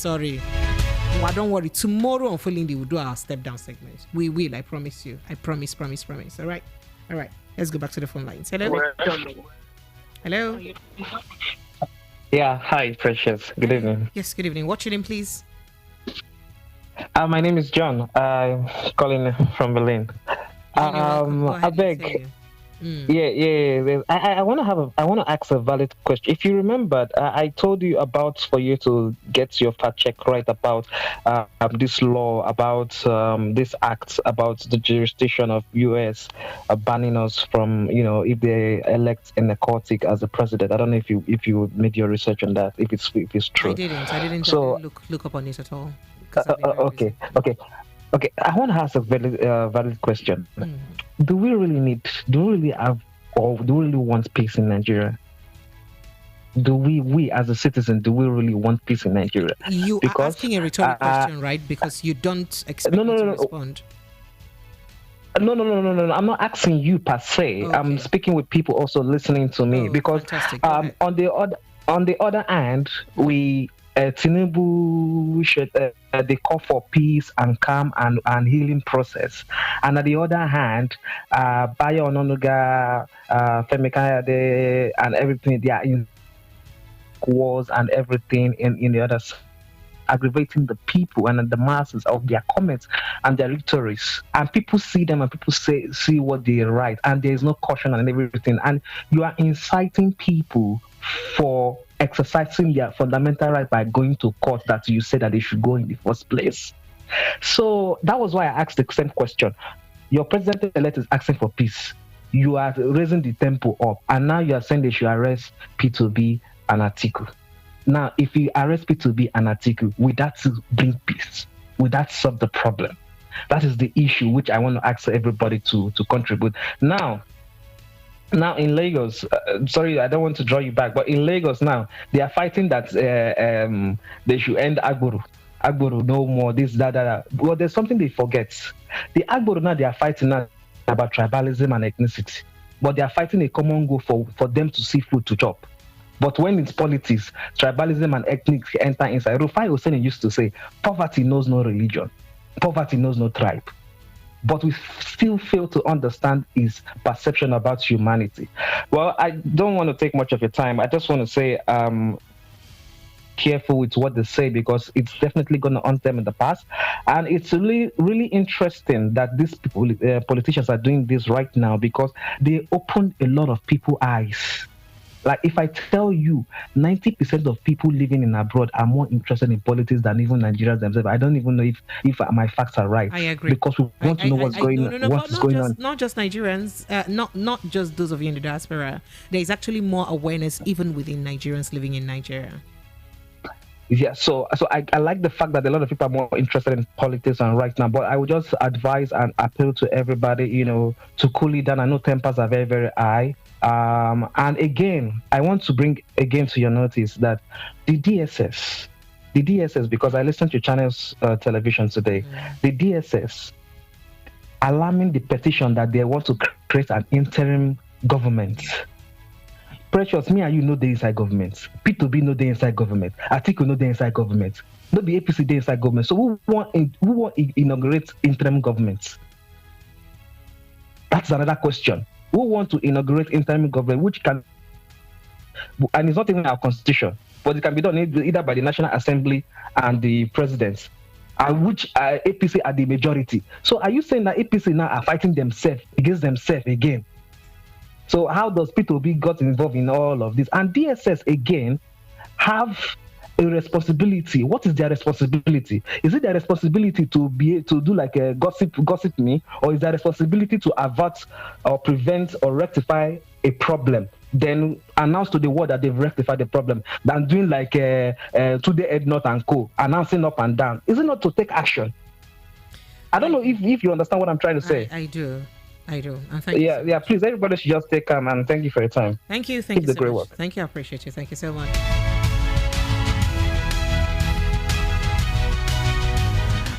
Well, don't worry. Tomorrow on Feeling we'll do our step down segment. We will. I promise you. I promise. All right. Let's go back to the phone lines. Hello.
Yeah. Hi, Precious. Good evening.
Yes. Good evening. What's your name, please?
My name is John. I'm calling from Berlin. I beg. Yeah. I want to ask a valid question. If you remembered, I told you about for you to get your fact check right about this law, about this act, about the jurisdiction of US banning us from, if they elect a narcotic as a president. I don't know if you made your research on that, if it's true.
I didn't. So look up on it at all.
Okay. I want to ask a valid question. Do we really have, or do we really want peace in Nigeria? Do we as a citizen, do we really want peace in Nigeria?
You are asking a rhetorical question, right? Because you don't expect me to respond.
No. I'm not asking you per se. Okay. I'm speaking with people also listening to me because on the other hand, we Tinubu should they call for peace and calm and healing process, and on the other hand, Bayo Ononuga, Fani-kayode, and everything, they are in wars and everything in the other side, aggravating the people and the masses of their comments and their rhetorics, and people see them and people see what they write, and there is no caution and everything, and you are inciting people for exercising their fundamental right by going to court that you said that they should go in the first place. So that was why I asked the same question. Your president-elect is asking for peace. You are raising the tempo up, and now you are saying they should arrest P2B and Atiku. Now, if you arrest P2B and Atiku, will that bring peace? Will that solve the problem? That is the issue which I want to ask everybody to contribute. Now in Lagos, sorry, I don't want to draw you back, but in Lagos now, they are fighting that they should end Agboro. Agboro, no more, this, that. Well, there's something they forget. The Agboro now, they are fighting now about tribalism and ethnicity, but they are fighting a common goal for them to see food to chop. But when it's politics, tribalism and ethnic enter inside. Rufai Hussein used to say, poverty knows no religion, poverty knows no tribe. But we still fail to understand his perception about humanity. Well, I don't want to take much of your time. I just want to say, careful with what they say, because it's definitely going to haunt them in the past. And it's really, really interesting that these people, politicians are doing this right now, because they opened a lot of people's eyes. Like, if I tell you 90% of people living in abroad are more interested in politics than even Nigerians themselves, I don't even know if my facts are right.
I agree.
Because we want to know what's going on.
Not just Nigerians, not just those of you in the diaspora. There is actually more awareness even within Nigerians living in Nigeria.
Yeah, so I like the fact that a lot of people are more interested in politics and right now, but I would just advise and appeal to everybody, to cool it down. I know tempers are very, very high. And again, I want to bring again to your notice that the DSS, because I listened to Channels television today, the DSS alarming the petition that they want to create an interim government. Precious, me and you know the inside government. P2B know the inside government. Atiku know the inside government. No be APC the inside government. So who want inaugurate interim government? That's another question. Who want to inaugurate interim government, which can, and it's not even our constitution, but it can be done either by the National Assembly and the president, and which APC are the majority. So are you saying that APC now are fighting themselves against themselves again? So how does P2B got involved in all of this? And DSS again have a responsibility. What is their responsibility? Is it their responsibility to do like a gossip me, or is their responsibility to avert or prevent or rectify a problem, then announce to the world that they've rectified the problem, than doing like Today Ed Not and Co, announcing up and down? Is it not to take action? I don't know if you understand what I'm trying to say.
I do. I do. And thank you.
Yeah. Please, everybody should just take calm, and thank you for your time.
Thank you.
Keep
You
the
so
great
much.
work.
Thank you. I appreciate you. Thank you so much.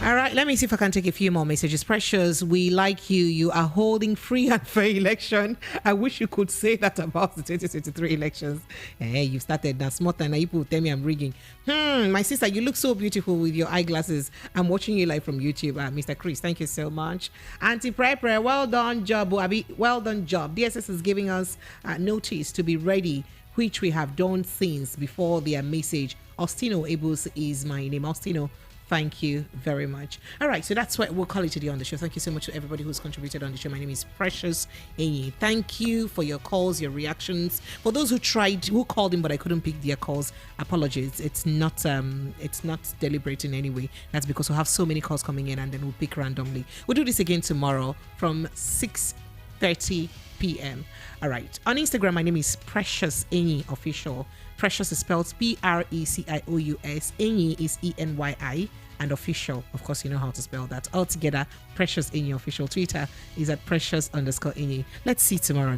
All right, let me see if I can take a few more messages. Precious, we like you. You are holding free and fair election. I wish you could say that about the 2023 elections. Hey, you started now. Smart and people tell me I'm rigging. My sister, you look so beautiful with your eyeglasses. I'm watching you live from YouTube. Mr. Chris, thank you so much. Auntie Prepre, well done job. Well done job. DSS is giving us notice to be ready, which we have done since before their message. Ostino Abus is my name. Ostino, thank you very much. All right, so that's what we'll call it today on the show. Thank you so much to everybody who's contributed on the show. My name is Precious Enyi. Thank you for your calls, your reactions. For those who called in but I couldn't pick their calls, apologies. It's not deliberate in any way. That's because we'll have so many calls coming in and then we'll pick randomly. We'll do this again tomorrow from 6:30 p.m. All right. On Instagram, my name is Precious Enyi Official. Precious is spelled Precious. Enyi is ENYI. And official, of course, you know how to spell that. Altogether, Precious Enyi Official. Twitter is at Precious_Enyi. Let's see tomorrow.